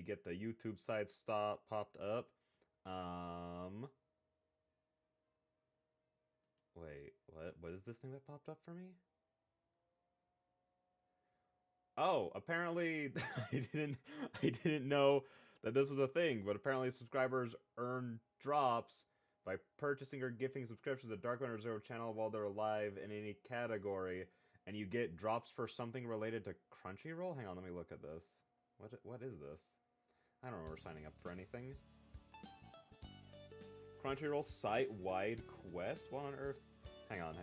get the YouTube side stop popped up. Wait, what? What is this thing that popped up for me? Oh, apparently I didn't know that this was a thing, but apparently subscribers earn drops by purchasing or gifting subscriptions to Dark One Reserve channel while they're live in any category, and you get drops for something related to Crunchyroll. Hang on, let me look at this. What is this? I don't remember signing up for anything. Crunchyroll site-wide quest? What on earth? Hang on.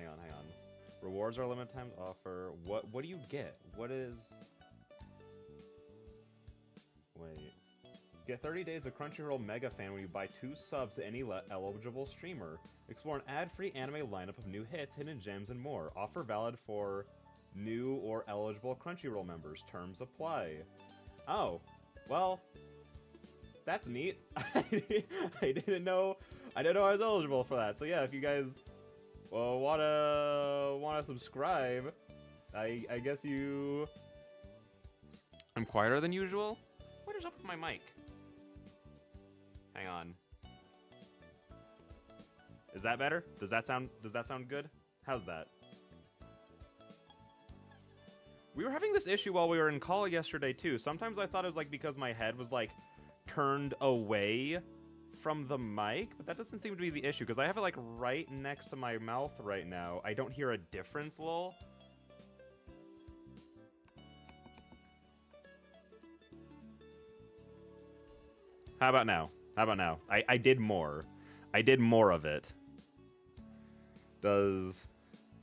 Rewards are limited time offer. What do you get? What is... Wait. Get 30 days of Crunchyroll Mega Fan when you buy 2 subs to any eligible streamer. Explore an ad-free anime lineup of new hits, hidden gems, and more. Offer valid for new or eligible Crunchyroll members. Terms apply. Oh, well, that's neat. I didn't know I was eligible for that. So yeah, if you guys wanna subscribe, I guess you... I'm quieter than usual? What is up with my mic? Hang on. Is that better? Does that sound good? How's that? We were having this issue while we were in call yesterday too. Sometimes I thought it was like because my head was like turned away from the mic, but that doesn't seem to be the issue because I have it like right next to my mouth right now. I don't hear a difference, lol. How about now? I did more. I did more of it. Does...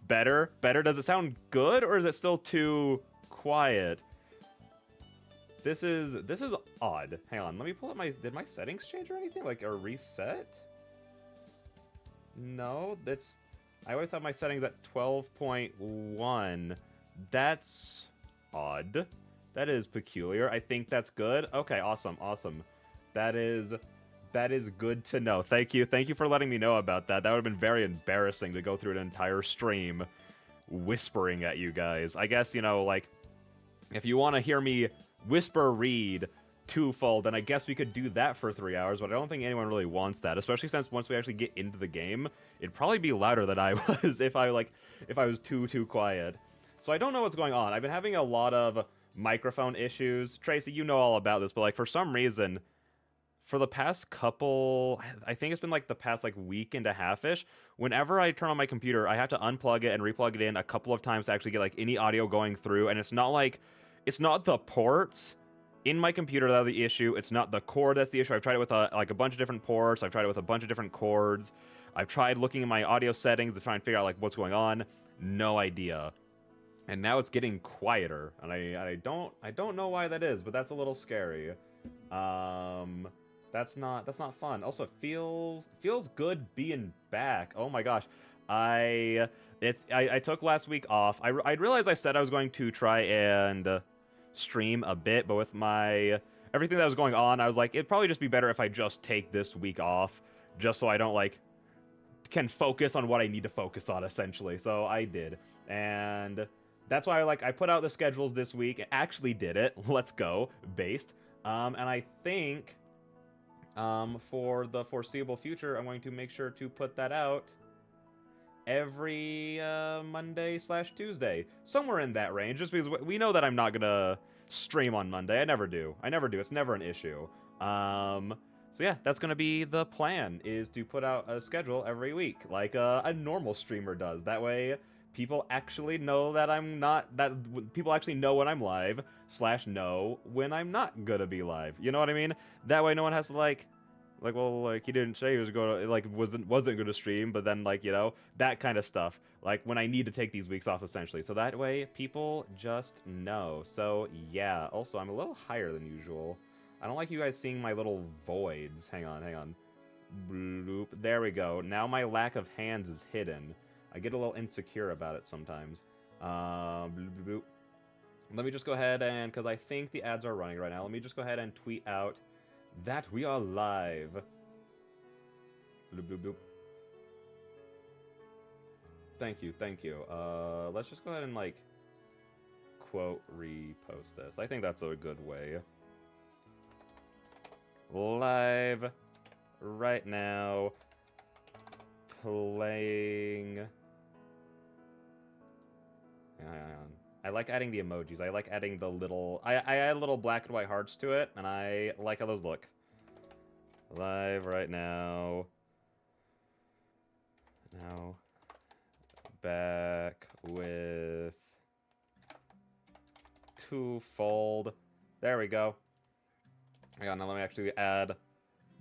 Better? Does it sound good, or is it still too quiet? This is odd. Hang on, let me pull up my... Did my settings change or anything? Like, or reset? No, that's... I always have my settings at 12.1. That's odd. That is peculiar. I think that's good. Okay, awesome. That is good to know. Thank you for letting me know about that. That would have been very embarrassing to go through an entire stream whispering at you guys. I guess, you know, like, if you want to hear me whisper read Twofold, then I guess we could do that for 3 hours, but I don't think anyone really wants that, especially since once we actually get into the game, it'd probably be louder than I was if I was too quiet. So I don't know what's going on. I've been having a lot of microphone issues. Tracy, you know all about this, but like for some reason, for the past couple, I think it's been like the past like week and a half-ish, whenever I turn on my computer, I have to unplug it and replug it in a couple of times to actually get like any audio going through, and it's not the ports in my computer that are the issue, it's not the cord that's the issue. I've tried it with like a bunch of different ports, I've tried it with a bunch of different cords, I've tried looking at my audio settings to try and figure out like what's going on, no idea. And now it's getting quieter, and I don't know why that is, but that's a little scary. That's not fun. Also, it feels good being back. Oh my gosh. I took last week off. I realized I said I was going to try and stream a bit, but with my everything that was going on, I was like, it'd probably just be better if I just take this week off, just so I don't like can focus on what I need to focus on, essentially. So I did, and that's why I put out the schedules this week. I actually did it. Let's go, based. And I think for the foreseeable future, I'm going to make sure to put that out every Monday/Tuesday. Somewhere in that range, just because we know that I'm not gonna stream on Monday. I never do. It's never an issue. So yeah, that's gonna be the plan, is to put out a schedule every week, like a normal streamer does. That way, people actually know that people actually know when I'm live, / know when I'm not gonna be live. You know what I mean? That way no one has to well, he didn't say he was going to, wasn't going to stream, but then, you know, that kind of stuff. Like, when I need to take these weeks off, essentially. So that way, people just know. So, yeah. Also, I'm a little higher than usual. I don't like you guys seeing my little voids. Hang on. Bloop. There we go. Now my lack of hands is hidden. I get a little insecure about it sometimes. Bloop, bloop. Let me just go ahead and, because I think the ads are running right now, let me just go ahead and tweet out that we are live. Bloop, bloop, bloop. Thank you. Let's just go ahead and, quote repost this. I think that's a good way. live right now playing. Hang on. I like adding the emojis. I like adding the little... I add little black and white hearts to it, and I like how those look. Live right now. Now, back with Twofold. There we go. Hang on, now let me actually add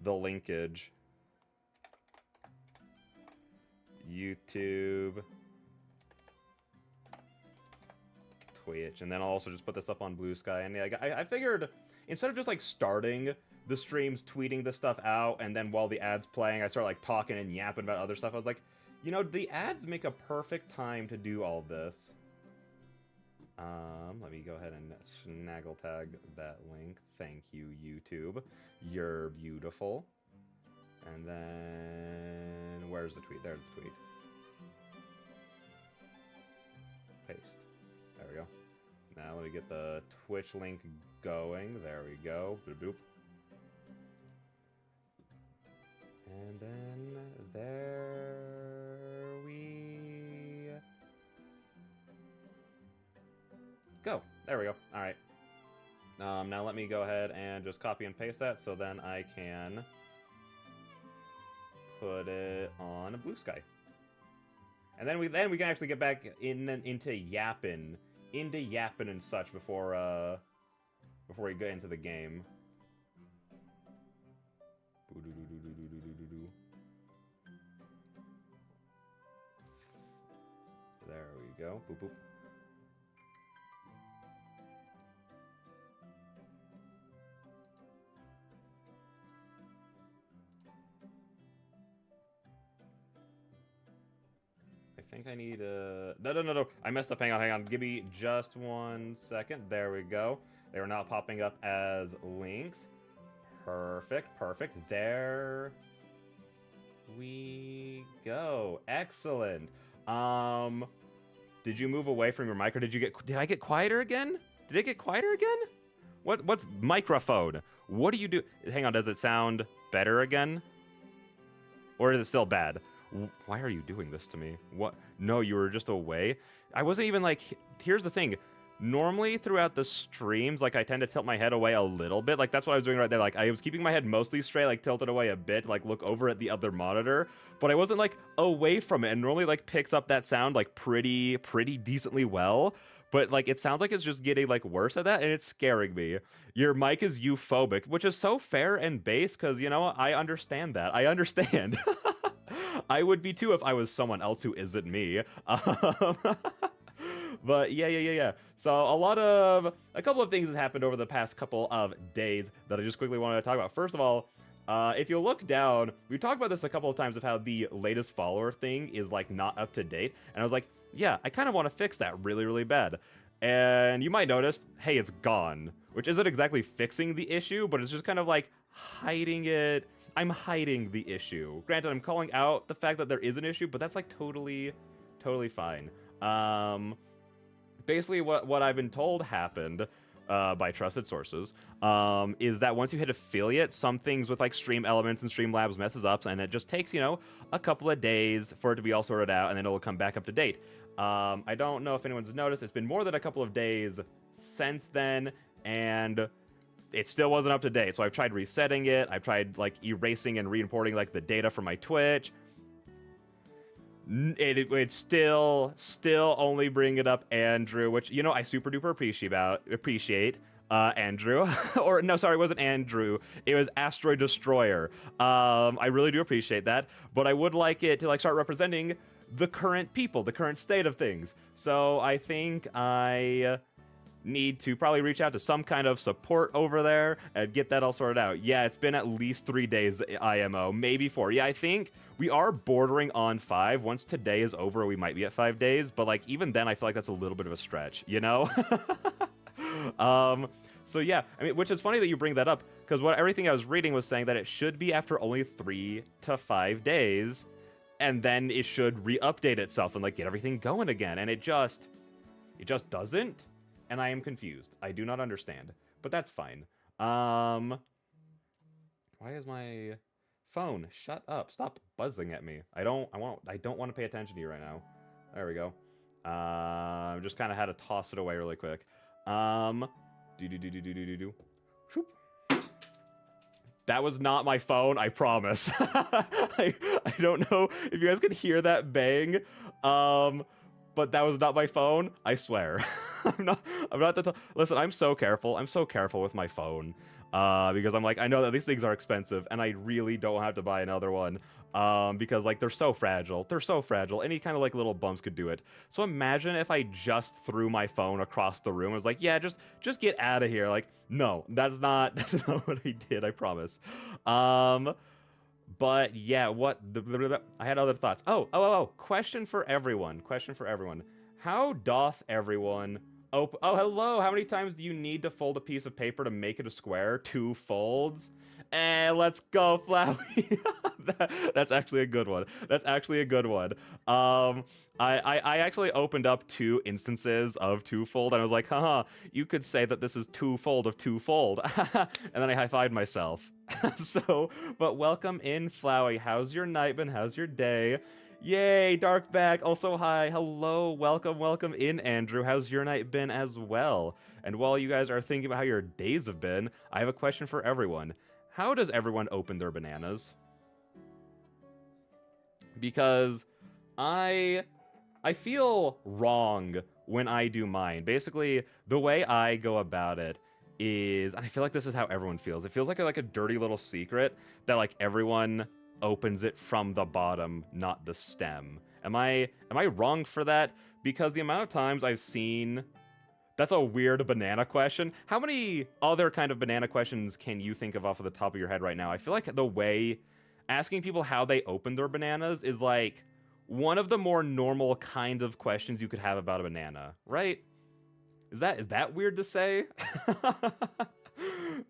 the linkage. YouTube. Twitch. And then I'll also just put this up on Blue Sky. And yeah, I figured, instead of just like starting the streams, tweeting this stuff out, and then while the ad's playing, I start like talking and yapping about other stuff, I was like, you know, the ads make a perfect time to do all this. Let me go ahead and snaggle tag that link. Thank you, YouTube. You're beautiful. And then, where's the tweet? There's the tweet. Paste. There we go. Now let me get the Twitch link going. There we go. Boop, boop. And then there we go. There we go. All right. Now let me go ahead and just copy and paste that, so then I can put it on a Blue Sky. And then we can actually get back into yapping and such before we get into the game. There we go. Boop boop. I think I need a... No. I messed up. Hang on. Give me just 1 second. There we go. They are now popping up as links. Perfect. There we go. Excellent. Did you move away from your mic, or did I get quieter again? Did it get quieter again? What's microphone? What do you do? Hang on, does it sound better again? Or is it still bad? Why are you doing this to me? What? No, you were just away. I wasn't even like, here's the thing. Normally throughout the streams, like I tend to tilt my head away a little bit. Like that's what I was doing right there. Like I was keeping my head mostly straight, like tilted away a bit, like look over at the other monitor. But I wasn't like away from it, and normally like picks up that sound like pretty decently well. But like it sounds like it's just getting like worse at that, and it's scaring me. Your mic is euphobic, which is so fair and base, because you know I understand that. I understand. I would be too if I was someone else who isn't me. But yeah. So a couple of things have happened over the past couple of days that I just quickly wanted to talk about. First of all, if you look down, we've talked about this a couple of times of how the latest follower thing is like not up to date. And I was like, yeah, I kind of want to fix that really bad. And you might notice, hey, it's gone, which isn't exactly fixing the issue, but it's just kind of like hiding it. I'm hiding the issue. Granted, I'm calling out the fact that there is an issue, but that's like totally fine. Basically, what I've been told happened by trusted sources is that once you hit affiliate, some things with like Stream Elements and Streamlabs messes up, and it just takes, you know, a couple of days for it to be all sorted out, and then it'll come back up to date. I don't know if anyone's noticed, it's been more than a couple of days since then, and it still wasn't up to date. So I've tried resetting it. I've tried like erasing and re-importing like the data from my Twitch. It's still only bringing it up Andrew, which, you know, I super duper appreciate Andrew. Or no, sorry, it wasn't Andrew. It was Asteroid Destroyer. I really do appreciate that, but I would like it to like start representing the current people, the current state of things. So I think I need to probably reach out to some kind of support over there and get that all sorted out. Yeah, it's been at least 3 days IMO, maybe 4. Yeah, I think we are bordering on 5. Once today is over, we might be at 5 days, but like even then I feel like that's a little bit of a stretch, you know? So yeah, I mean, which is funny that you bring that up, because everything I was reading was saying that it should be after only 3 to 5 days, and then it should re-update itself and like get everything going again, and it just doesn't. And I am confused. I do not understand, but that's fine. Why is my phone? Shut up. Stop buzzing at me. I don't want to pay attention to you right now. There we go. Just kind of had to toss it away really quick. Do. That was not my phone, I promise. I don't know if you guys could hear that bang. But that was not my phone, I swear. I'm not listen, I'm so careful. I'm so careful with my phone. Because I'm like, I know that these things are expensive and I really don't have to buy another one. Because like they're so fragile. They're so fragile. Any kind of like little bumps could do it. So imagine if I just threw my phone across the room. I was like, yeah, just get out of here. Like, no, that's not what I did, I promise. But yeah, I had other thoughts. Oh, question for everyone. Question for everyone. How doth everyone oh, hello. How many times do you need to fold a piece of paper to make it a square? 2 folds? Let's go, Flowey. That's actually a good one. That's actually a good one. I actually opened up 2 instances of twofold, and I was like, haha, you could say that this is twofold of twofold. And then I high-fived myself. So, but welcome in, Flowey. How's your night been? How's your day? Yay, Darkback. Also, hi. Hello. Welcome in, Andrew. How's your night been as well? And while you guys are thinking about how your days have been, I have a question for everyone. How does everyone open their bananas? Because I feel wrong when I do mine. Basically, the way I go about it is, and I feel like this is how everyone feels. It feels like a dirty little secret that like everyone opens it from the bottom, not the stem. Am I wrong for that? Because the amount of times I've seen... That's a weird banana question. How many other kind of banana questions can you think of off of the top of your head right now? I feel like the way asking people how they open their bananas is like one of the more normal kind of questions you could have about a banana, right? Is that weird to say?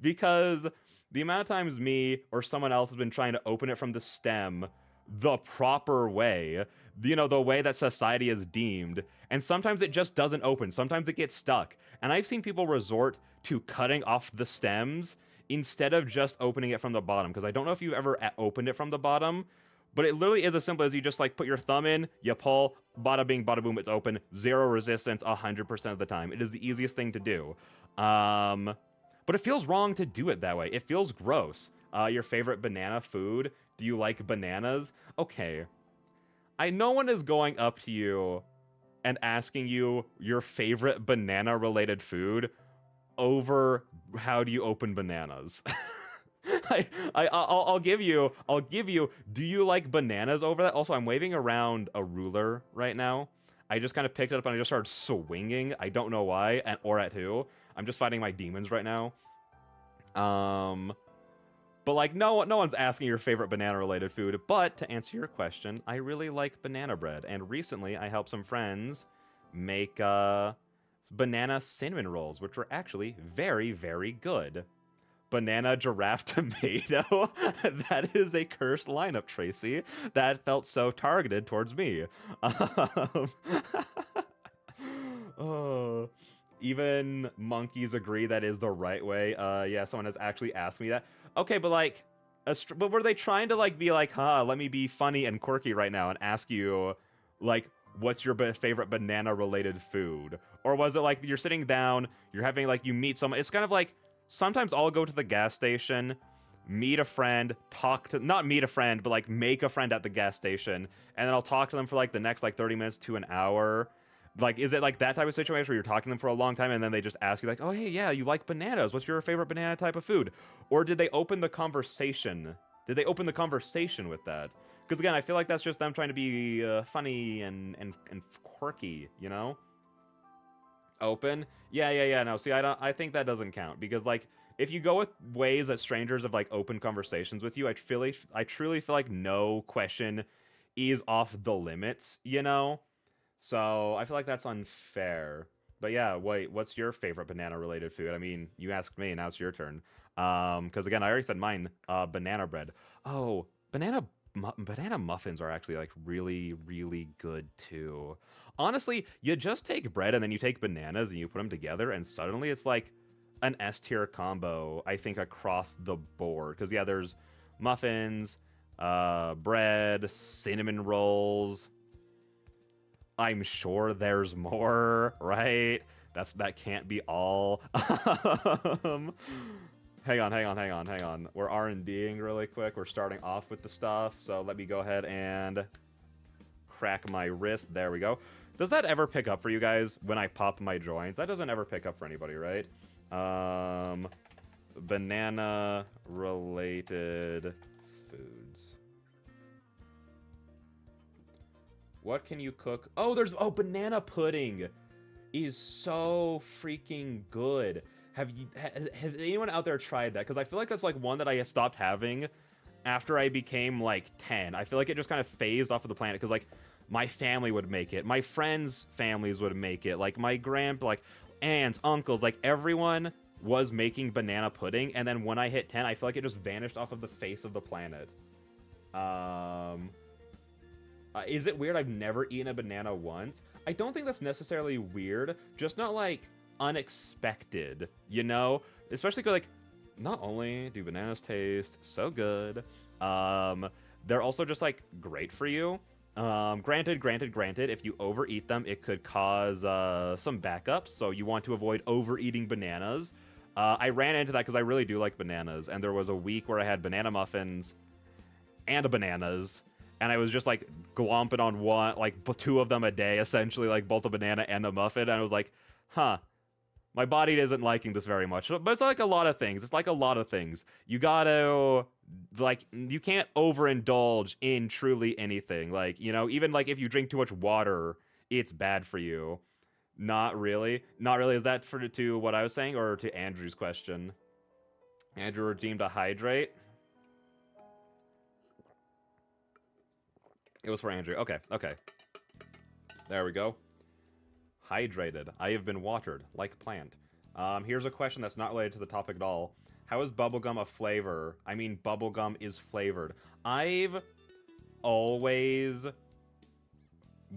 Because the amount of times me or someone else has been trying to open it from the stem the proper way, the way that society is deemed, and sometimes it just doesn't open. Sometimes it gets stuck. And I've seen people resort to cutting off the stems instead of just opening it from the bottom, because I don't know if you've ever opened it from the bottom, but it literally is as simple as you just like put your thumb in, you pull, bada bing, bada boom, it's open. 0 resistance 100% of the time. It is the easiest thing to do. But it feels wrong to do it that way. It feels gross. Your favorite banana food? Do you like bananas? Okay. No one is going up to you and asking you your favorite banana-related food over how do you open bananas. I'll give you, do you like bananas over that? Also, I'm waving around a ruler right now. I just kind of picked it up and I just started swinging. I don't know why, or at who. I'm just fighting my demons right now. But like, no one's asking your favorite banana-related food. But to answer your question, I really like banana bread. And recently, I helped some friends make banana cinnamon rolls, which were actually very, very good. Banana giraffe tomato. That is a cursed lineup, Tracy. That felt so targeted towards me. Oh, even monkeys agree that is the right way. Yeah, someone has actually asked me that. Okay, but like, but were they trying to like be like, let me be funny and quirky right now and ask you, like, what's your favorite banana-related food? Or was it like you're sitting down, you're having like, you meet someone? It's kind of like, sometimes I'll go to the gas station, meet a friend, not meet a friend, but like make a friend at the gas station, and then I'll talk to them for like the next like 30 minutes to an hour. Like, is it like that type of situation where you're talking to them for a long time and then they just ask you like, oh, hey, yeah, you like bananas. What's your favorite banana type of food? Or did they open the conversation? Did they open the conversation with that? Because again, I feel like that's just them trying to be funny and quirky, you know? Open? Yeah, no, see, I think that doesn't count. Because like, if you go with ways that strangers have like open conversations with you, I truly feel like no question is off the limits, you know? So I feel like that's unfair. But yeah, wait, what's your favorite banana-related food? I mean, you asked me, now it's your turn. Because again, I already said mine, banana bread. Oh, banana muffins are actually like really, really good too. Honestly, you just take bread and then you take bananas and you put them together and suddenly it's like an S tier combo, I think, across the board. Because, yeah, there's muffins, bread, cinnamon rolls. I'm sure there's more, right? That can't be all. um, hang on. We're R&Ding really quick. We're starting off with the stuff, so let me go ahead and crack my wrist. There we go. Does that ever pick up for you guys when I pop my joints? That doesn't ever pick up for anybody, right? Banana-related foods. What can you cook? Oh, banana pudding is so freaking good. Has anyone out there tried that? Because I feel like that's like one that I stopped having after I became like 10. I feel like it just kind of phased off of the planet because like my family would make it, my friends' families would make it, like my like aunts, uncles, like everyone was making banana pudding, and then when I hit 10, I feel like it just vanished off of the face of the planet. Is it weird I've never eaten a banana once? I don't think that's necessarily weird, just not like unexpected, you know? Especially because like, not only do bananas taste so good, they're also just like great for you. Granted, if you overeat them, it could cause some backups, so you want to avoid overeating bananas. I ran into that because I really do like bananas, and there was a week where I had banana muffins and bananas, and I was just like glomping on one, like two of them a day, essentially, like both a banana and a muffin, and I was like, huh, my body isn't liking this very much. But it's like a lot of things. It's like a lot of things. You gotta, like, you can't overindulge in truly anything. Like, you know, even like if you drink too much water, it's bad for you. Not really. Not really. Is that to what I was saying or to Andrew's question? Andrew redeemed a hydrate. It was for Andrew. Okay. There we go. Hydrated. I have been watered, like plant. Here's a question that's not related to the topic at all. How is bubblegum a flavor? I mean, bubblegum is flavored. I've always...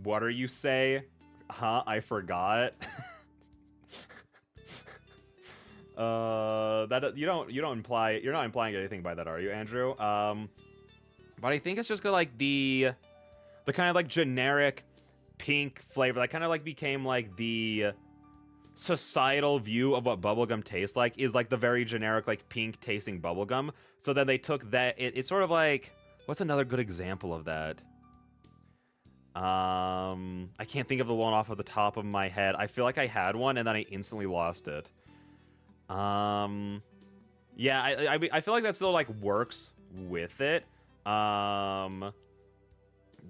What are you say? Huh? I forgot. That you don't imply, you're not implying anything by that, are you, Andrew? But I think it's just like the kind of like generic pink flavor that kind of like became like the societal view of what bubblegum tastes like, is like the very generic like pink tasting bubblegum. So then they took that, it's sort of like, what's another good example of that? I can't think of the one off of the top of my head. I feel like I had one and then I instantly lost it. Yeah, I feel like that still like works with it. But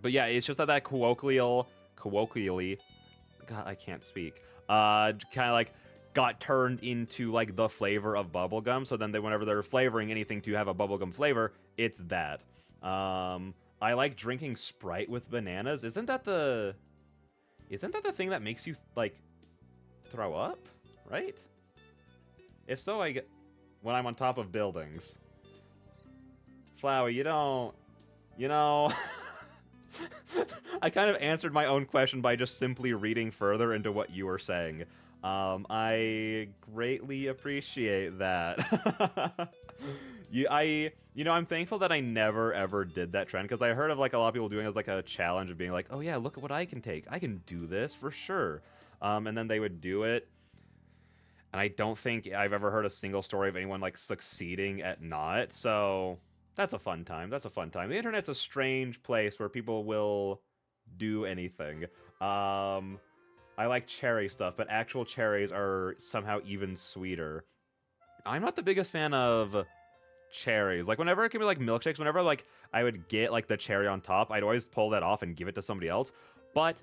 yeah, it's just that colloquially, God, I can't speak. Kind of like got turned into like the flavor of bubblegum. So then whenever they're flavoring anything to have a bubblegum flavor, it's that. I like drinking Sprite with bananas. Isn't that the thing that makes you like throw up, right? If so, I get when I'm on top of buildings. Flower, you know. I kind of answered my own question by just simply reading further into what you were saying. I greatly appreciate that. I'm thankful that I never ever did that trend, because I heard of like a lot of people doing it as like a challenge of being like, oh yeah, look at what I can take. I can do this for sure. And then they would do it. And I don't think I've ever heard a single story of anyone like succeeding at not. So that's a fun time. The internet's a strange place where people will do anything. I like cherry stuff, but actual cherries are somehow even sweeter. I'm not the biggest fan of cherries. Like, whenever it can be like milkshakes, whenever like I would get like the cherry on top, I'd always pull that off and give it to somebody else. But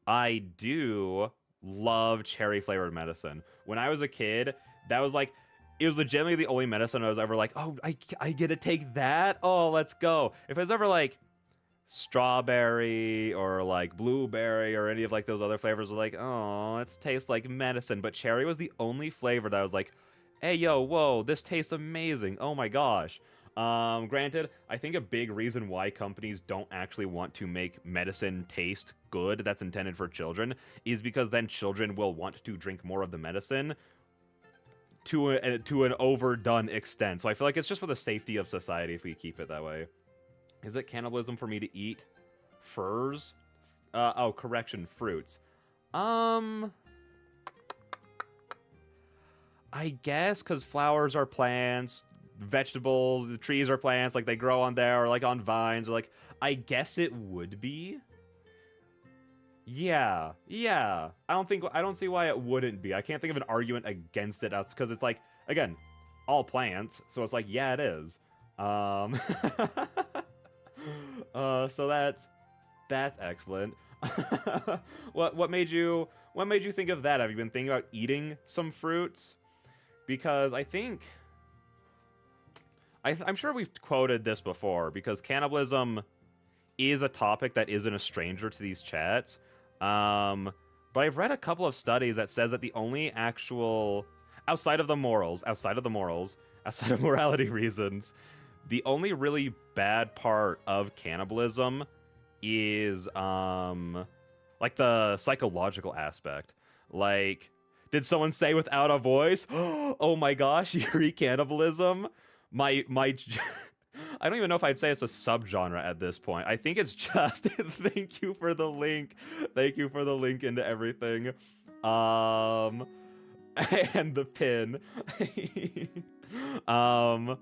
I do love cherry flavored medicine. When I was a kid, that was like, it was legitimately the only medicine I was ever like, oh, I get to take that? Oh, let's go. If it was ever like strawberry or like blueberry or any of like those other flavors, like, oh, it tastes like medicine. But cherry was the only flavor that I was like, hey, yo, whoa, this tastes amazing. Oh my gosh. Granted, I think a big reason why companies don't actually want to make medicine taste good that's intended for children is because then children will want to drink more of the medicine, to an overdone extent. So I feel like it's just for the safety of society if we keep it that way. Is it cannibalism for me to eat furs? Oh, correction, fruits. I guess because flowers are plants, vegetables, the trees are plants, like they grow on there or like on vines, or like I guess it would be. Yeah. I don't see why it wouldn't be. I can't think of an argument against it because it's like, again, all plants, so it's like, yeah, it is. So that's excellent. What made you think of that? Have you been thinking about eating some fruits? Because I'm sure we've quoted this before, because cannibalism is a topic that isn't a stranger to these chats. But I've read a couple of studies that says that the only actual, outside of morality reasons, the only really bad part of cannibalism is like the psychological aspect. Like, did someone say without a voice, oh my gosh, Yuri cannibalism? My I don't even know if I'd say it's a subgenre at this point. I think it's just thank you for the link. Thank you for the link into everything. And the pin. But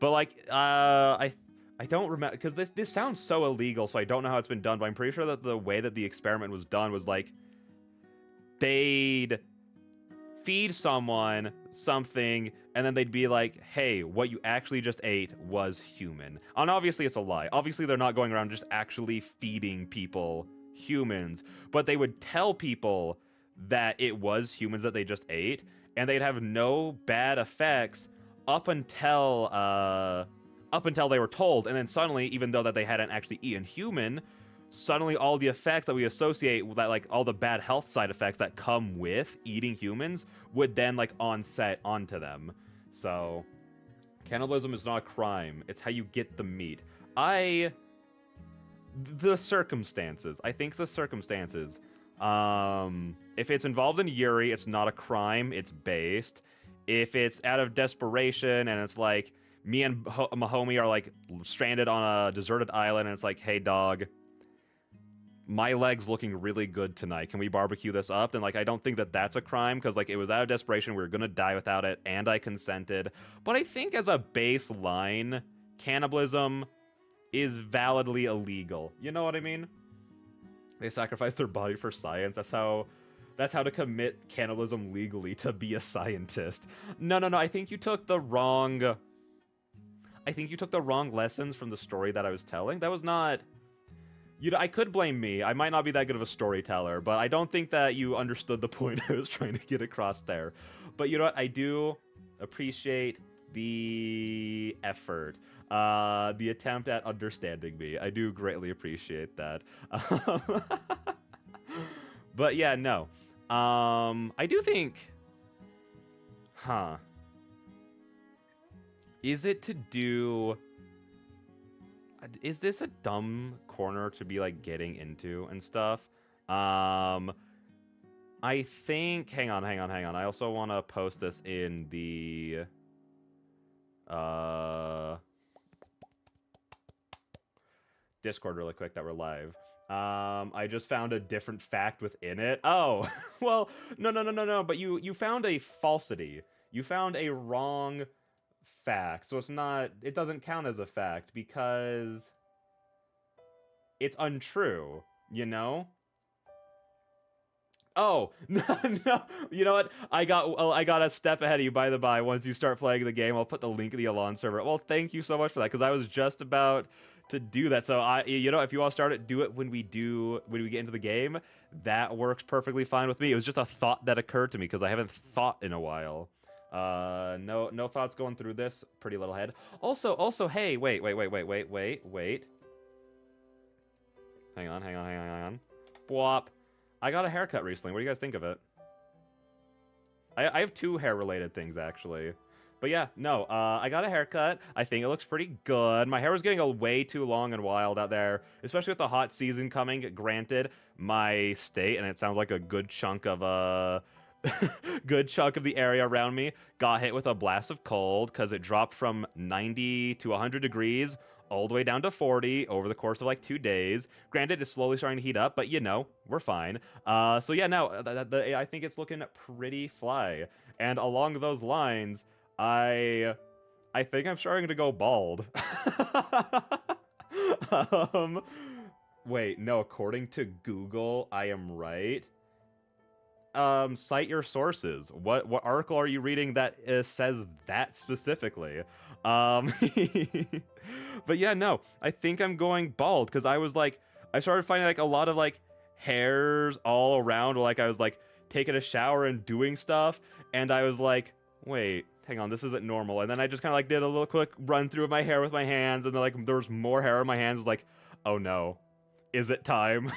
like I don't remember, because this sounds so illegal, so I don't know how it's been done, but I'm pretty sure that the way that the experiment was done was like they'd feed someone something, and then they'd be like, hey, what you actually just ate was human. And obviously it's a lie. Obviously they're not going around just actually feeding people humans, but they would tell people that it was humans that they just ate, and they'd have no bad effects up until they were told, and then suddenly, even though that they hadn't actually eaten human, suddenly all the effects that we associate with that, like all the bad health side effects that come with eating humans, would then like onset onto them. So cannibalism is not a crime, it's how you get the meat. The circumstances. I think the circumstances. If it's involved in Yuri, it's not a crime, it's based. If it's out of desperation and it's like me and my homie are like stranded on a deserted island and it's like, hey dog, my leg's looking really good tonight, can we barbecue this up? Then like I don't think that that's a crime, because like it was out of desperation, we were gonna die without it, and I consented. But I think as a baseline, cannibalism is validly illegal. You know what I mean? They sacrifice their body for science. That's how to commit cannibalism legally, to be a scientist. No, I think you took the wrong lessons from the story that I was telling. That was not... I could blame me. I might not be that good of a storyteller, but I don't think that you understood the point I was trying to get across there. But you know what? I do appreciate the effort, the attempt at understanding me. I do greatly appreciate that. But yeah, no. I do think... Is it to do... Is this a dumb corner to be, like, getting into and stuff? I think... Hang on. I also want to post this in the... Discord really quick that we're live. I just found a different fact within it. Oh, well, no. But you found a falsity. You found a wrong fact. So it's not... It doesn't count as a fact because it's untrue, you know? Oh, no. You know what? I got a step ahead of you, by the by. Once you start playing the game, I'll put the link in the Alon server. Well, thank you so much for that, because I was just about to do that. So you know, if you all start it, do it when we get into the game. That works perfectly fine with me. It was just a thought that occurred to me because I haven't thought in a while. No thoughts going through this pretty little head. Also, hey, wait. Hang on. Bwop. I got a haircut recently. What do you guys think of it? I have two hair-related things, actually. But yeah, no, I got a haircut. I think it looks pretty good. My hair was getting way too long and wild out there, especially with the hot season coming. Granted, my state, and it sounds like a good chunk of good chunk of the area around me got hit with a blast of cold because it dropped from 90 to 100 degrees all the way down to 40 over the course of like 2 days. Granted, it's slowly starting to heat up, but we're fine. So yeah, no, I think it's looking pretty fly. And along those lines, I think I'm starting to go bald. um, Wait, no, according to Google, I am right. Cite your sources. What article are you reading that says that specifically? Um, but yeah, no, I think I'm going bald because I started finding like a lot of like hairs all around. Like I was like taking a shower and doing stuff, and I was like, wait, hang on, this isn't normal. And then I just kind of like did a little quick run through of my hair with my hands, and then like there was more hair in my hands. Like, oh no, is it time?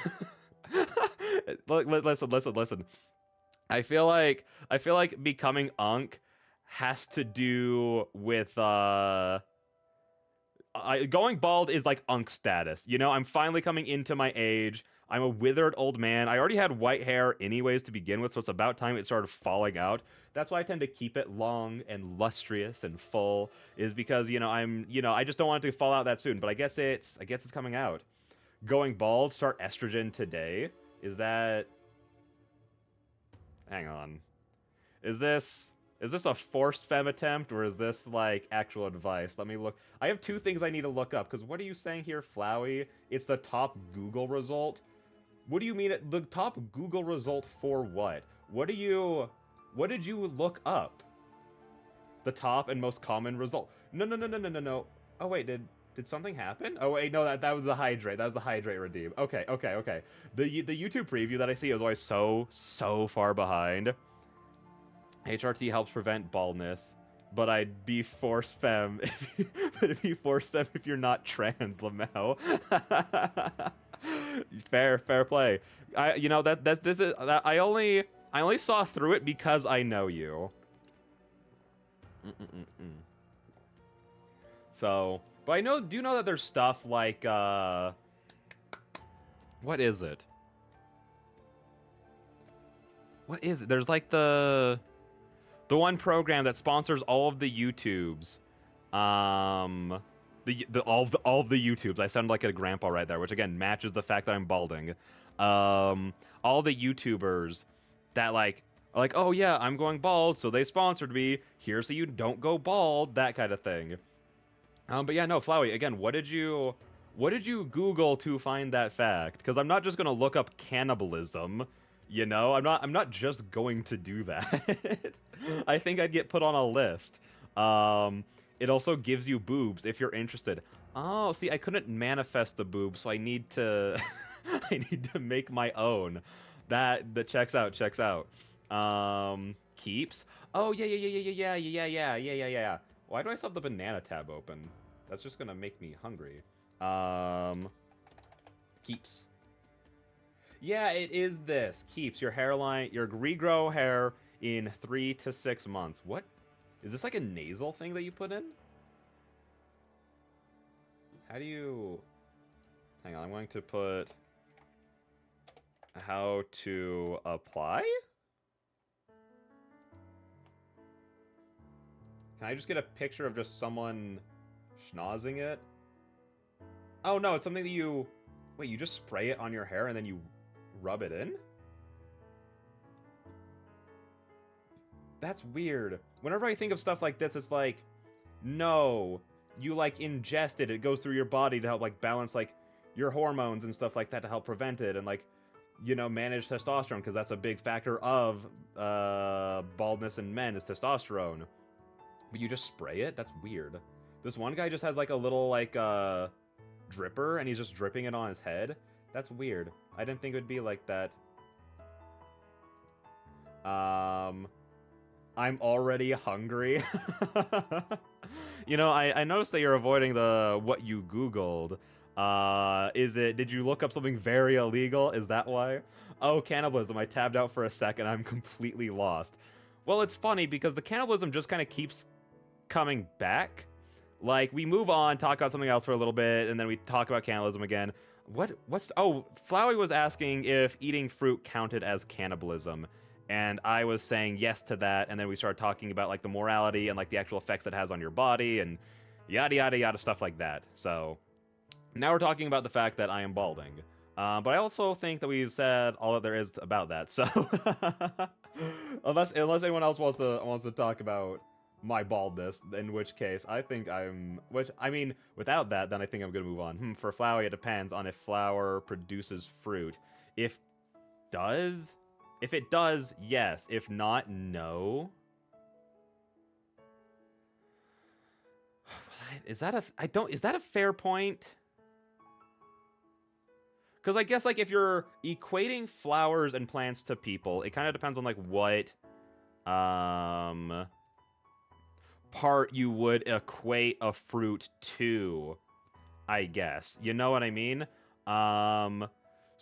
Listen. I feel like becoming Unk has to do with going bald is like Unk status. I'm finally coming into my age. I'm a withered old man. I already had white hair anyways to begin with, so it's about time it started falling out. That's why I tend to keep it long and lustrous and full, is because I just don't want it to fall out that soon. But I guess it's coming out. Going bald, start estrogen today. Is that? Hang on. Is this a forced femme attempt, or is this like actual advice? Let me look. I have two things I need to look up, because what are you saying here, Flowey? It's the top Google result. What do you mean the top Google result for what? What did you look up? The top and most common result. No. Oh wait, did something happen? Oh wait, no, that was the hydrate. That was the hydrate redeem. Okay. The YouTube preview that I see is always so far behind. HRT helps prevent baldness, but I'd be force femme if you're not trans, Lamau. Fair play. I only saw through it because I know you. So, but I do know that there's stuff like what is it? There's like the one program that sponsors all of the YouTubes. All of the YouTubes. I sound like a grandpa right there, which again matches the fact that I'm balding. All the YouTubers that are like, oh yeah, I'm going bald, so they sponsored me. Here's so you don't go bald, that kind of thing. But yeah, no, Flowey, again, what did you Google to find that fact? Because I'm not just gonna look up cannibalism. I'm not just going to do that. I think I'd get put on a list. It also gives you boobs if you're interested. Oh, see, I couldn't manifest the boobs, so I need to make my own. That checks out. Keeps. Oh yeah. Why do I still have the banana tab open? That's just gonna make me hungry. Keeps. Yeah, it is this. Keeps your hairline, your regrow hair in 3 to 6 months. What? Is this like a nasal thing that you put in? How do you... Hang on, I'm going to put... How to apply? Can I just get a picture of just someone schnozzing it? Oh no, it's something that you... Wait, you just spray it on your hair and then you rub it in? That's weird. Whenever I think of stuff like this, it's like, no, you like ingest it. It goes through your body to help like balance like your hormones and stuff like that to help prevent it and like, manage testosterone, because that's a big factor of baldness in men is testosterone. But you just spray it? That's weird. This one guy just has like a little like dripper and he's just dripping it on his head. That's weird. I didn't think it would be like that. I'm already hungry. I noticed that you're avoiding the what you Googled. Did you look up something very illegal? Is that why? Oh, cannibalism. I tabbed out for a second. I'm completely lost. Well, it's funny because the cannibalism just kind of keeps coming back. Like, we move on, talk about something else for a little bit, and then we talk about cannibalism again. Oh, Flowey was asking if eating fruit counted as cannibalism. and I was saying yes to that, and then we started talking about like the morality and like the actual effects it has on your body and yada yada yada stuff like that. So now we're talking about the fact that I am balding. But I also think that we've said all that there is about that. So unless anyone else wants to talk about my baldness, in which case I think without that, then I think I'm gonna move on. For Flowey, it depends on if flower produces fruit. If it does, yes. If not, no. Is that a fair point? Because I guess, like, if you're equating flowers and plants to people, it kind of depends on, like, what, part you would equate a fruit to, I guess. You know what I mean? So,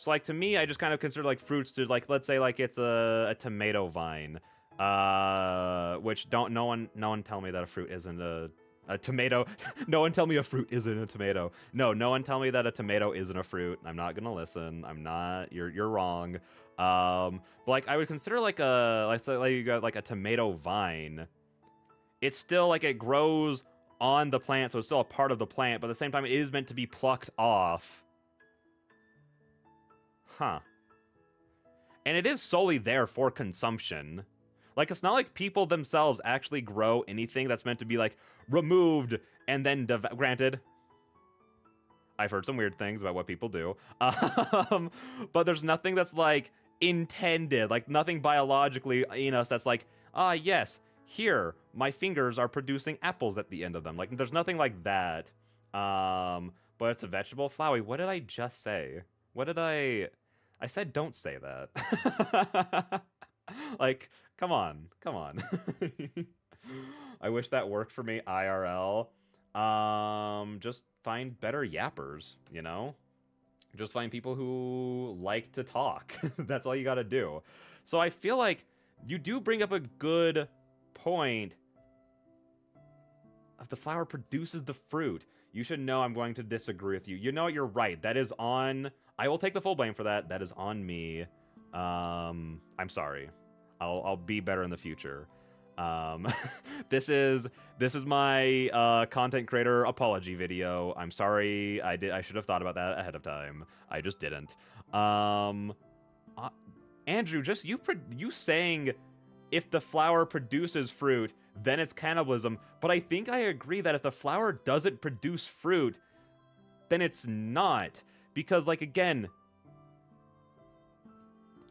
like, to me, I just kind of consider, like, fruits to, like, let's say, like, it's a tomato vine. Which no one tell me that a fruit isn't a tomato. No one tell me a fruit isn't a tomato. No one tell me that a tomato isn't a fruit. I'm not gonna listen. I'm not. You're wrong. But like I would consider like let's say like you got like a tomato vine. It's still like it grows on the plant, so it's still a part of the plant, but at the same time it is meant to be plucked off. Huh. And it is solely there for consumption. Like, it's not like people themselves actually grow anything that's meant to be, like, removed and then, granted, I've heard some weird things about what people do, but there's nothing that's, like, intended, like, nothing biologically in us that's like, yes, here, my fingers are producing apples at the end of them. Like, there's nothing like that, but it's a vegetable. Flowey, what did I just say? I said don't say that. Like, come on. I wish that worked for me IRL. Just find better yappers, you know? Just find people who like to talk. That's all you gotta do. So I feel like you do bring up a good point. If the flower produces the fruit, you should know I'm going to disagree with you. You know, you're right. That is on... I will take the full blame for that. That is on me. I'm sorry. I'll be better in the future. This is my content creator apology video. I'm sorry. I should have thought about that ahead of time. I just didn't. Andrew, just you saying if the flower produces fruit, then it's cannibalism. But I think I agree that if the flower doesn't produce fruit, then it's not. Because, like, again,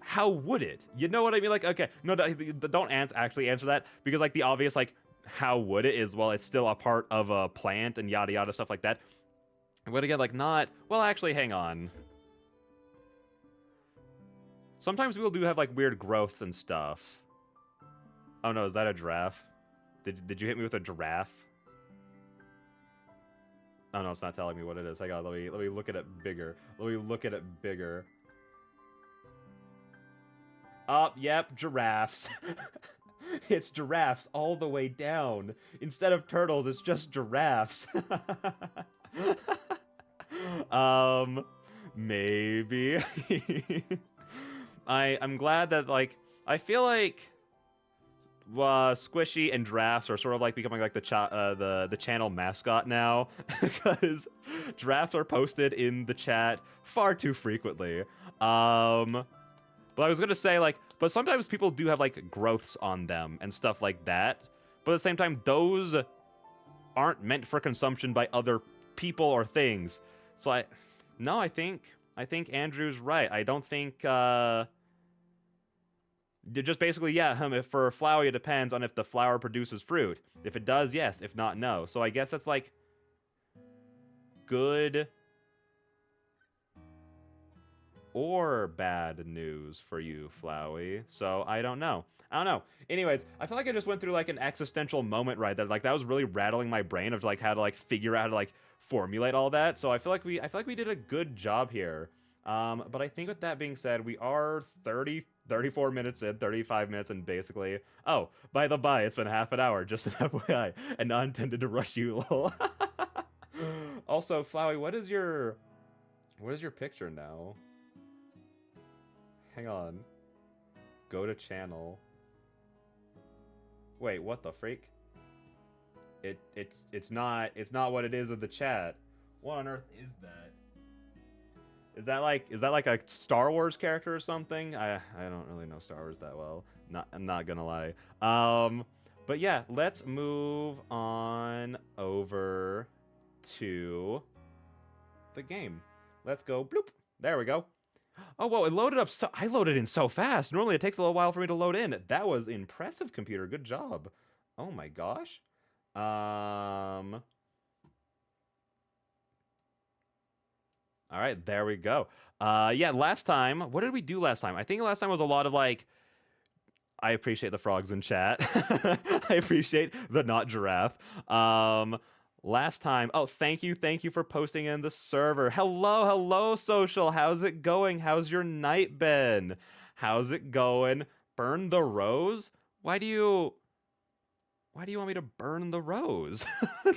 how would it? You know what I mean? Like, okay, no, don't actually answer that, because, like, the obvious, like, how would it is, well, it's still a part of a plant and yada yada stuff like that. But again, like, not, well, actually, hang on. Sometimes people do have, like, weird growths and stuff. Oh no, is that a giraffe? Did you hit me with a giraffe? Oh no, it's not telling me what it is. Hang on, let me look at it bigger. Yep, giraffes. It's giraffes all the way down. Instead of turtles, it's just giraffes. Maybe. I'm glad that, like, I feel like Squishy and giraffes are sort of like becoming like the channel mascot now, because giraffes are posted in the chat far too frequently. But I was gonna say, like, but sometimes people do have like growths on them and stuff like that. But at the same time, those aren't meant for consumption by other people or things. So I think Andrew's right. I don't think just basically, yeah, if for Flowey, it depends on if the flower produces fruit. If it does, yes. If not, no. So I guess that's, like, good or bad news for you, Flowey. So I don't know. Anyways, I feel like I just went through, like, an existential moment, right? That, like, that was really rattling my brain of, like, how to, like, figure out how to, like, formulate all that. So I feel like we did a good job here. But I think with that being said, we are 34 minutes in, 35 minutes in, basically. Oh, by the by, it's been half an hour, just an FYI, and not intended to rush you, lol. Also, Flowey, what is your picture now? Hang on. Go to channel. Wait, what the freak? It's not what it is in the chat. What on earth is that? Is that like a Star Wars character or something? I don't really know Star Wars that well. I'm not gonna lie. But yeah, let's move on over to the game. Let's go bloop. There we go. Oh, whoa, it loaded up so... I loaded in so fast. Normally it takes a little while for me to load in. That was impressive, computer. Good job. Oh my gosh. All right, there we go. Yeah, last time... What did we do last time? I think last time was a lot of, like... I appreciate the frogs in chat. I appreciate the not giraffe. Last time, oh, thank you for posting in the server. Hello, social. How's it going? How's your night been? How's it going? Burn the rose? Why do you want me to burn the rose?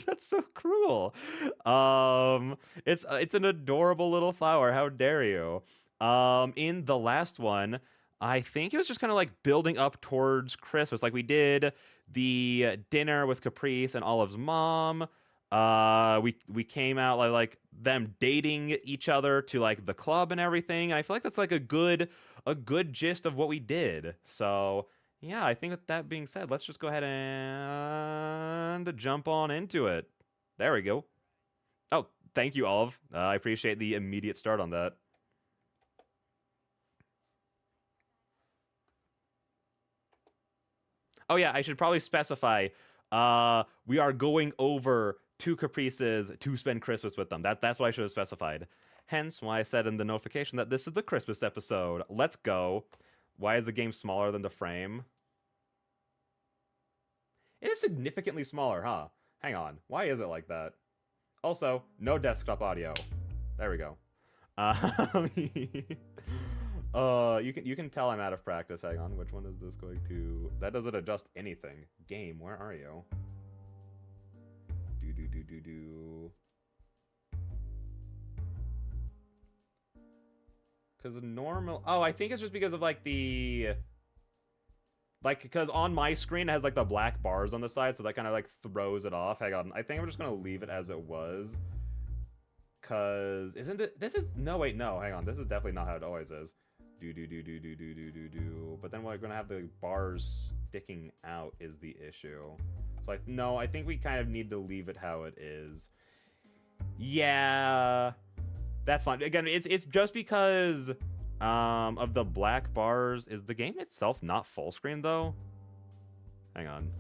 That's so cruel. It's an adorable little flower. How dare you? In the last one, I think it was just kind of like building up towards Christmas. Like we did the dinner with Caprice and Olive's mom. We came out like them dating each other to like the club and everything. And I feel like that's like a good gist of what we did. So yeah, I think with that being said, let's just go ahead and jump on into it. There we go. Oh, thank you, Olive. I appreciate the immediate start on that. Oh yeah, I should probably specify. We are going over to Caprice's to spend Christmas with them. That's what I should have specified. Hence why I said in the notification that this is the Christmas episode. Let's go. Why is the game smaller than the frame? It is significantly smaller, huh? Hang on. Why is it like that? Also, no desktop audio. There we go. You can tell I'm out of practice. Hang on. Which one is this going to... That doesn't adjust anything. Game, where are you? Do. Because normal... Oh, I think it's just because of, like, the... Like, because on my screen it has, like, the black bars on the side, so that kind of, like, throws it off. Hang on. I think I'm just going to leave it as it was. Because... Isn't it... This is... No, wait, no. Hang on. This is definitely not how it always is. Do. But then we're going to have the bars sticking out is the issue. So, no, I think we kind of need to leave it how it is. Yeah... That's fine. Again, it's just because of the black bars. Is the game itself not full screen, though? Hang on.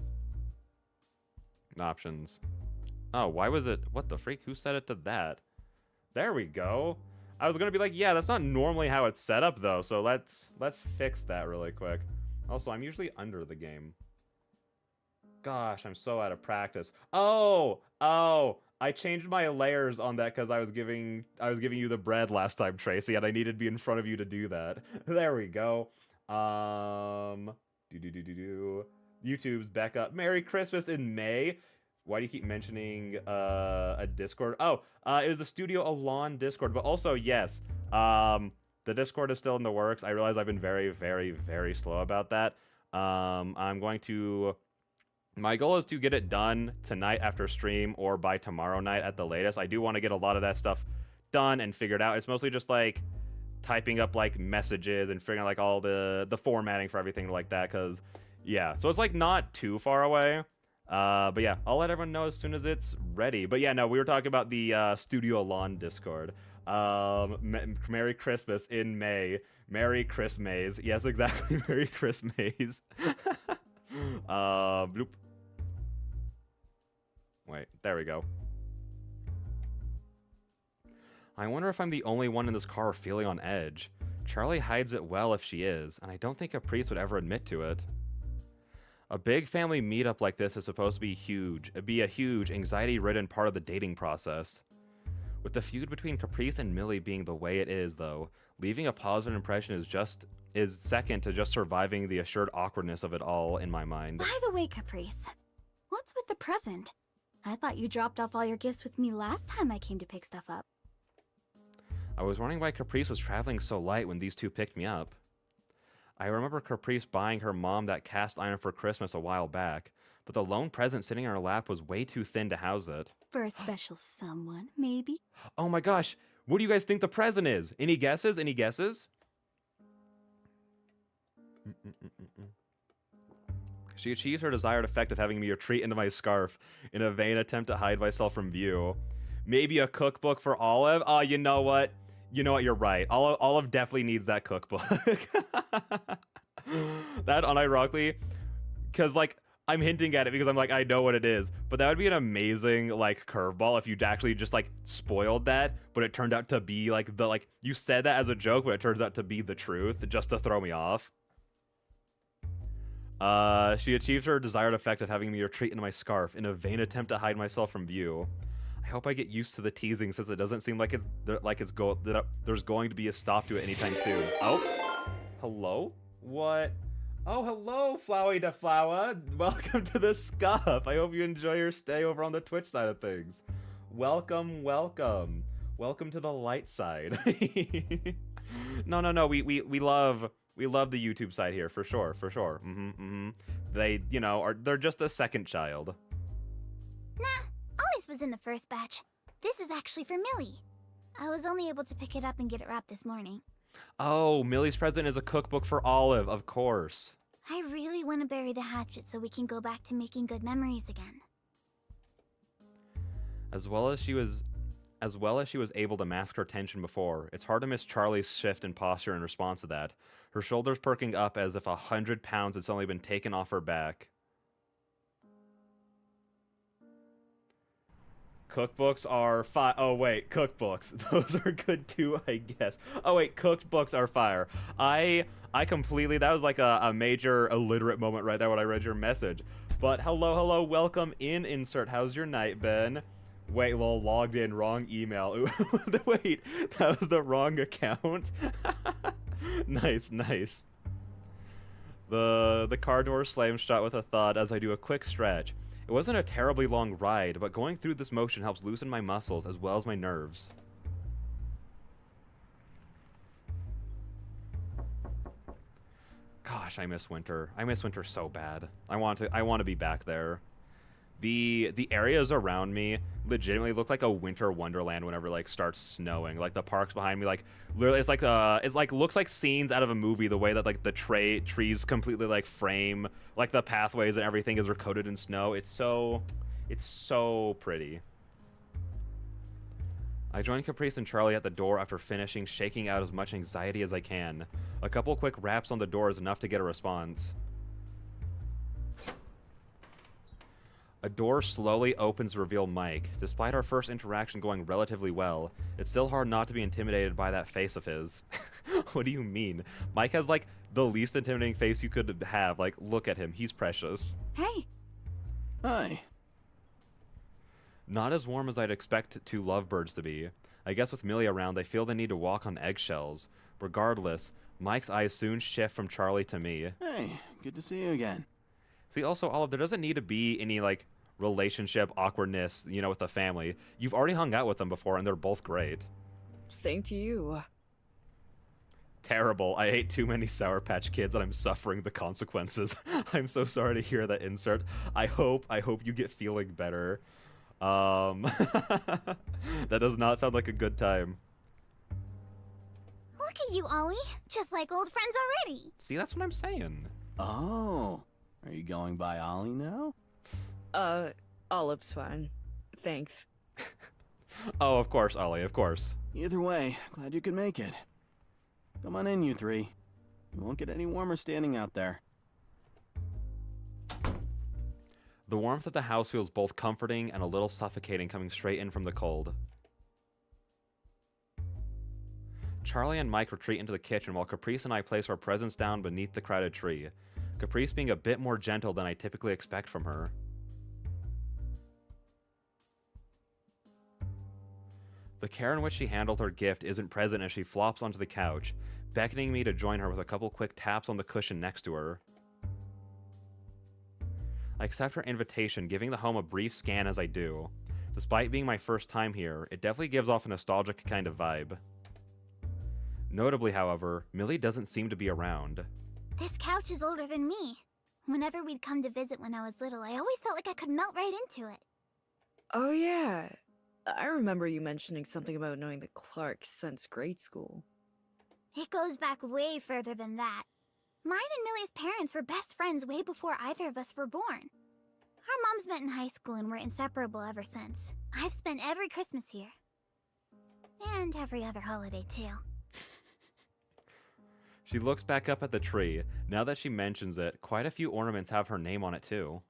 Options. Oh, why was it... What the freak? Who set it to that? There we go. I was going to be like, yeah, that's not normally how it's set up, though. So let's fix that really quick. Also, I'm usually under the game. Gosh, I'm so out of practice. Oh! I changed my layers on that because I was giving you the bread last time, Tracy, and I needed to be in front of you to do that. There we go. YouTube's back up. Merry Christmas in May. Why do you keep mentioning a Discord? Oh, it was the Studio Alon Discord, but also yes, the Discord is still in the works. I realize I've been very, very, very slow about that. I'm going to. My goal is to get it done tonight after stream or by tomorrow night at the latest. I do want to get a lot of that stuff done and figured out. It's mostly just like typing up like messages and figuring out like all the formatting for everything like that. Cause yeah, so it's like not too far away. But yeah, I'll let everyone know as soon as it's ready. But yeah, no, we were talking about the Studio Lawn Discord. Merry Christmas in May. Merry Christmas. Yes, exactly. Merry Christmas. Bloop. Wait, there we go. I wonder if I'm the only one in this car feeling on edge. Charlie hides it well if she is, and I don't think Caprice would ever admit to it. A big family meetup like this is supposed to be huge. It'd be a huge, anxiety-ridden part of the dating process. With the feud between Caprice and Millie being the way it is, though, leaving a positive impression is second to just surviving the assured awkwardness of it all in my mind. By the way, Caprice, what's with the present? I thought you dropped off all your gifts with me last time I came to pick stuff up. I was wondering why Caprice was traveling so light when these two picked me up. I remember Caprice buying her mom that cast iron for Christmas a while back, but the lone present sitting in her lap was way too thin to house it. For a special someone, maybe? Oh my gosh, what do you guys think the present is? Any guesses? Any guesses? She achieves her desired effect of having me retreat into my scarf in a vain attempt to hide myself from view. Maybe a cookbook for Olive? Oh, you know what? You know what? You're right. Olive definitely needs that cookbook. That unironically, because like I'm hinting at it because I'm like I know what it is, but that would be an amazing like curveball if you actually just like spoiled that, but it turned out to be like the like you said that as a joke, but it turns out to be the truth just to throw me off. She achieves her desired effect of having me retreat into my scarf in a vain attempt to hide myself from view. I hope I get used to the teasing since it doesn't seem like there's going to be a stop to it anytime soon. Oh, hello? What? Oh, hello, Flowy de Flower. Welcome to the scuff. I hope you enjoy your stay over on the Twitch side of things. Welcome, welcome. Welcome to the light side. No. We love the YouTube side here for sure, for sure. They, you know, they're just a second child. Nah, Ollie's was in the first batch. This is actually for Millie. I was only able to pick it up and get it wrapped this morning. Oh, Millie's present is a cookbook for Olive, of course. I really want to bury the hatchet so we can go back to making good memories again. As well as she was able to mask her tension before, it's hard to miss Charlie's shift in posture in response to that. Her shoulders perking up as if 100 pounds had suddenly been taken off her back. Cookbooks are fire. Oh wait, cookbooks. Those are good too, I guess. Oh wait, cookbooks are fire. I completely, that was like a major illiterate moment right there when I read your message. But hello, welcome in, insert. How's your night been? Wait, lol, logged in, wrong email. Wait, that was the wrong account. Nice. The car door slams shut with a thud as I do a quick stretch. It wasn't a terribly long ride, but going through this motion helps loosen my muscles as well as my nerves. Gosh, I miss winter. I miss winter so bad. I want to be back there. The areas around me legitimately look like a winter wonderland whenever like starts snowing. Like the parks behind me, like literally, it's like looks like scenes out of a movie. The way that like the trees completely like frame like the pathways and everything is coated in snow. It's so pretty. I join Caprice and Charlie at the door after finishing shaking out as much anxiety as I can. A couple quick raps on the door is enough to get a response. A door slowly opens to reveal Mike. Despite our first interaction going relatively well, it's still hard not to be intimidated by that face of his. What do you mean? Mike has, like, the least intimidating face you could have. Like, look at him. He's precious. Hey. Hi. Not as warm as I'd expect two lovebirds to be. I guess with Millie around, they feel the need to walk on eggshells. Regardless, Mike's eyes soon shift from Charlie to me. Hey, good to see you again. See, also, Olive, there doesn't need to be any, like, relationship awkwardness, you know, with the family. You've already hung out with them before, and they're both great. Same to you. Terrible. I ate too many Sour Patch Kids, and I'm suffering the consequences. I'm so sorry to hear that, insert. I hope you get feeling better. That does not sound like a good time. Look at you, Ollie. Just like old friends already. See, that's what I'm saying. Oh, are you going by Ollie now? Olive's fine. Thanks. Oh, of course, Ollie, of course. Either way, glad you could make it. Come on in, you three. You won't get any warmer standing out there. The warmth of the house feels both comforting and a little suffocating coming straight in from the cold. Charlie and Mike retreat into the kitchen while Caprice and I place our presents down beneath the crowded tree. Caprice being a bit more gentle than I typically expect from her. The care in which she handled her gift isn't present as she flops onto the couch, beckoning me to join her with a couple quick taps on the cushion next to her. I accept her invitation, giving the home a brief scan as I do. Despite being my first time here, it definitely gives off a nostalgic kind of vibe. Notably, however, Millie doesn't seem to be around. This couch is older than me. Whenever we'd come to visit when I was little, I always felt like I could melt right into it. Oh, yeah. I remember you mentioning something about knowing the Clarks since grade school. It goes back way further than that. Mine and Millie's parents were best friends way before either of us were born. Our moms met in high school and were inseparable ever since. I've spent every Christmas here. And every other holiday, too. She looks back up at the tree. Now that she mentions it, quite a few ornaments have her name on it too.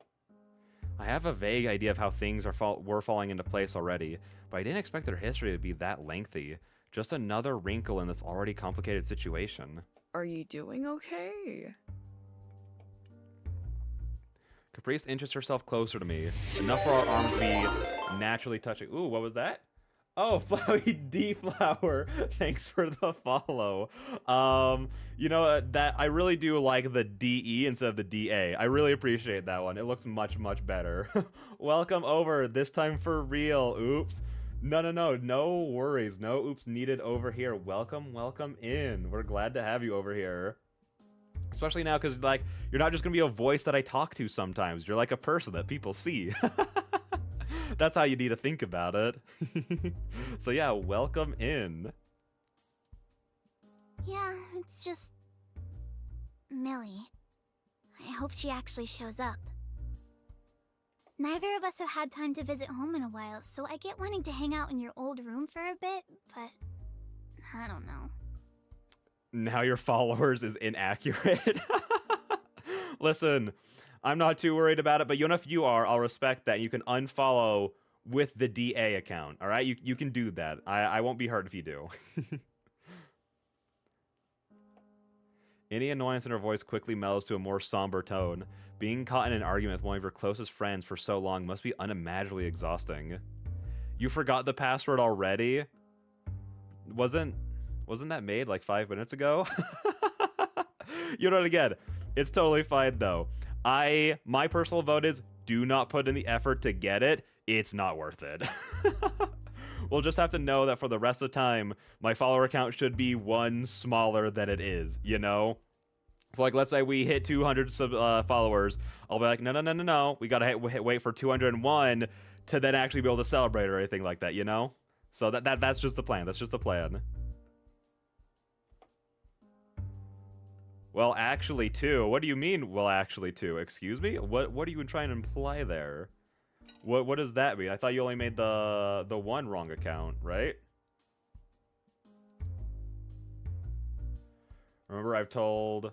I have a vague idea of how things were falling into place already, but I didn't expect their history to be that lengthy. Just another wrinkle in this already complicated situation. Are you doing okay? Caprice inches herself closer to me, enough for our arms to be naturally touching. Ooh, what was that? Oh, Flowey D-Flower, thanks for the follow. You know, that I really do like the DE instead of the DA. I really appreciate that one. It looks much, much better. Welcome over, this time for real. Oops. No worries. No oops needed over here. Welcome in. We're glad to have you over here. Especially now, because, like, you're not just going to be a voice that I talk to sometimes. You're like a person that people see. That's how you need to think about it. So yeah, welcome in. Yeah, it's just... Millie. I hope she actually shows up. Neither of us have had time to visit home in a while, so I get wanting to hang out in your old room for a bit, but... I don't know. Now your followers is inaccurate. Listen, I'm not too worried about it, but if you are, I'll respect that. You can unfollow with the DA account, all right? You can do that. I won't be hurt if you do. Any annoyance in her voice quickly mellows to a more somber tone. Being caught in an argument with one of your closest friends for so long must be unimaginably exhausting. You forgot the password already? Wasn't that made like 5 minutes ago? You know what, again, it's totally fine though. My personal vote is do not put in the effort to get it. It's not worth it. We'll just have to know that for the rest of the time, my follower count should be one smaller than it is, you know? So, like, let's say we hit 200 followers. I'll be like, no. We gotta wait for 201 to then actually be able to celebrate or anything like that, you know? So that's just the plan. That's just the plan. Well, actually, too. What do you mean, well, actually, too? Excuse me? What are you trying to imply there? What does that mean? I thought you only made the one wrong account, right? Remember, I've told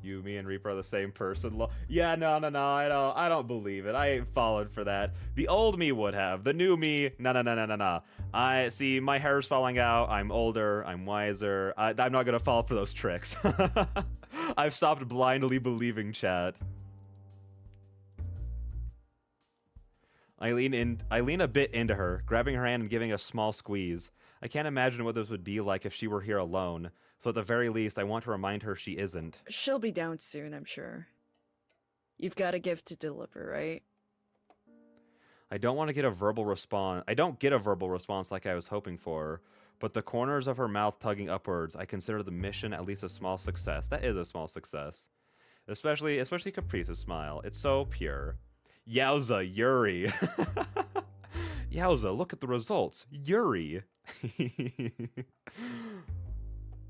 you, me, and Reaper are the same person. Yeah, no. I don't believe it. I ain't followed for that. The old me would have. The new me, no. I see. My hair's falling out. I'm older. I'm wiser. I'm not gonna fall for those tricks. I've stopped blindly believing, chat. I lean a bit into her, grabbing her hand and giving a small squeeze. I can't imagine what this would be like if she were here alone, so at the very least, I want to remind her she isn't. She'll be down soon, I'm sure. You've got a gift to deliver, right? I don't get a verbal response like I was hoping for, but the corners of her mouth tugging upwards, I consider the mission at least a small success. That is a small success. Especially Caprice's smile. It's so pure. Yowza, Yuri. Yowza, look at the results. Yuri.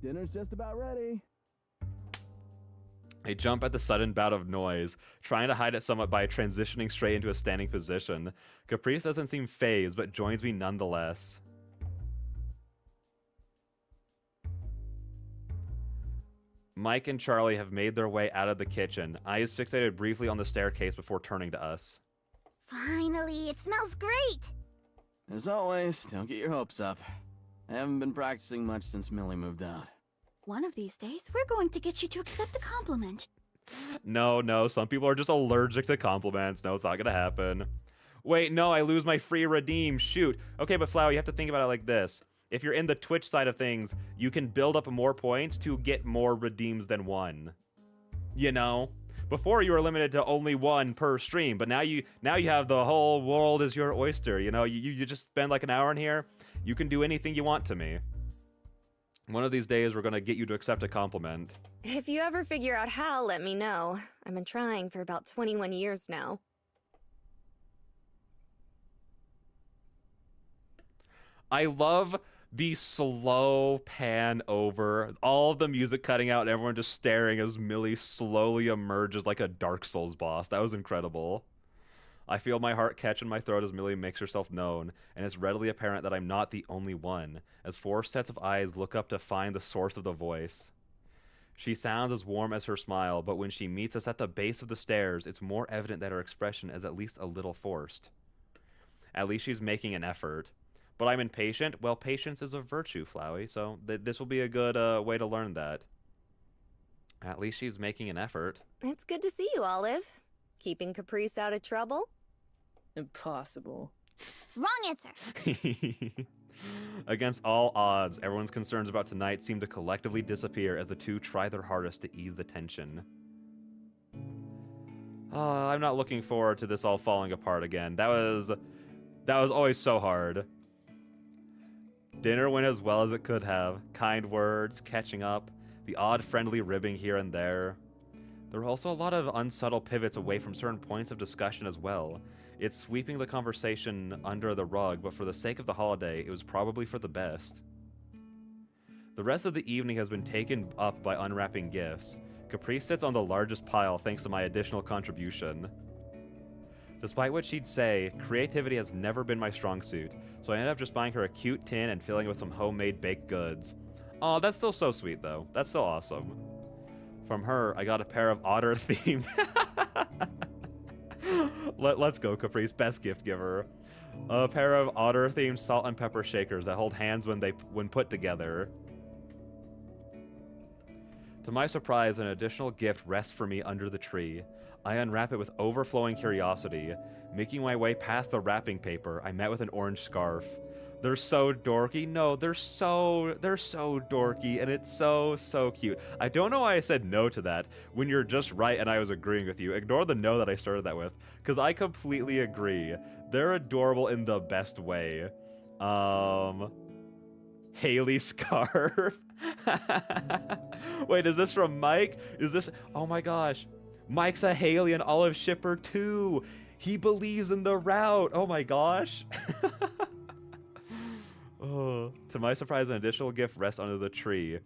Dinner's just about ready. I jump at the sudden bout of noise, trying to hide it somewhat by transitioning straight into a standing position. Caprice doesn't seem fazed, but joins me nonetheless. Mike and Charlie have made their way out of the kitchen, eyes fixated briefly on the staircase before turning to us. Finally, it smells great! As always, don't get your hopes up. I haven't been practicing much since Millie moved out. One of these days, we're going to get you to accept a compliment. No, some people are just allergic to compliments. No, it's not gonna happen. Wait, no, I lose my free redeem. Shoot. Okay, but Flower, you have to think about it like this. If you're in the Twitch side of things, you can build up more points to get more redeems than one. You know? Before you were limited to only one per stream, but now you have the whole world as your oyster, you know? You just spend like an hour in here, you can do anything you want to me. One of these days, we're gonna get you to accept a compliment. If you ever figure out how, let me know. I've been trying for about 21 years now. I love the slow pan over, all of the music cutting out, and everyone just staring as Millie slowly emerges like a Dark Souls boss. That was incredible. I feel my heart catch in my throat as Millie makes herself known, and it's readily apparent that I'm not the only one, as 4 sets of eyes look up to find the source of the voice. She sounds as warm as her smile, but when she meets us at the base of the stairs, it's more evident that her expression is at least a little forced. At least she's making an effort. But I'm impatient. Well, patience is a virtue, Flowey, so this will be a good way to learn that. At least she's making an effort. It's good to see you, Olive. Keeping Caprice out of trouble? Impossible. Wrong answer. Against all odds, everyone's concerns about tonight seem to collectively disappear as the two try their hardest to ease the tension. I'm not looking forward to this all falling apart again. That was always so hard. Dinner went as well as it could have. Kind words, catching up, the odd friendly ribbing here and there. There were also a lot of unsubtle pivots away from certain points of discussion as well. It's sweeping the conversation under the rug, but for the sake of the holiday, it was probably for the best. The rest of the evening has been taken up by unwrapping gifts. Caprice sits on the largest pile thanks to my additional contribution. Despite what she'd say, creativity has never been my strong suit, so I ended up just buying her a cute tin and filling it with some homemade baked goods. Aw, that's still so sweet though. That's still awesome. From her, I got a pair of otter-themed... Let's go, Caprice. Best gift giver. A pair of otter-themed salt and pepper shakers that hold hands when put together. To my surprise, an additional gift rests for me under the tree. I unwrap it with overflowing curiosity. Making my way past the wrapping paper, I met with an orange scarf. They're so dorky. No, they're so dorky, and it's so cute. I don't know why I said no to that when you're just right and I was agreeing with you. Ignore the no that I started that with, because I completely agree. They're adorable in the best way. Haley scarf. Wait, is this from Mike? Is this... Oh my gosh. Mike's a Haley and Olive shipper too. He believes in the route. Oh my gosh. Oh. To my surprise, an additional gift rests under the tree.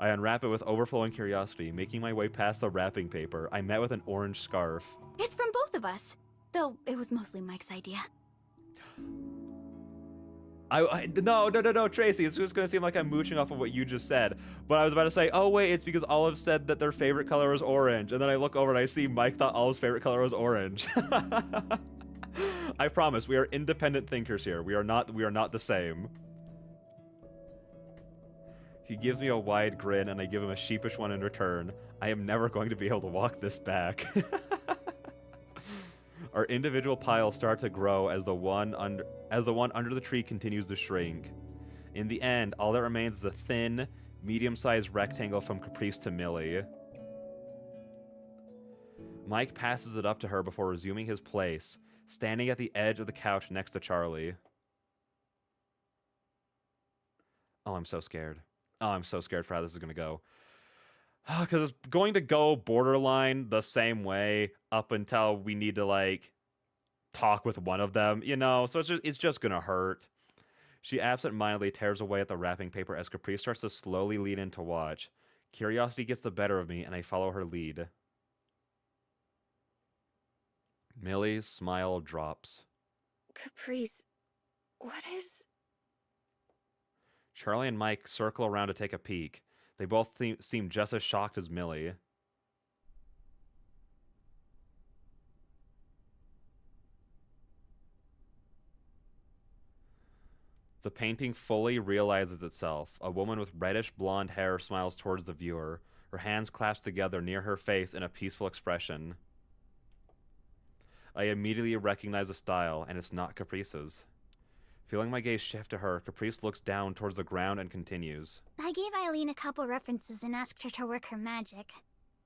I unwrap it with overflowing curiosity. Making my way past the wrapping paper, I met with an orange scarf. It's from both of us. Though it was mostly Mike's idea. No, Tracy, it's just gonna seem like I'm mooching off of what you just said. But I was about to say, oh wait, it's because Olive said that their favorite color was orange. And then I look over and I see Mike thought Olive's favorite color was orange. I promise, we are independent thinkers here. We are not the same. He gives me a wide grin and I give him a sheepish one in return. I am never going to be able to walk this back. Our individual piles start to grow as the one under the tree continues to shrink. In the end, all that remains is a thin, medium-sized rectangle from Caprice to Millie. Mike passes it up to her before resuming his place, standing at the edge of the couch next to Charlie. Oh, I'm so scared. Oh, I'm so scared for how this is going to go. Because it's going to go borderline the same way up until we need to, like, talk with one of them, you know? So it's just going to hurt. She absent-mindedly tears away at the wrapping paper as Caprice starts to slowly lean in to watch. Curiosity gets the better of me, and I follow her lead. Millie's smile drops. Caprice, what is... Charlie and Mike circle around to take a peek. They both seem just as shocked as Millie. The painting fully realizes itself. A woman with reddish blonde hair smiles towards the viewer, her hands clasped together near her face in a peaceful expression. I immediately recognize the style, and it's not Caprice's. Feeling my gaze shift to her, Caprice looks down towards the ground and continues. I gave Eileen a couple references and asked her to work her magic.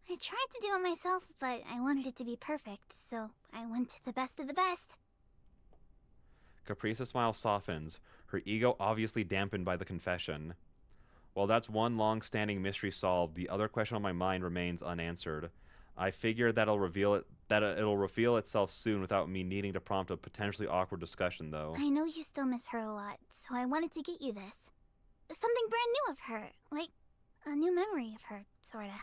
I tried to do it myself, but I wanted it to be perfect, so I went to the best of the best. Caprice's smile softens, her ego obviously dampened by the confession. Well, that's one long-standing mystery solved. The other question on my mind remains unanswered. I figure it'll reveal itself soon without me needing to prompt a potentially awkward discussion, though. I know you still miss her a lot, so I wanted to get you this. Something brand new of her, like a new memory of her, sorta.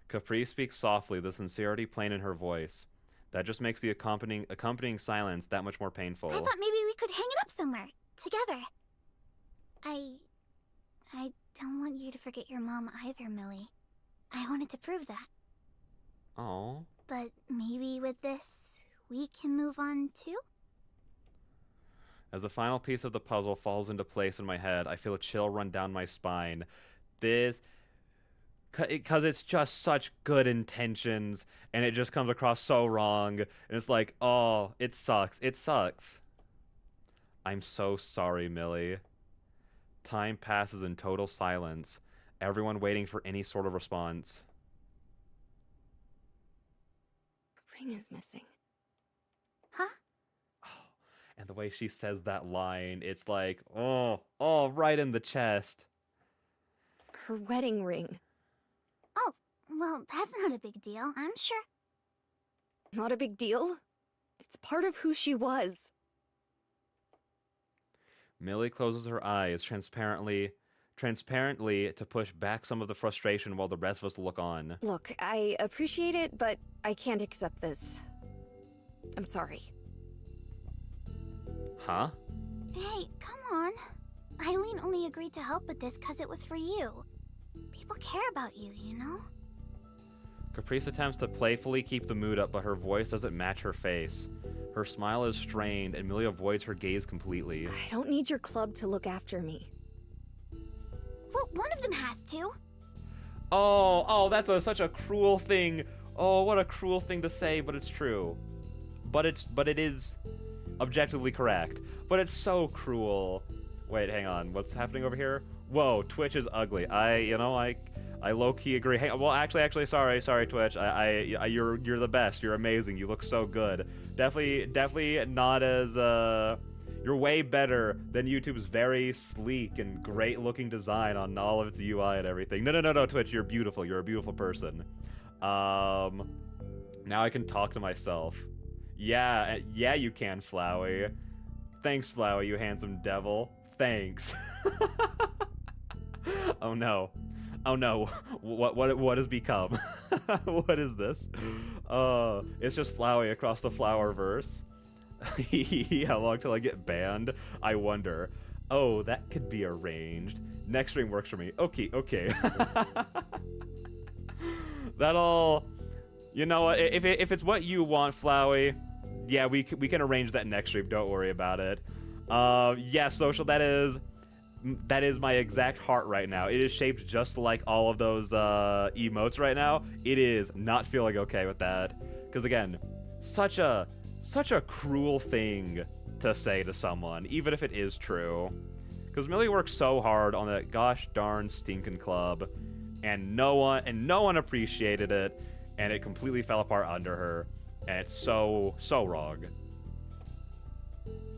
Capri speaks softly, the sincerity plain in her voice. That just makes the accompanying silence that much more painful. I thought maybe we could hang it up somewhere, together. I don't want you to forget your mom either, Millie. I wanted to prove that. Oh. But maybe with this, we can move on too? As the final piece of the puzzle falls into place in my head, I feel a chill run down my spine. Because it's just such good intentions, and it just comes across so wrong, and it's like, oh, it sucks. It sucks. I'm so sorry, Millie. Time passes in total silence, everyone waiting for any sort of response. Ring is missing. Huh? And the way she says that line, it's like, oh, right in the chest. Her wedding ring. Oh, well, that's not a big deal, I'm sure. Not a big deal. It's part of who she was. Millie closes her eyes transparently to push back some of the frustration while the rest of us look on. Look, I appreciate it, but I can't accept this. I'm sorry. Huh? Hey, come on. Eileen only agreed to help with this because it was for you. People care about you, you know? Caprice attempts to playfully keep the mood up, but her voice doesn't match her face. Her smile is strained, and Millie avoids her gaze completely. I don't need your club to look after me. Well, one of them has to. Oh, that's such a cruel thing. Oh, what a cruel thing to say, but it's true. But it is objectively correct. But it's so cruel. Wait, hang on. What's happening over here? Whoa, Twitch is ugly. I low-key agree. Hey, well, actually, sorry, Twitch. You're the best. You're amazing. You look so good. Definitely not as you're way better than YouTube's very sleek and great-looking design on all of its UI and everything. No, Twitch. You're beautiful. You're a beautiful person. Now I can talk to myself. Yeah, you can, Flowey. Thanks, Flowey, you handsome devil. Thanks. Oh no. What has become? What is this? It's just Flowey across the Flowerverse. How long till I get banned? I wonder. Oh, that could be arranged. Next stream works for me. Okay. That'll... You know what? If it's what you want, Flowey, yeah, we can arrange that next stream. Don't worry about it. Yeah, Social, that is my exact heart right now. It is shaped just like all of those emotes right now. It is not feeling okay with that. Because again, such a cruel thing to say to someone, even if it is true. Because Millie worked so hard on that gosh darn stinking club, and no one appreciated it, and it completely fell apart under her, and it's so wrong.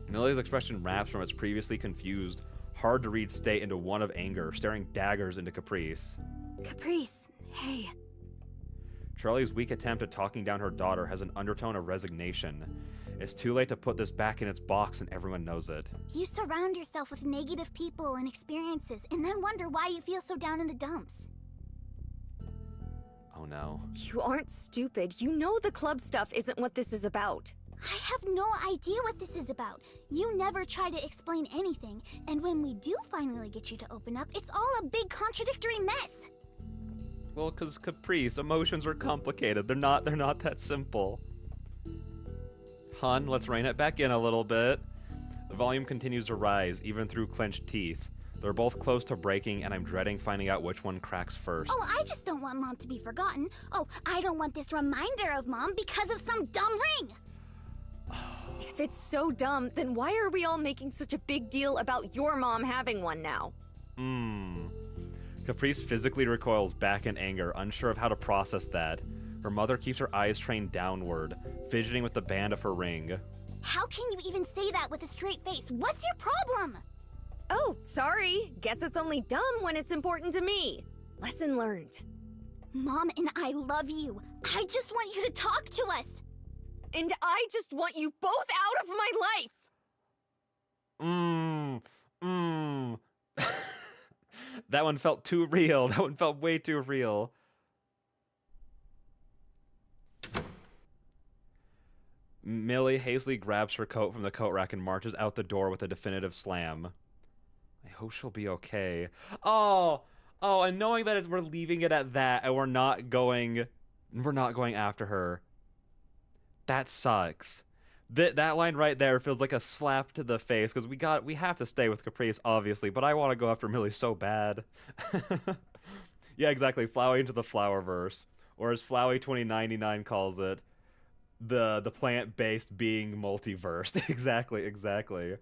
Millie's expression wraps from its previously confused, hard-to-read state into one of anger, staring daggers into Caprice. Caprice, hey. Charlie's weak attempt at talking down her daughter has an undertone of resignation. It's too late to put this back in its box, and everyone knows it. You surround yourself with negative people and experiences, and then wonder why you feel so down in the dumps. Oh no. You aren't stupid. You know the club stuff isn't what this is about. I have no idea what this is about. You never try to explain anything, and when we do finally get you to open up, it's all a big contradictory mess. Well, because Caprice, emotions are complicated. They're not that simple. Hun, let's rein it back in a little bit. The volume continues to rise, even through clenched teeth. They're both close to breaking, and I'm dreading finding out which one cracks first. Oh, I just don't want Mom to be forgotten. Oh, I don't want this reminder of Mom because of some dumb ring. If it's so dumb, then why are we all making such a big deal about your mom having one now? Caprice physically recoils back in anger, unsure of how to process that. Her mother keeps her eyes trained downward, fidgeting with the band of her ring. How can you even say that with a straight face? What's your problem? Oh, sorry. Guess it's only dumb when it's important to me. Lesson learned. Mom and I love you. I just want you to talk to us. And I just want you both out of my life! That one felt too real. That one felt way too real. Millie hastily grabs her coat from the coat rack and marches out the door with a definitive slam. I hope she'll be okay. Oh, and knowing that we're leaving it at that and we're not going after her. That sucks. That line right there feels like a slap to the face because we have to stay with Caprice obviously, but I want to go after Millie so bad. Yeah, exactly. Flowey into the Flowerverse, or as Flowey2099 calls it, the plant-based being multiverse. Exactly.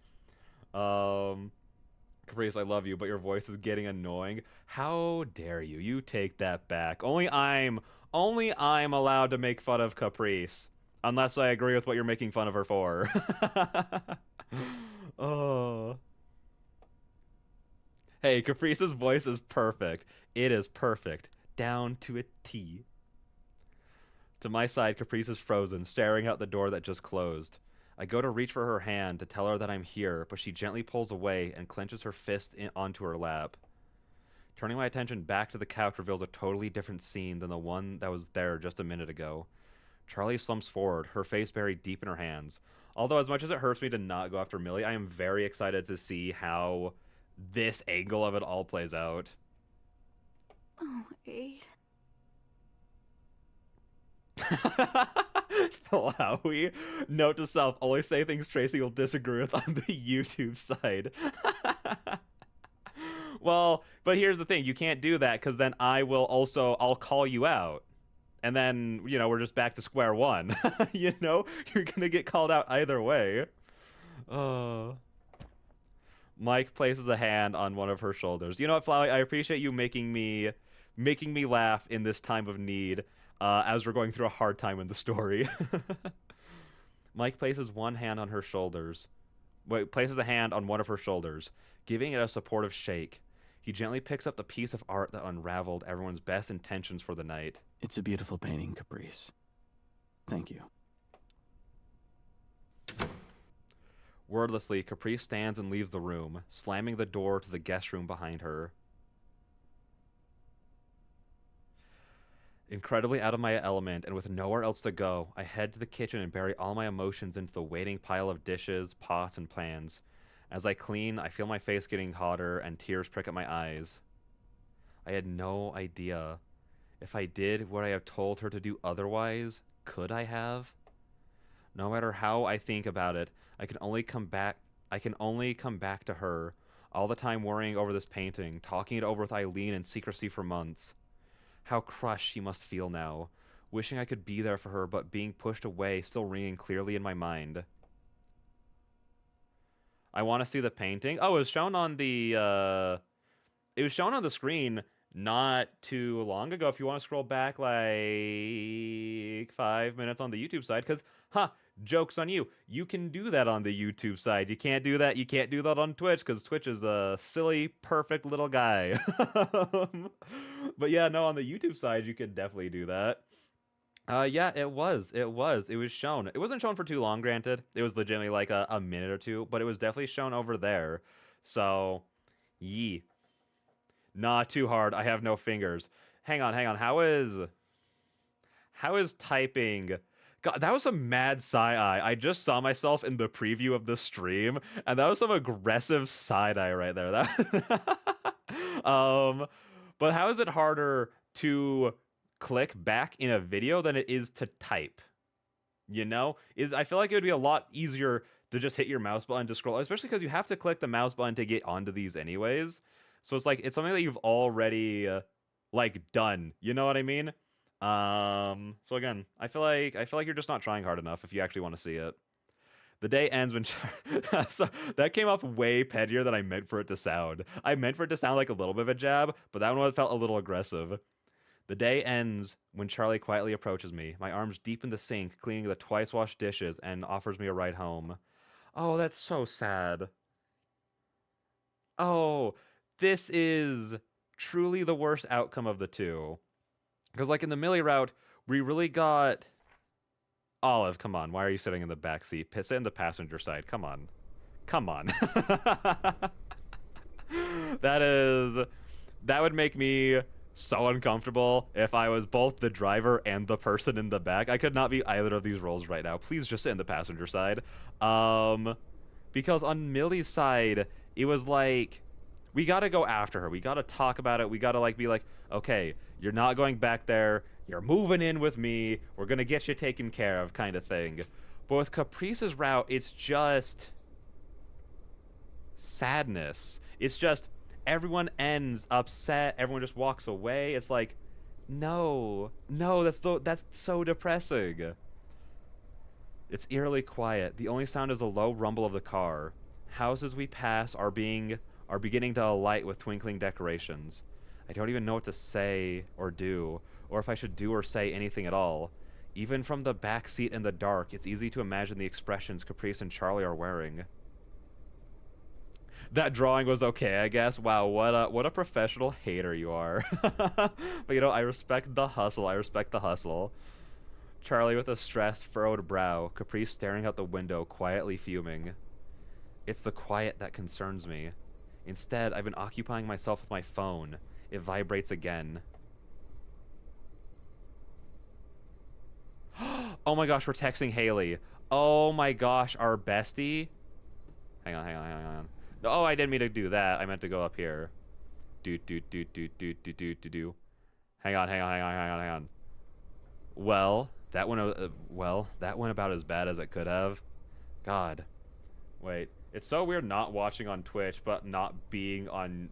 Caprice, I love you, but your voice is getting annoying. How dare you? You take that back. Only I'm allowed to make fun of Caprice. Unless I agree with what you're making fun of her for. Oh. Hey, Caprice's voice is perfect. It is perfect. Down to a T. To my side, Caprice is frozen, staring out the door that just closed. I go to reach for her hand to tell her that I'm here, but she gently pulls away and clenches her fist onto her lap. Turning my attention back to the couch reveals a totally different scene than the one that was there just a minute ago. Charlie slumps forward, her face buried deep in her hands. Although as much as it hurts me to not go after Millie, I am very excited to see how this angle of it all plays out. Oh, Aid. Flowey. Note to self, only say things Tracy will disagree with on the YouTube side. Well, but here's the thing. You can't do that because then I'll call you out. And then, we're just back to square one. You're going to get called out either way. Mike places a hand on one of her shoulders. You know what, Flowey? I appreciate you making me laugh in this time of need as we're going through a hard time in the story. Mike places one hand on her shoulders. Places a hand on one of her shoulders, giving it a supportive shake. He gently picks up the piece of art that unraveled everyone's best intentions for the night. It's a beautiful painting, Caprice. Thank you. Wordlessly, Caprice stands and leaves the room, slamming the door to the guest room behind her. Incredibly out of my element and with nowhere else to go, I head to the kitchen and bury all my emotions into the waiting pile of dishes, pots, and pans. As I clean, I feel my face getting hotter and tears prick at my eyes. I had no idea. If I did, would I have told her to do otherwise? Could I have? No matter how I think about it, I can only come back to her, all the time worrying over this painting, talking it over with Eileen in secrecy for months. How crushed she must feel now, wishing I could be there for her, but being pushed away, still ringing clearly in my mind. I want to see the painting. Oh, it was shown on the screen not too long ago. If you want to scroll back like 5 minutes on the YouTube side, because joke's on you. You can do that on the YouTube side. You can't do that. You can't do that on Twitch because Twitch is a silly, perfect little guy. But yeah, no, on the YouTube side, you could definitely do that. Yeah, it was shown. It wasn't shown for too long, granted. It was legitimately like a minute or two, but it was definitely shown over there. So, yee. Not too hard. I have no fingers. Hang on. How is typing? God, that was some mad side-eye. I just saw myself in the preview of the stream, and that was some aggressive side-eye right there. But how is it harder to click back in a video than it is to type? I feel like it would be a lot easier to just hit your mouse button to scroll, especially because you have to click the mouse button to get onto these anyways. So it's like it's something that you've already done. You know what I mean? So again, I feel like you're just not trying hard enough if you actually want to see it. The day ends when so that came off way pettier than I meant for it to sound. I meant for it to sound like a little bit of a jab, but that one felt a little aggressive. The day ends when Charlie quietly approaches me, my arms deep in the sink, cleaning the twice-washed dishes, and offers me a ride home. Oh, that's so sad. Oh, this is truly the worst outcome of the two. Because, like, in the Millie route, we really got... Olive, come on. Why are you sitting in the back seat? Sit in the passenger side. Come on. Come on. That would make me so uncomfortable if I was both the driver and the person in the back. I could not be either of these roles right now. Please just sit in the passenger side. Because on Millie's side, it was like, we gotta go after her. We gotta talk about it. We gotta, like, be like, okay, you're not going back there. You're moving in with me. We're gonna get you taken care of, kind of thing. But with Caprice's route, it's just sadness. It's just everyone ends upset. Everyone just walks away. It's like, no, that's so depressing. It's eerily quiet. The only sound is a low rumble of the car. Houses we pass are beginning to alight with twinkling decorations. I don't even know what to say or do, or if I should do or say anything at all. Even from the back seat in the dark, it's easy to imagine the expressions Caprice and Charlie are wearing. That drawing was okay, I guess. Wow, what a professional hater you are. But you know, I respect the hustle. I respect the hustle. Charlie with a stressed, furrowed brow, Caprice staring out the window, quietly fuming. It's the quiet that concerns me. Instead, I've been occupying myself with my phone. It vibrates again. Oh my gosh, we're texting Haley. Oh my gosh, our bestie. Hang on. Oh, I didn't mean to do that. I meant to go up here. Do. Hang on. Well, that went about as bad as it could have. God. Wait. It's so weird not watching on Twitch, but not being on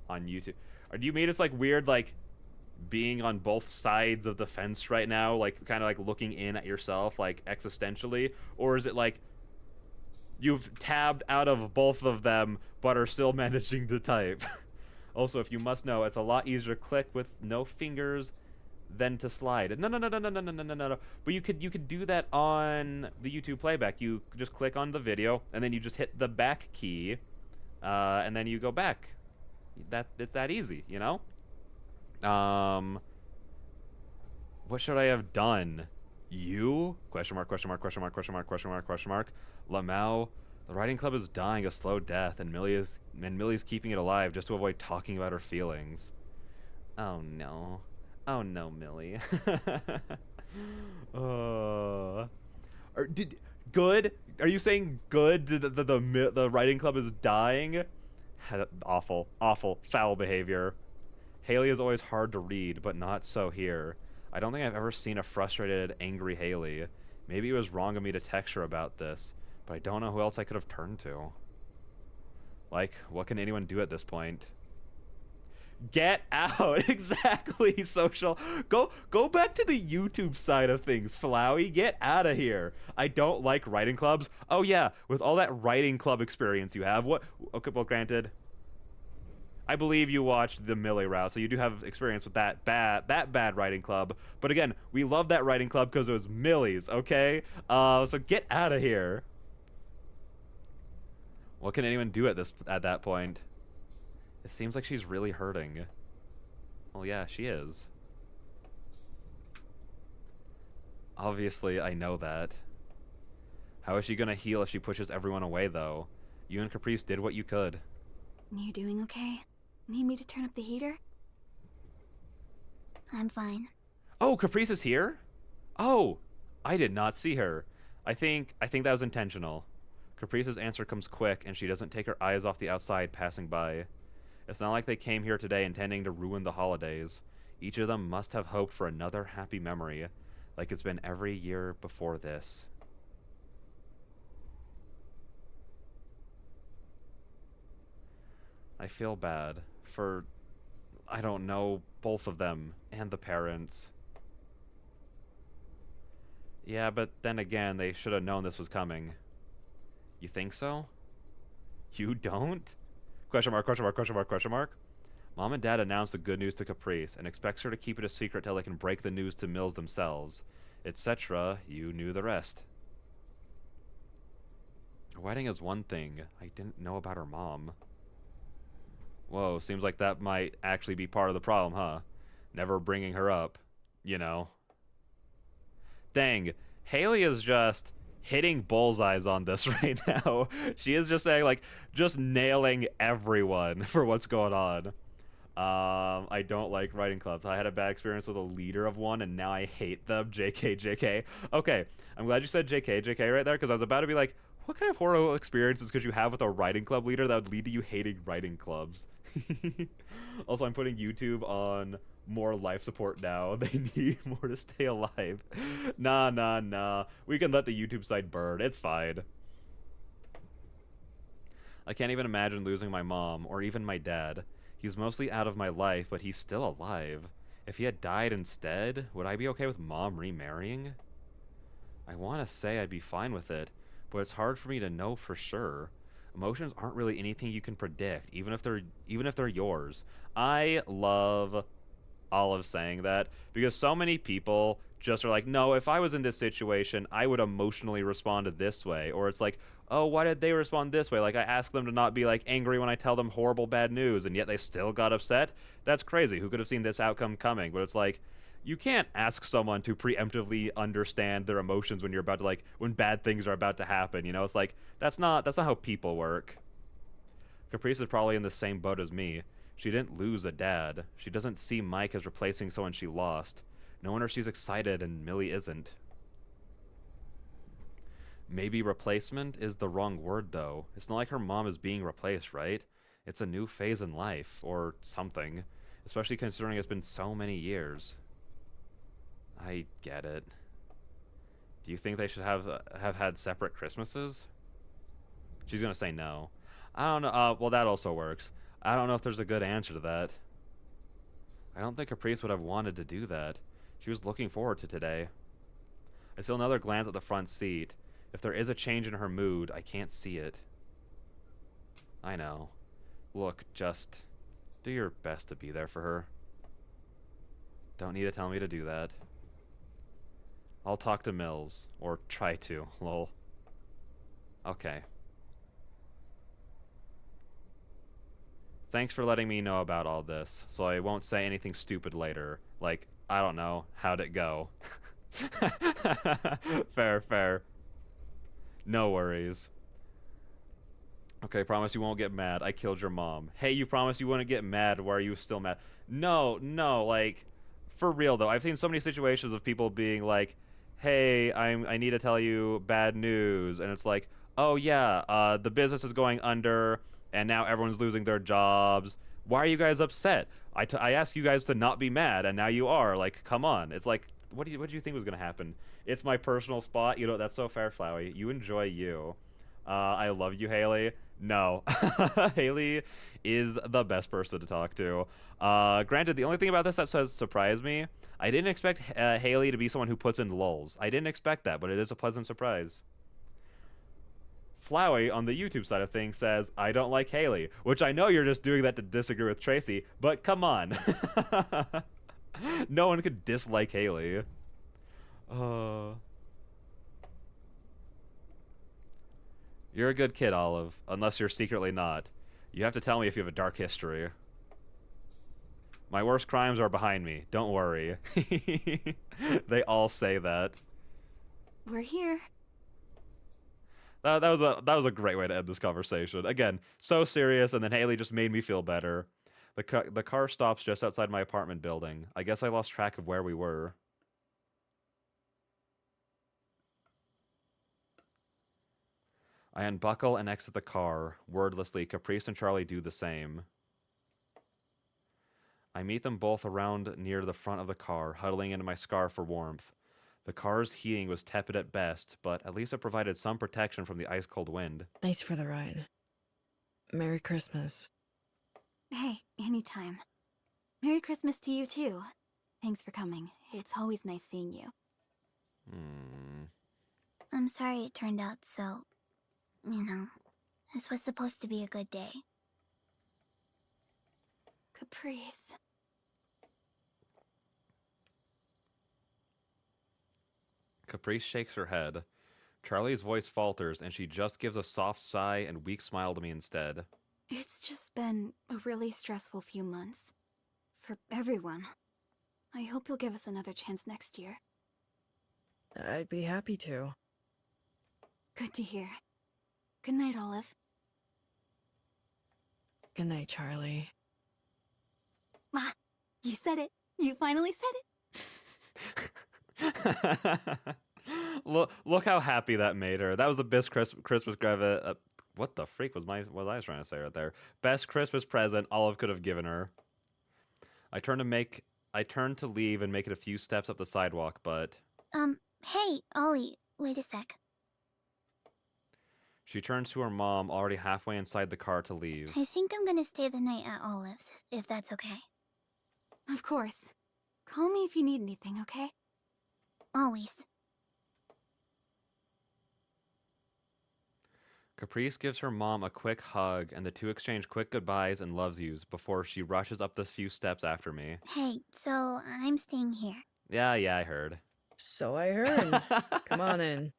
YouTube. Or do you mean it's like weird, like, being on both sides of the fence right now, like, kind of like looking in at yourself, like, existentially? Or is it like you've tabbed out of both of them, but are still managing to type? Also, if you must know, it's a lot easier to click with no fingers than to slide. No. But you could do that on the YouTube playback. You just click on the video, and then you just hit the back key, and then you go back. It's that easy, you know? What should I have done? You? Question mark. Lamau. The writing club is dying a slow death, and Millie's keeping it alive just to avoid talking about her feelings. Oh no, Millie. Good? Are you saying good? The writing club is dying? Awful, foul behavior. Haley is always hard to read, but not so here. I don't think I've ever seen a frustrated, angry Haley. Maybe it was wrong of me to text her about this, but I don't know who else I could have turned to. Like, what can anyone do at this point? Get out! Exactly, social. Go back to the YouTube side of things, Flowey. Get out of here. I don't like writing clubs. Oh yeah, with all that writing club experience you have, what? Okay, well, granted, I believe you watched the Millie route, so you do have experience with that bad writing club. But again, we love that writing club because it was Millie's, okay? So get out of here. What can anyone do at that point? It seems like she's really hurting. Well, yeah, she is. Obviously, I know that. How is she gonna heal if she pushes everyone away, though? You and Caprice did what you could. You doing okay? Need me to turn up the heater? I'm fine. Oh, Caprice is here? Oh, I did not see her. I think that was intentional. Caprice's answer comes quick, and she doesn't take her eyes off the outside passing by. It's not like they came here today intending to ruin the holidays. Each of them must have hoped for another happy memory, like it's been every year before this. I feel bad for, I don't know, both of them and the parents. Yeah, but then again, they should have known this was coming. You think so? You don't? Question mark. Mom and Dad announced the good news to Caprice and expects her to keep it a secret till they can break the news to Mills themselves. Etc. You knew the rest. A wedding is one thing. I didn't know about her mom. Whoa, seems like that might actually be part of the problem, huh? Never bringing her up, you know. Dang, Haley is just hitting bullseyes on this right now. She is just saying, like, just nailing everyone for what's going on. I don't like writing clubs. I had a bad experience with a leader of one, and now I hate them. JK, JK. Okay, I'm glad you said JK, JK right there, because I was about to be like, what kind of horrible experiences could you have with a writing club leader that would lead to you hating writing clubs? Also, I'm putting YouTube on more life support now. They need more to stay alive. Nah. We can let the YouTube site burn. It's fine. I can't even imagine losing my mom, or even my dad. He's mostly out of my life, but he's still alive. If he had died instead, would I be okay with Mom remarrying? I want to say I'd be fine with it, but it's hard for me to know for sure. Emotions aren't really anything you can predict, even if they're yours. I love Olive saying that, because so many people just are like, no, if I was in this situation, I would emotionally respond this way. Or it's like, oh, why did they respond this way? Like, I ask them to not be, like, angry when I tell them horrible bad news, and yet they still got upset? That's crazy. Who could have seen this outcome coming? But it's like, you can't ask someone to preemptively understand their emotions when you're about to, like, when bad things are about to happen, you know? It's like, that's not how people work. Caprice is probably in the same boat as me. She didn't lose a dad. She doesn't see Mike as replacing someone she lost. No wonder she's excited and Millie isn't. Maybe replacement is the wrong word, though. It's not like her mom is being replaced, right? It's a new phase in life, or something. Especially considering it's been so many years. I get it. Do you think they should have had separate Christmases? She's gonna say no. I don't know. Well, that also works. I don't know if there's a good answer to that. I don't think Caprice would have wanted to do that. She was looking forward to today. I steal another glance at the front seat. If there is a change in her mood, I can't see it. I know. Look, just do your best to be there for her. Don't need to tell me to do that. I'll talk to Mills. Or try to, lol. Okay. Thanks for letting me know about all this, so I won't say anything stupid later. Like, I don't know, how'd it go? Fair. No worries. Okay, promise you won't get mad. I killed your mom. Hey, you promised you wouldn't get mad. Why are you still mad? No, like, for real though. I've seen so many situations of people being like, hey, I need to tell you bad news. And it's like, oh yeah, the business is going under, and now everyone's losing their jobs. Why are you guys upset? I asked you guys to not be mad, and now you are. Like, come on. It's like, what do you think was gonna happen? It's my personal spot. You know, that's so fair, Flowey. You enjoy you. I love you, Haley. No. Haley is the best person to talk to. Granted, the only thing about this that surprised me, I didn't expect Haley to be someone who puts in lulls. I didn't expect that, but it is a pleasant surprise. Flowey, on the YouTube side of things, says, I don't like Haley, which I know you're just doing that to disagree with Tracy, but come on. No one could dislike Haley. You're a good kid, Olive, unless you're secretly not. You have to tell me if you have a dark history. My worst crimes are behind me. Don't worry. They all say that. We're here. That was a great way to end this conversation. Again, so serious, and then Haley just made me feel better. The car stops just outside my apartment building. I guess I lost track of where we were. I unbuckle and exit the car. Wordlessly, Caprice and Charlie do the same. I meet them both around near the front of the car, huddling into my scarf for warmth. The car's heating was tepid at best, but at least it provided some protection from the ice-cold wind. Thanks for the ride. Merry Christmas. Hey, anytime. Merry Christmas to you, too. Thanks for coming. It's always nice seeing you. I'm sorry it turned out so... You know, this was supposed to be a good day. Caprice. Caprice shakes her head. Charlie's voice falters, and she just gives a soft sigh and weak smile to me instead. It's just been a really stressful few months. For everyone. I hope you'll give us another chance next year. I'd be happy to. Good to hear. Good night, Olive. Good night, Charlie. Ma, you said it. You finally said it. Look how happy that made her. That was the best Christmas present. What the freak was I was trying to say right there? Best Christmas present Olive could have given her. I turned to leave and make it a few steps up the sidewalk, but Hey, Ollie, wait a sec. she turns to her mom, already halfway inside the car to leave. I think I'm gonna stay the night at Olive's, if that's okay. Of course. Call me if you need anything, okay? Always. Caprice gives her mom a quick hug, and the two exchange quick goodbyes and loves yous before she rushes up the few steps after me. Hey, so I'm staying here. Yeah, I heard. So I heard. Come on in.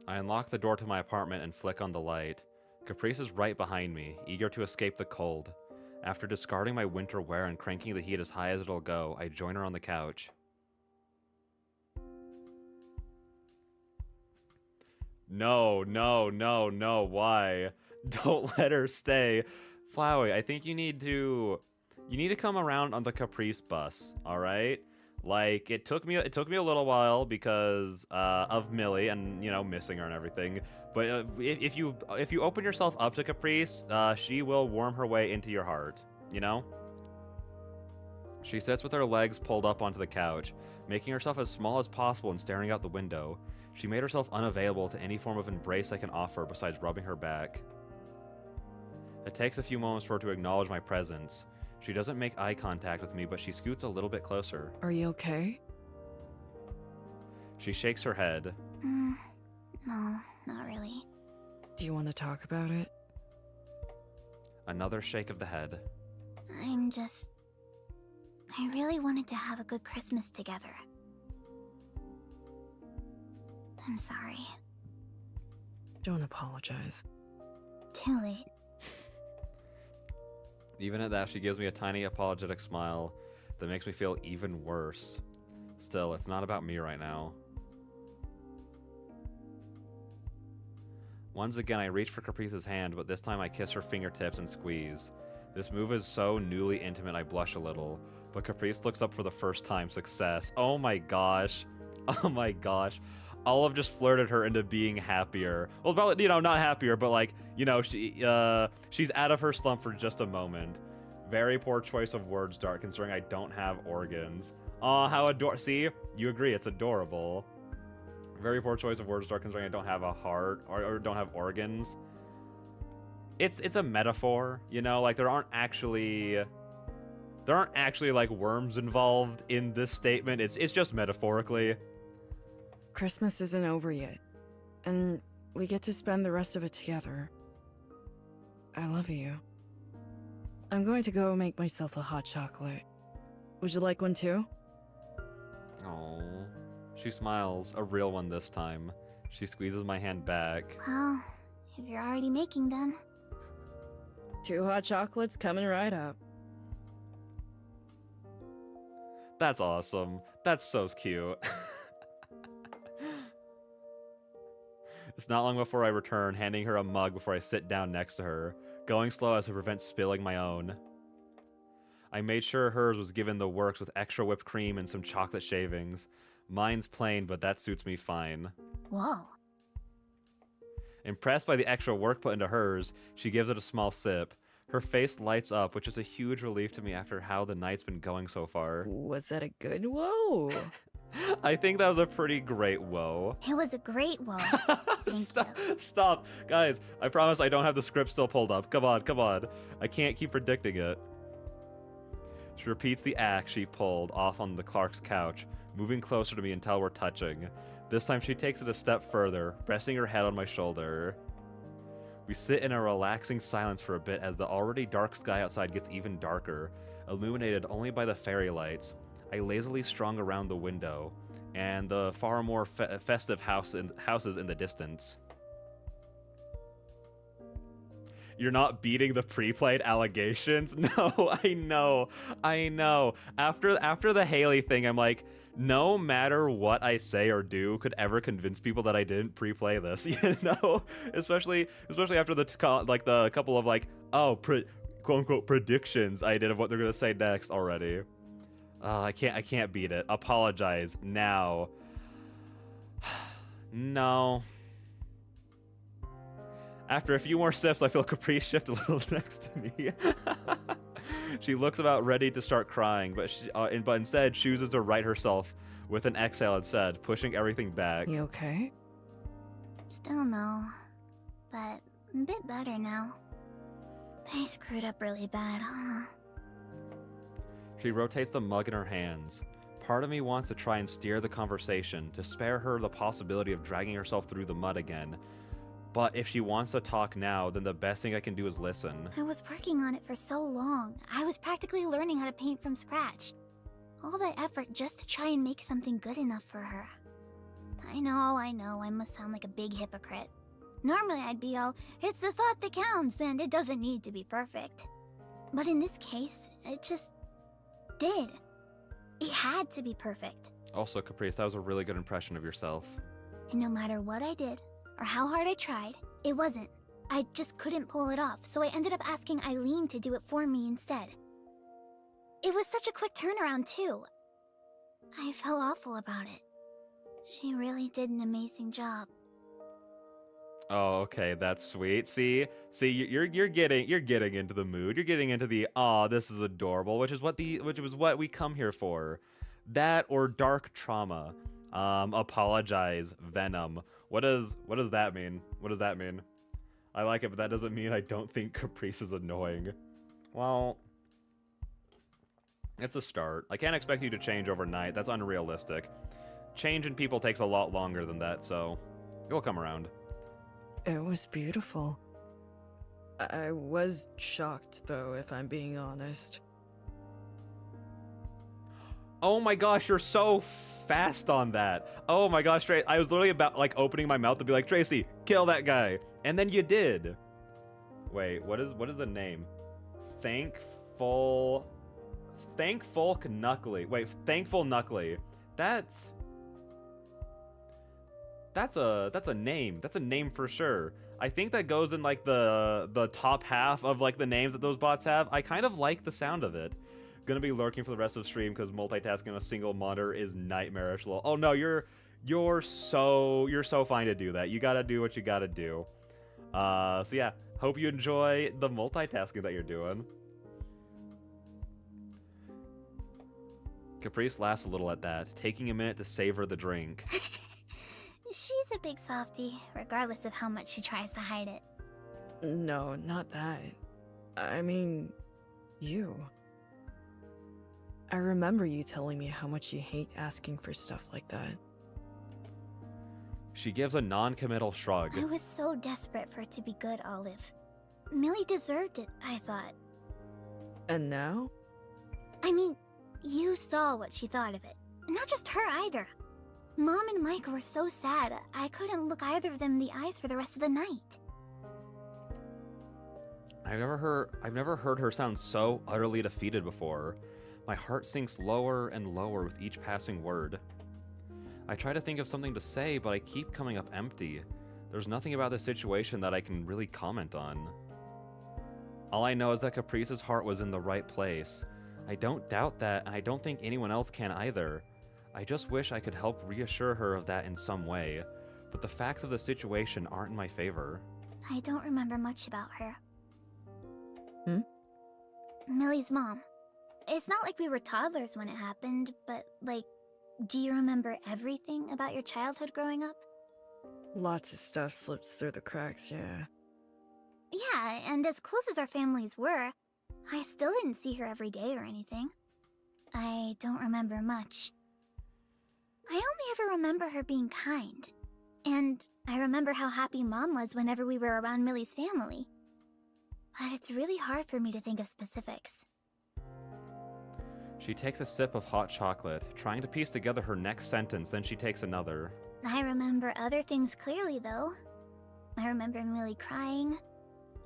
I unlock the door to my apartment and flick on the light. Caprice is right behind me, eager to escape the cold. After discarding my winter wear and cranking the heat as high as it'll go, I join her on the couch. No, why? Don't let her stay. Flowey, I think you need to come around on the Caprice bus, all right? Like, it took me a little while because of Millie and, you know, missing her and everything. But if you open yourself up to Caprice, she will worm her way into your heart, you know? She sits with her legs pulled up onto the couch, making herself as small as possible and staring out the window. She made herself unavailable to any form of embrace I can offer besides rubbing her back. It takes a few moments for her to acknowledge my presence. She doesn't make eye contact with me, but she scoots a little bit closer. Are you okay? She shakes her head. No, not really. Do you want to talk about it? Another shake of the head. I really wanted to have a good Christmas together. I'm sorry. Don't apologize. Too late. Even at that, she gives me a tiny apologetic smile that makes me feel even worse. Still, it's not about me right now. Once again, I reach for Caprice's hand, but this time I kiss her fingertips and squeeze. This move is so newly intimate I blush a little, but Caprice looks up for the first time. Success. Oh my gosh. Oh my gosh. Olive just flirted her into being happier. Well, probably, you know, not happier, but like, you know, she's out of her slump for just a moment. Very poor choice of words, Dart, considering I don't have organs. Aw, how adorable. See? You agree, it's adorable. Very poor choice of words, Dart, considering I don't have a heart or don't have organs. It's a metaphor, you know? Like, there aren't actually like worms involved in this statement. It's just metaphorically. Christmas isn't over yet, and we get to spend the rest of it together. I love you. I'm going to go make myself a hot chocolate. Would you like one too? Oh, she smiles, a real one this time. She squeezes my hand back. Well, if you're already making them. 2 hot chocolates coming right up. That's awesome. That's so cute. It's not long before I return, handing her a mug before I sit down next to her, going slow as to prevent spilling my own. I made sure hers was given the works with extra whipped cream and some chocolate shavings. Mine's plain, but that suits me fine. Whoa. Impressed by the extra work put into hers, she gives it a small sip. Her face lights up, which is a huge relief to me after how the night's been going so far. Was that a good whoa? I think that was a pretty great whoa. It was a great whoa. Thank you. Stop. Guys, I promise I don't have the script still pulled up. Come on. I can't keep predicting it. She repeats the act she pulled off on the Clark's couch, moving closer to me until we're touching. This time she takes it a step further, resting her head on my shoulder. We sit in a relaxing silence for a bit as the already dark sky outside gets even darker, illuminated only by the fairy lights. I lazily strung around the window, and the far more festive houses in the distance. You're not beating the pre-played allegations? No, I know. After the Haley thing, I'm like, no matter what I say or do could ever convince people that I didn't pre-play this, you know? Especially after the couple of quote-unquote predictions I did of what they're gonna say next already. I can't beat it. Apologize now. No. After a few more sips, I feel Caprice shift a little next to me. She looks about ready to start crying, but instead chooses to right herself with an exhale instead, pushing everything back. You okay? Still no, but a bit better now. I screwed up really bad, huh? She rotates the mug in her hands. Part of me wants to try and steer the conversation, to spare her the possibility of dragging herself through the mud again. But if she wants to talk now, then the best thing I can do is listen. I was working on it for so long. I was practically learning how to paint from scratch. All that effort just to try and make something good enough for her. I know, I must sound like a big hypocrite. Normally I'd be all, it's the thought that counts and it doesn't need to be perfect. But in this case, it just did. It had to be perfect. Also, Caprice, that was a really good impression of yourself. And no matter what I did, or how hard I tried, it wasn't. I just couldn't pull it off, so I ended up asking Eileen to do it for me instead. It was such a quick turnaround, too. I felt awful about it. She really did an amazing job. Oh, okay, that's sweet. See, you're getting into the mood. You're getting into the this is adorable, which is what we come here for. That or dark trauma. Apologize, Venom. What does that mean? What does that mean? I like it, but that doesn't mean I don't think Caprice is annoying. Well, it's a start. I can't expect you to change overnight. That's unrealistic. Change in people takes a lot longer than that, so you'll come around. It was beautiful. I was shocked, though, if I'm being honest. Oh my gosh, you're so fast on that. Oh my gosh, Tracy, I was literally about opening my mouth to be like, Tracy, kill that guy. And then you did. Wait, what is the name? Thankful Knuckly. Wait, Thankful Knuckly. That's a name. That's a name for sure. I think that goes in the top half of the names that those bots have. I kind of like the sound of it. Gonna be lurking for the rest of the stream because multitasking on a single monitor is nightmarish. Oh no, you're so fine to do that. You gotta do what you gotta do. So yeah, hope you enjoy the multitasking that you're doing. Caprice laughs a little at that, taking a minute to savor the drink. She's a big softie, regardless of how much she tries to hide it. No, not that. I mean, you. I remember you telling me how much you hate asking for stuff like that. She gives a non-committal shrug. I was so desperate for it to be good, Olive. Millie deserved it, I thought. And now? I mean, you saw what she thought of it. Not just her either. Mom and Micah were so sad, I couldn't look either of them in the eyes for the rest of the night. I've never heard her sound so utterly defeated before. My heart sinks lower and lower with each passing word. I try to think of something to say, but I keep coming up empty. There's nothing about this situation that I can really comment on. All I know is that Caprice's heart was in the right place. I don't doubt that, and I don't think anyone else can either. I just wish I could help reassure her of that in some way, but the facts of the situation aren't in my favor. I don't remember much about her. Millie's mom. It's not like we were toddlers when it happened, but, do you remember everything about your childhood growing up? Lots of stuff slips through the cracks, yeah. Yeah, and as close as our families were, I still didn't see her every day or anything. I don't remember much. I only ever remember her being kind. And I remember how happy Mom was whenever we were around Millie's family. But it's really hard for me to think of specifics. She takes a sip of hot chocolate, trying to piece together her next sentence, then she takes another. I remember other things clearly, though. I remember Millie crying.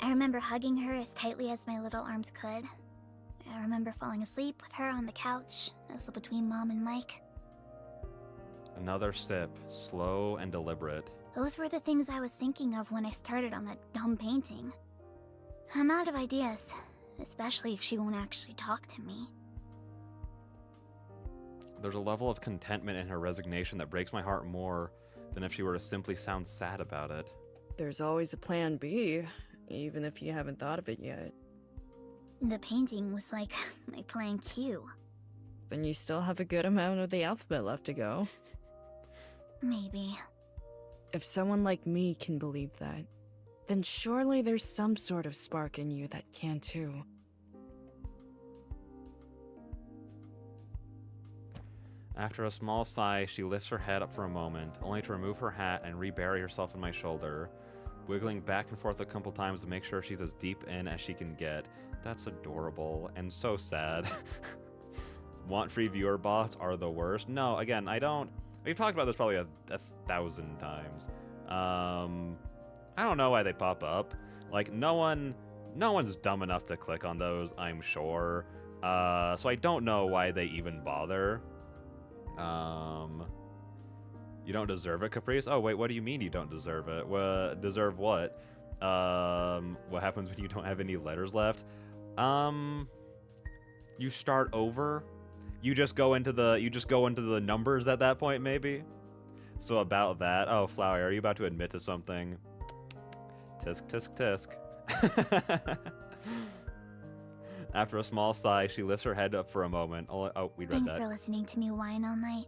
I remember hugging her as tightly as my little arms could. I remember falling asleep with her on the couch, nestled between Mom and Mike. Another sip, slow and deliberate. Those were the things I was thinking of when I started on that dumb painting. I'm out of ideas, especially if she won't actually talk to me. There's a level of contentment in her resignation that breaks my heart more than if she were to simply sound sad about it. There's always a plan B, even if you haven't thought of it yet. The painting was like my plan Q. Then you still have a good amount of the alphabet left to go. Maybe. If someone like me can believe that, then surely there's some sort of spark in you that can too. After a small sigh, she lifts her head up for a moment, only to remove her hat and rebury herself in my shoulder, wiggling back and forth a couple times to make sure she's as deep in as she can get. That's adorable and so sad. Want free viewer bots are the worst. No, again, I don't. We've talked about this probably a 1,000 times. I don't know why they pop up. Like, no one's dumb enough to click on those, I'm sure. So I don't know why they even bother. You don't deserve it, Caprice? Oh, wait, what do you mean you don't deserve it? Deserve what? What happens when you don't have any letters left? You start over? You just go into the numbers at that point, maybe? So about that. Oh, Flowey, are you about to admit to something? Tisk, tisk, tisk. After a small sigh, she lifts her head up for a moment. Oh, we read Thanks that. for listening to me whine all night.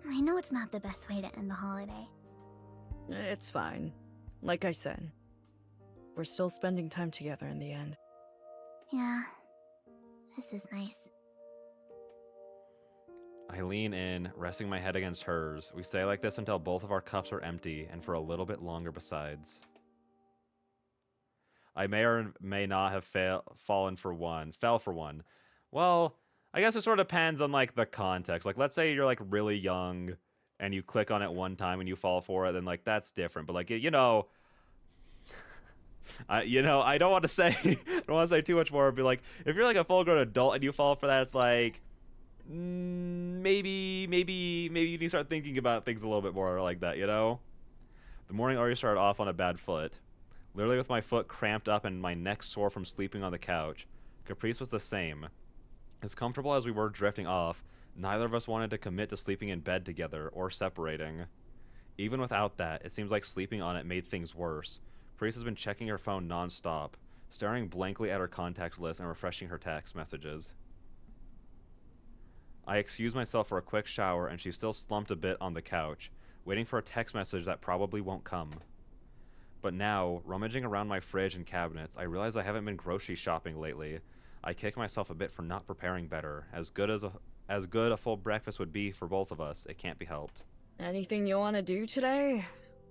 I know it's not the best way to end the holiday. It's fine. Like I said, we're still spending time together in the end. Yeah, this is nice. I lean in, resting my head against hers. We stay like this until both of our cups are empty, and for a little bit longer besides. I may or may not have fell for one. Well, I guess it sort of depends on, like, the context. Like, let's say you're, like, really young, and you click on it one time and you fall for it, then, like, that's different. But, like, you know... I don't want to say... I don't want to say too much more, but, like, if you're, like, a full-grown adult and you fall for that, it's like... maybe you need to start thinking about things a little bit more like that, you know? The morning already started off on a bad foot. Literally with my foot cramped up and my neck sore from sleeping on the couch. Caprice was the same. As comfortable as we were drifting off, neither of us wanted to commit to sleeping in bed together or separating. Even without that, it seems like sleeping on it made things worse. Caprice has been checking her phone non-stop, staring blankly at her contacts list and refreshing her text messages. I excuse myself for a quick shower and she's still slumped a bit on the couch, waiting for a text message that probably won't come. But now, rummaging around my fridge and cabinets, I realize I haven't been grocery shopping lately. I kick myself a bit for not preparing better. As good a full breakfast would be for both of us, it can't be helped. Anything you want to do today?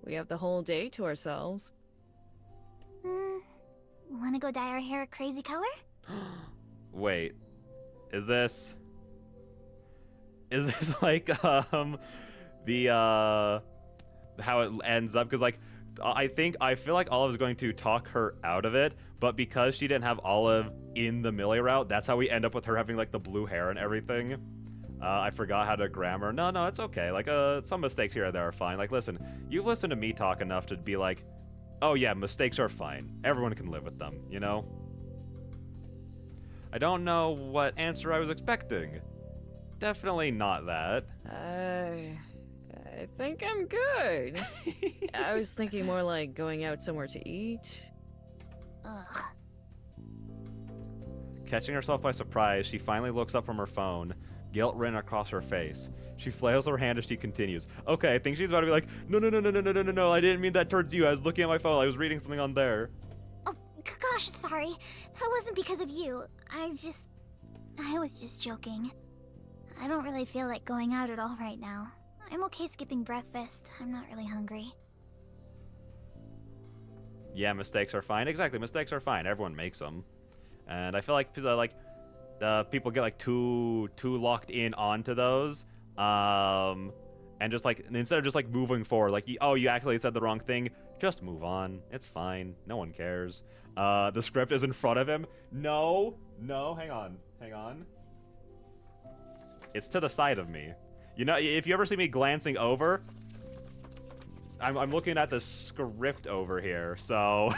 We have the whole day to ourselves. Wanna go dye our hair a crazy color? Wait, is this like how it ends up? Because, like, I feel like Olive's going to talk her out of it, but because she didn't have Olive in the Millie route, that's how we end up with her having, like, the blue hair and everything. I forgot how to grammar. No, it's okay. Like, some mistakes here or there are fine. Like, listen, you've listened to me talk enough to be like, oh yeah, mistakes are fine. Everyone can live with them, you know? I don't know what answer I was expecting. Definitely not that. I think I'm good. I was thinking more like going out somewhere to eat. Ugh. Catching herself by surprise, she finally looks up from her phone, guilt written across her face. She flails her hand as she continues. Okay, I think she's about to be like, no, I didn't mean that towards you. I was looking at my phone. I was reading something on there. Oh, gosh, sorry. That wasn't because of you. I was just joking. I don't really feel like going out at all right now. I'm okay skipping breakfast. I'm not really hungry. Yeah, mistakes are fine. Exactly, mistakes are fine. Everyone makes them. And I feel like people get like too locked in onto those. And just like instead of just like moving forward, like you actually said the wrong thing, just move on. It's fine. No one cares. The script is in front of him. No, hang on. It's to the side of me. You know, if you ever see me glancing over, I'm looking at the script over here, so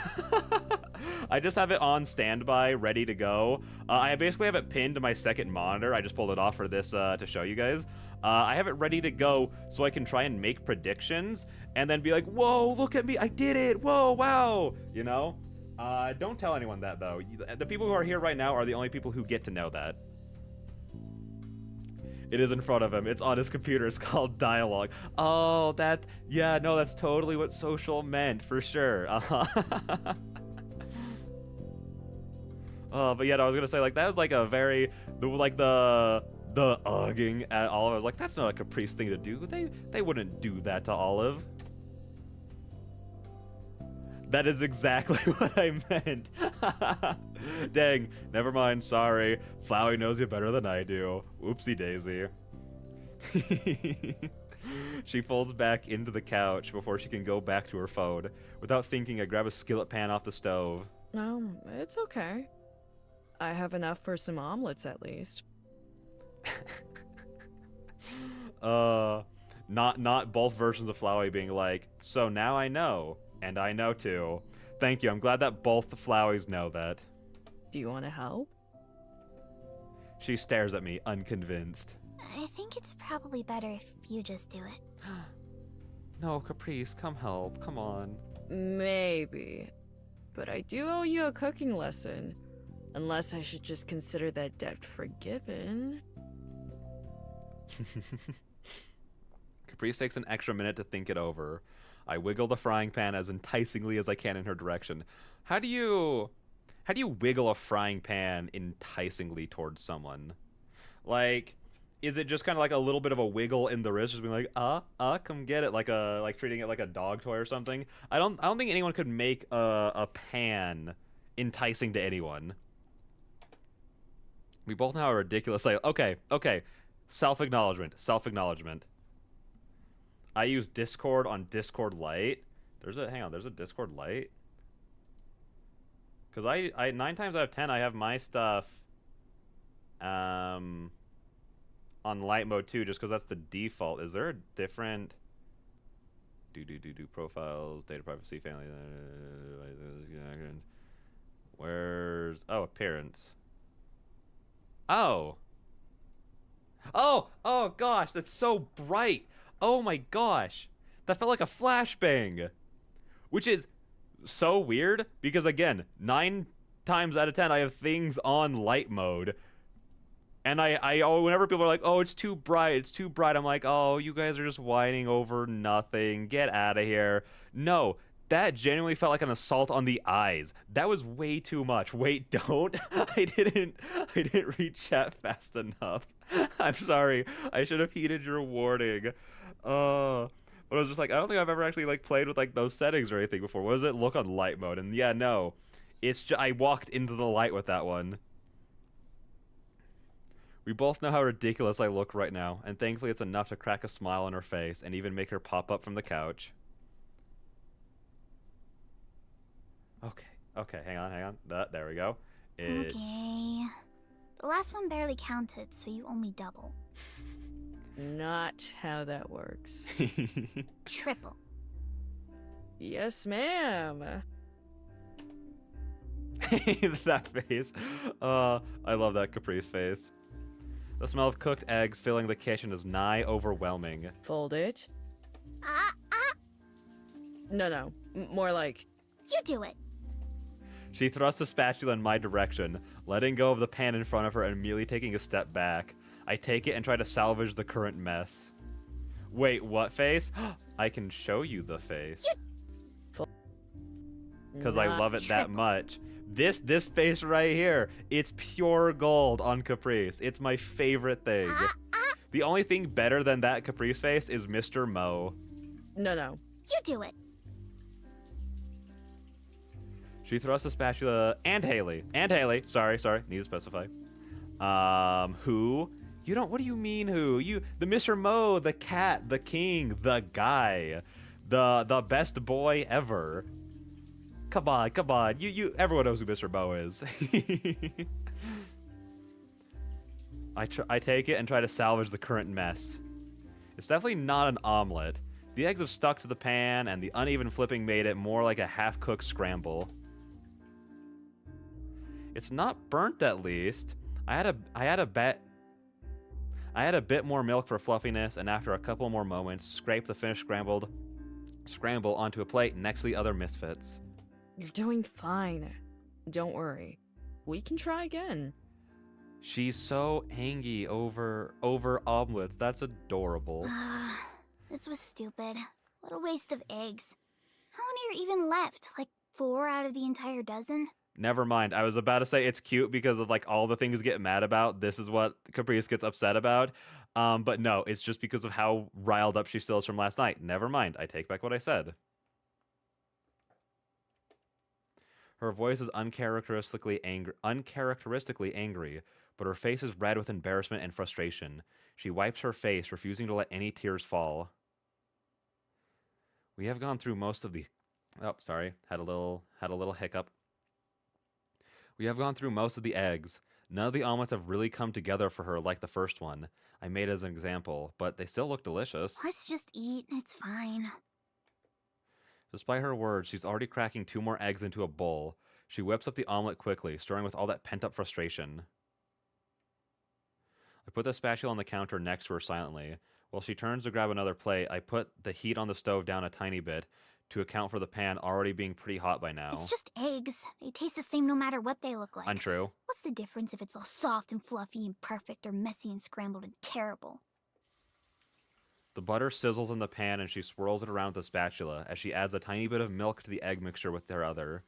I just have it on standby, ready to go. I basically have it pinned to my second monitor. I just pulled it off for this to show you guys. I have it ready to go so I can try and make predictions and then be like, whoa, look at me, I did it, whoa, wow, you know? Don't tell anyone that, though. The people who are here right now are the only people who get to know that. It is in front of him. It's on his computer. It's called dialogue. Oh, yeah, no, that's totally what social meant, for sure. But yeah, no, I was gonna say, like, that was like a very, the ugging at Olive. I was like, that's not a Caprice thing to do. They wouldn't do that to Olive. That is exactly what I meant. Dang, never mind, sorry. Flowey knows you better than I do. Oopsie daisy. She folds back into the couch before she can go back to her phone. Without thinking, I grab a skillet pan off the stove. No, it's okay. I have enough for some omelets at least. Not both versions of Flowey being like, so now I know. And I know too. Thank you. I'm glad that both the Floweys know that. Do you want to help? She stares at me, unconvinced. I think it's probably better if you just do it. No, Caprice, come help. Come on. Maybe. But I do owe you a cooking lesson. Unless I should just consider that debt forgiven. Caprice takes an extra minute to think it over. I wiggle the frying pan as enticingly as I can in her direction. How do you wiggle a frying pan enticingly towards someone? Like, is it just kind of like a little bit of a wiggle in the wrist, just being like, come get it, like treating it like a dog toy or something? I don't think anyone could make a pan enticing to anyone. We both know how ridiculous. Like, okay, self-acknowledgement. I use Discord on Discord Lite. There's a Discord Lite? Because I 9 times out of 10, I have my stuff on light mode too, just because that's the default. Is there a different profiles, data privacy, family, where's, oh, appearance. Oh gosh, that's so bright. Oh my gosh, that felt like a flashbang, which is so weird because, again, 9 times out of 10 I have things on light mode, and I whenever people are like, oh, it's too bright, I'm like, oh, you guys are just whining over nothing, get out of here. No, that genuinely felt like an assault on the eyes. That was way too much. Wait, don't. I didn't read chat fast enough. I'm sorry. I should have heeded your warning. But I was just like, I don't think I've ever actually like played with like those settings or anything before. What does it look on light mode? And yeah, no, it's just, I walked into the light with that one. We both know how ridiculous I look right now, and thankfully it's enough to crack a smile on her face and even make her pop up from the couch. Okay, hang on. There we go. Okay. The last one barely counted, so you owe me double. Not how that works. Triple. Yes, ma'am. That face. I love that Caprice face. The smell of cooked eggs filling the kitchen is nigh overwhelming. Fold it. No. More like... You do it. She thrusts the spatula in my direction, letting go of the pan in front of her and immediately taking a step back. I take it and try to salvage the current mess. Wait, what face? I can show you the face. Because I love it that much. This face right here, it's pure gold on Caprice. It's my favorite thing. The only thing better than that Caprice face is Mr. Mo. No. You do it. She thrusts the spatula and Haley. And Haley. Sorry. Need to specify. Who? You don't. What do you mean who? The Mr. Mo, the cat, the king, the guy, the best boy ever. Come on. Everyone knows who Mr. Mo is. I take it and try to salvage the current mess. It's definitely not an omelet. The eggs have stuck to the pan, and the uneven flipping made it more like a half-cooked scramble. It's not burnt, at least. I had a bit more milk for fluffiness, and after a couple more moments, scrape the finished scramble onto a plate next to the other misfits. You're doing fine. Don't worry. We can try again. She's so angy over omelets. That's adorable. This was stupid. What a waste of eggs. How many are even left? Like 4 out of the entire dozen? Never mind. I was about to say it's cute because of like all the things you get mad about. This is what Caprice gets upset about. But no, it's just because of how riled up she still is from last night. Never mind. I take back what I said. Her voice is uncharacteristically angry, but her face is red with embarrassment and frustration. She wipes her face, refusing to let any tears fall. We have gone through most of the... Oh, sorry. Had a little hiccup. We have gone through most of the eggs. None of the omelets have really come together for her like the first one I made as an example, but they still look delicious. Let's just eat. It's fine. Despite her words, she's already cracking 2 more eggs into a bowl. She whips up the omelet quickly, stirring with all that pent-up frustration. I put the spatula on the counter next to her silently. While she turns to grab another plate, I put the heat on the stove down a tiny bit to account for the pan already being pretty hot by now. It's just eggs. They taste the same no matter what they look like. Untrue. What's the difference if it's all soft and fluffy and perfect or messy and scrambled and terrible? The butter sizzles in the pan and she swirls it around with the spatula as she adds a tiny bit of milk to the egg mixture with her other.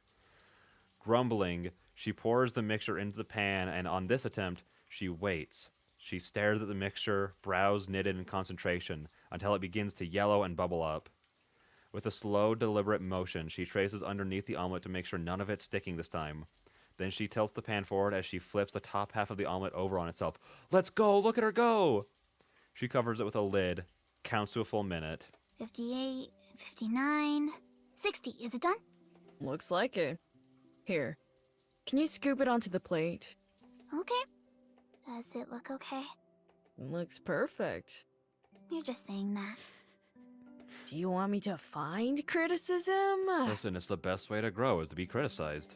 Grumbling, she pours the mixture into the pan, and on this attempt, she waits. She stares at the mixture, brows knitted in concentration, until it begins to yellow and bubble up. With a slow, deliberate motion, she traces underneath the omelet to make sure none of it's sticking this time. Then she tilts the pan forward as she flips the top half of the omelet over on itself. Let's go! Look at her go! She covers it with a lid, counts to a full minute. 58, 59, 60. Is it done? Looks like it. Here. Can you scoop it onto the plate? Okay. Does it look okay? Looks perfect. You're just saying that. Do you want me to find criticism? Listen, it's the best way to grow is to be criticized.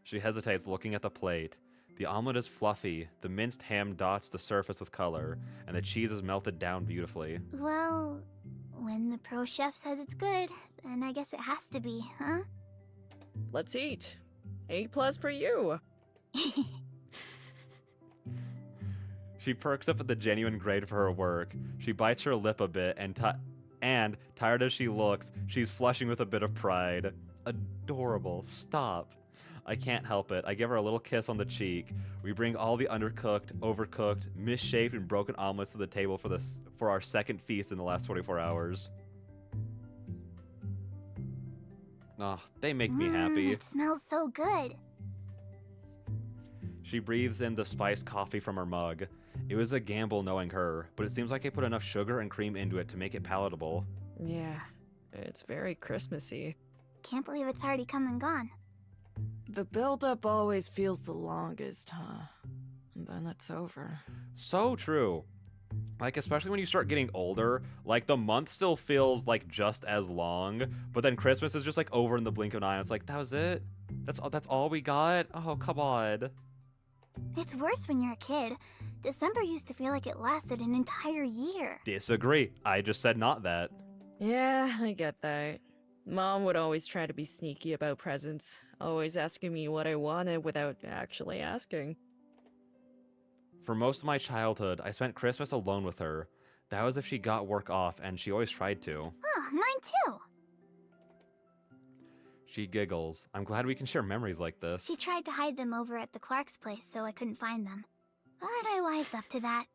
She hesitates, looking at the plate. The omelet is fluffy, the minced ham dots the surface with color, and the cheese is melted down beautifully. Well, when the pro chef says it's good, then I guess it has to be, huh? Let's eat. 8+ for you. She perks up at the genuine grade for her work. She bites her lip a bit, and tired as she looks, she's flushing with a bit of pride. Adorable. Stop. I can't help it. I give her a little kiss on the cheek. We bring all the undercooked, overcooked, misshaped, and broken omelets to the table for our second feast in the last 24 hours. Oh, they make me happy. It smells so good. She breathes in the spiced coffee from her mug. It was a gamble knowing her, but it seems like I put enough sugar and cream into it to make it palatable. Yeah, it's very Christmassy. Can't believe it's already come and gone. The build-up always feels the longest, huh? And then it's over. So true. Like, especially when you start getting older, like, the month still feels, like, just as long, but then Christmas is just, like, over in the blink of an eye. It's like, that was it? That's all we got? Oh, come on. It's worse when you're a kid. December used to feel like it lasted an entire year. Disagree. I just said not that. Yeah, I get that. Mom would always try to be sneaky about presents, always asking me what I wanted without actually asking. For most of my childhood, I spent Christmas alone with her. That was if she got work off, and she always tried to. Oh, mine too. She giggles. I'm glad we can share memories like this. She tried to hide them over at the Clark's place so I couldn't find them. But I wised up to that.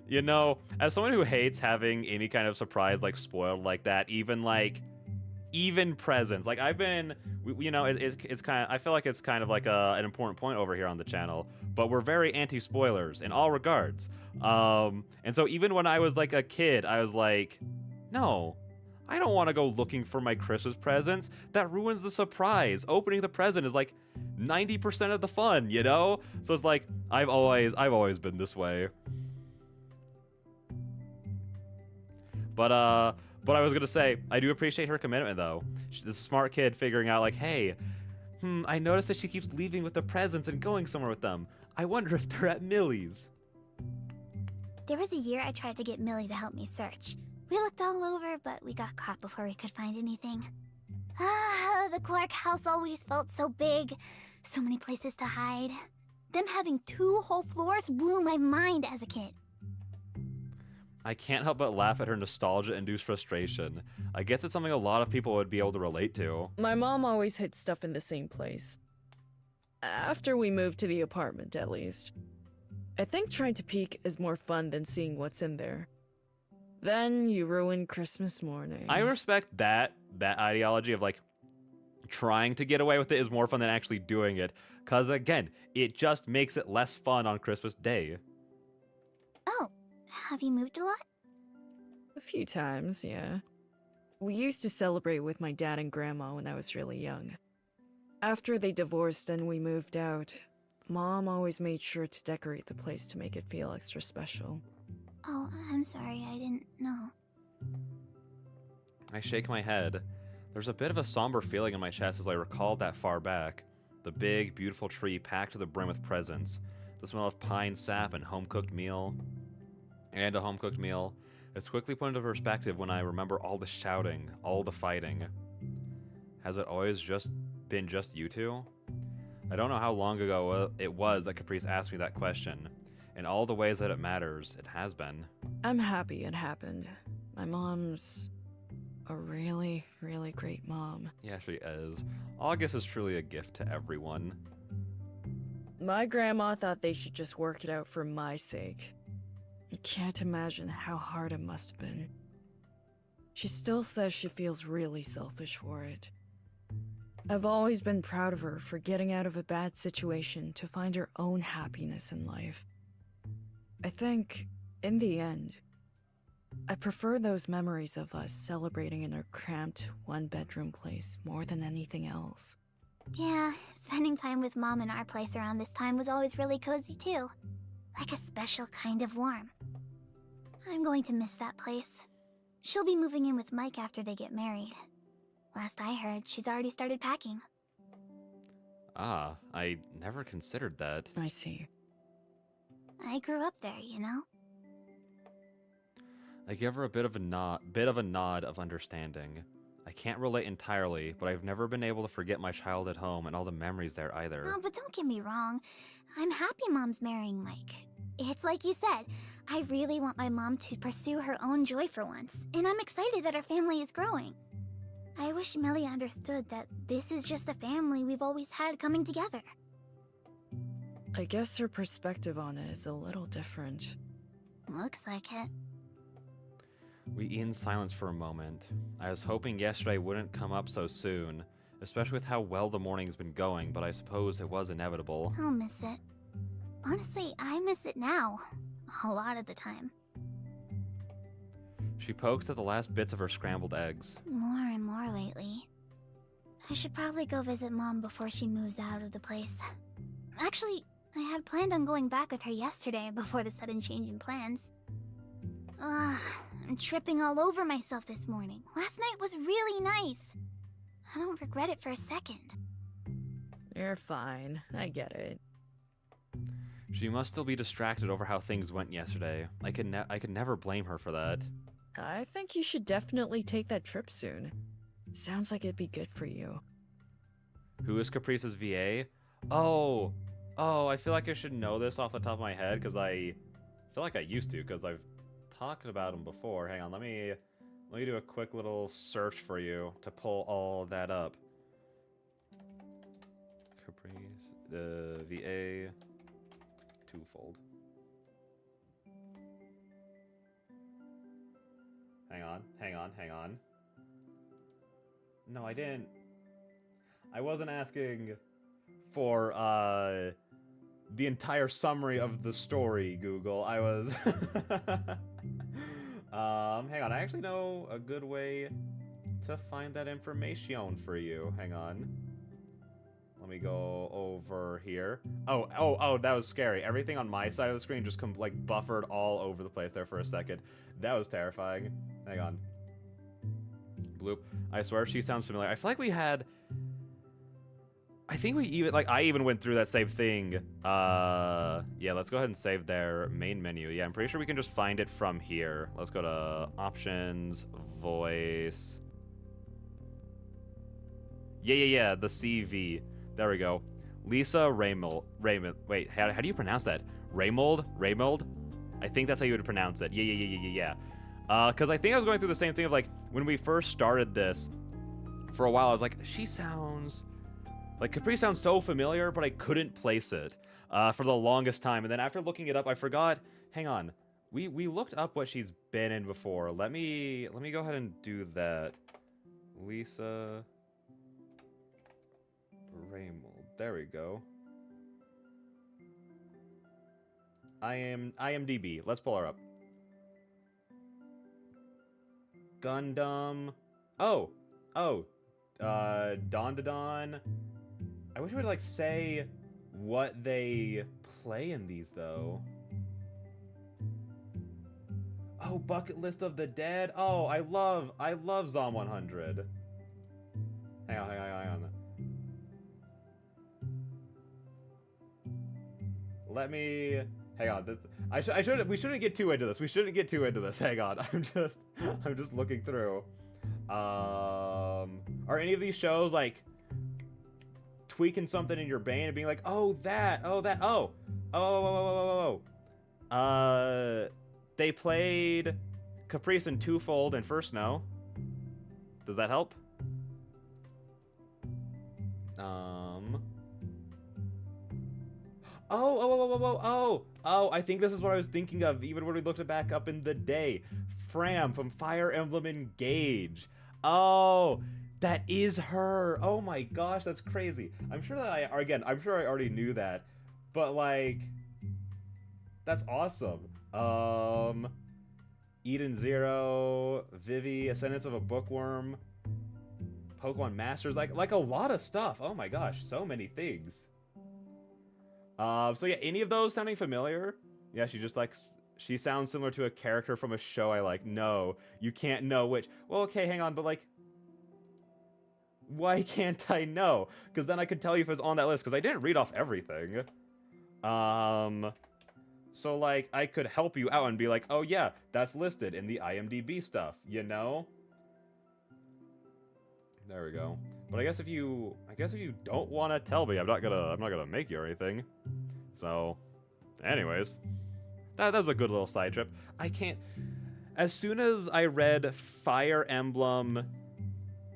You know, as someone who hates having any kind of surprise like spoiled like that, even even presents. Like I've been, you know, it's kind of. I feel like it's kind of like an important point over here on the channel. But we're very anti-spoilers in all regards. And so even when I was like a kid, I was like, no, I don't want to go looking for my Christmas presents. That ruins the surprise. Opening the present is like 90% of the fun, you know? So it's like I've always been this way. But I was gonna say, I do appreciate her commitment though. She's a smart kid figuring out like, hey, I noticed that she keeps leaving with the presents and going somewhere with them. I wonder if they're at Millie's. There was a year I tried to get Millie to help me search. We looked all over, but we got caught before we could find anything. The Clark house always felt so big. So many places to hide. Them having 2 whole floors blew my mind as a kid. I can't help but laugh at her nostalgia-induced frustration. I guess it's something a lot of people would be able to relate to. My mom always hid stuff in the same place. After we moved to the apartment, at least. I think trying to peek is more fun than seeing what's in there. Then you ruin Christmas morning. I respect that ideology of like trying to get away with it is more fun than actually doing it. Cause again, it just makes it less fun on Christmas Day. Oh, have you moved a lot? A few times, yeah. We used to celebrate with my dad and grandma when I was really young. After they divorced and we moved out, Mom always made sure to decorate the place to make it feel extra special. Oh, I'm sorry, I didn't know. I shake my head. There's a bit of a somber feeling in my chest as I recall that far back. The big, beautiful tree packed to the brim with presents. The smell of pine sap and a home-cooked meal. It's quickly put into perspective when I remember all the shouting, all the fighting. Has it always been just you two? I don't know how long ago it was that Caprice asked me that question. In all the ways that it matters, it has been. I'm happy it happened. My mom's a really, really great mom. Yeah, she is. August is truly a gift to everyone. My grandma thought they should just work it out for my sake. I can't imagine how hard it must have been. She still says she feels really selfish for it. I've always been proud of her for getting out of a bad situation to find her own happiness in life. I think, in the end, I prefer those memories of us celebrating in our cramped, one-bedroom place more than anything else. Yeah, spending time with Mom in our place around this time was always really cozy too. Like a special kind of warm. I'm going to miss that place. She'll be moving in with Mike after they get married. Last I heard, she's already started packing. Ah, I never considered that. I see. I grew up there, you know? I give her a bit of a nod of understanding. I can't relate entirely, but I've never been able to forget my childhood home and all the memories there either. Oh, but don't get me wrong. I'm happy Mom's marrying Mike. It's like you said, I really want my mom to pursue her own joy for once, and I'm excited that our family is growing. I wish Millie understood that this is just the family we've always had coming together. I guess her perspective on it is a little different. Looks like it. We eat in silence for a moment. I was hoping yesterday wouldn't come up so soon, especially with how well the morning's been going, but I suppose it was inevitable. I'll miss it. Honestly, I miss it now. A lot of the time. She pokes at the last bits of her scrambled eggs. More and more lately. I should probably go visit Mom before she moves out of the place. Actually, I had planned on going back with her yesterday before the sudden change in plans. I'm tripping all over myself this morning. Last night was really nice. I don't regret it for a second. You're fine. I get it. She must still be distracted over how things went yesterday. I could never blame her for that. I think you should definitely take that trip soon. Sounds like it'd be good for you. Who is Caprice's VA? Oh, I feel like I should know this off the top of my head because I feel like I used to because I've talked about him before. Hang on, let me do a quick little search for you to pull all of that up. Caprice, the VA, Twofold. Hang on. No, I didn't. I wasn't asking for the entire summary of the story, Google. I was hang on. I actually know a good way to find that information for you. Hang on. Let me go over here. Oh, that was scary. Everything on my side of the screen just like buffered all over the place there for a second. That was terrifying. Hang on. Bloop. I swear she sounds familiar. I feel like we had... I think we even... Like, I even went through that same thing. Yeah, let's go ahead and save their main menu. Yeah, I'm pretty sure we can just find it from here. Let's go to Options, Voice... Yeah, the CV. There we go. Lisa Raymold. Wait, how do you pronounce that? Raymold? I think that's how you would pronounce it. Yeah. Because I think I was going through the same thing of, like, when we first started this, for a while, I was like, she sounds... Like, Capri sounds so familiar, but I couldn't place it for the longest time. And then after looking it up, I forgot... Hang on. We looked up what she's been in before. Let me go ahead and do that. Lisa... Raymold. There we go. IMDb. Let's pull her up. Gundam. Oh. Don. I wish we would like say what they play in these though. Oh, Bucket List of the Dead. Oh, I love Zom 100. Hang on. Let me... Hang on. We shouldn't get too into this. Hang on. I'm just looking through. Are any of these shows like tweaking something in your brain and being like, they played Caprice and Twofold in First Snow. Does that help? Oh, I think this is what I was thinking of, even when we looked it back up in the day. Fram from Fire Emblem Engage. Oh, that is her. Oh my gosh, that's crazy. I'm sure I already knew that, but like, that's awesome. Eden Zero, Vivi, Ascendance of a Bookworm, Pokemon Masters, like a lot of stuff. Oh my gosh, so many things. So yeah, any of those sounding familiar? Yeah, she sounds similar to a character from a show I like. No, you can't know which. Well, okay, hang on, but like, why can't I know? Because then I could tell you if it was on that list, because I didn't read off everything. So like, I could help you out and be like, oh yeah, that's listed in the IMDb stuff, you know? There we go. But I guess if you don't want to tell me, I'm not gonna make you or anything. So, anyways, that was a good little side trip. I can't. As soon as I read Fire Emblem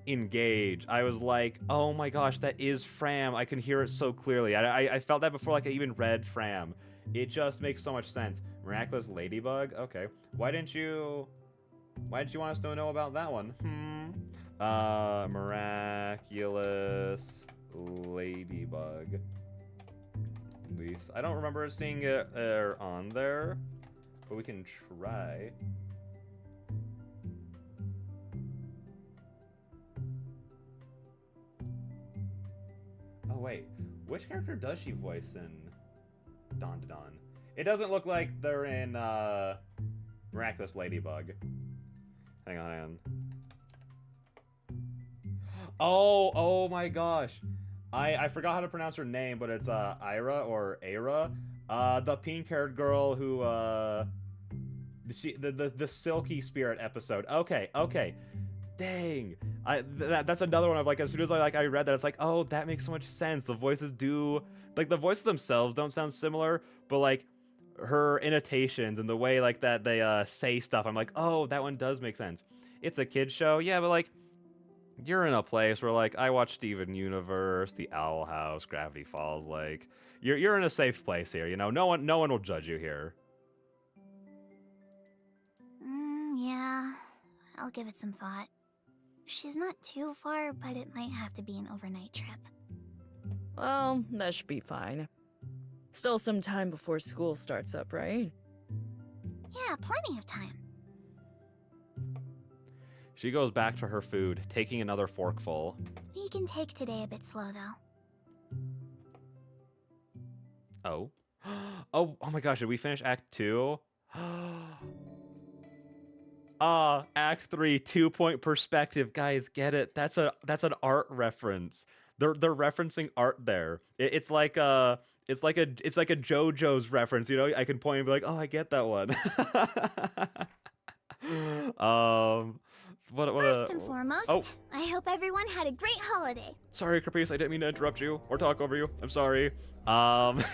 Engage, I was like, oh my gosh, that is Fram. I can hear it so clearly. I felt that before, like I even read Fram. It just makes so much sense. Miraculous Ladybug. Okay, why did you want us to know about that one? Miraculous Ladybug. At least I don't remember seeing it on there, but we can try. Oh wait, which character does she voice in Don? It doesn't look like they're in Miraculous Ladybug. Hang on. Oh my gosh. I forgot how to pronounce her name, but it's Ira or Aira. The pink-haired girl who the Silky Spirit episode. Okay. Dang. That's another one of like, as soon as I read that, it's like, oh, that makes so much sense. The voices do, like, the voices themselves don't sound similar, but like her intonations and the way like that they say stuff, I'm like, oh, that one does make sense. It's a kid's show, yeah, but like, you're in a place where, like, I watch Steven Universe, The Owl House, Gravity Falls. Like, you're in a safe place here. You know, no one will judge you here. Yeah, I'll give it some thought. She's not too far, but it might have to be an overnight trip. Well, that should be fine. Still some time before school starts up, right? Yeah, plenty of time. She goes back to her food, taking another forkful. We can take today a bit slow, though. Oh. Oh my gosh, did we finish Act 2? Act 3, 2-point perspective. Guys, get it. That's an art reference. They're referencing art there. It's like a JoJo's reference, you know? I can point and be like, "Oh, I get that one." First and foremost, oh. I hope everyone had a great holiday. Sorry, Caprice, I didn't mean to interrupt you or talk over you. I'm sorry. But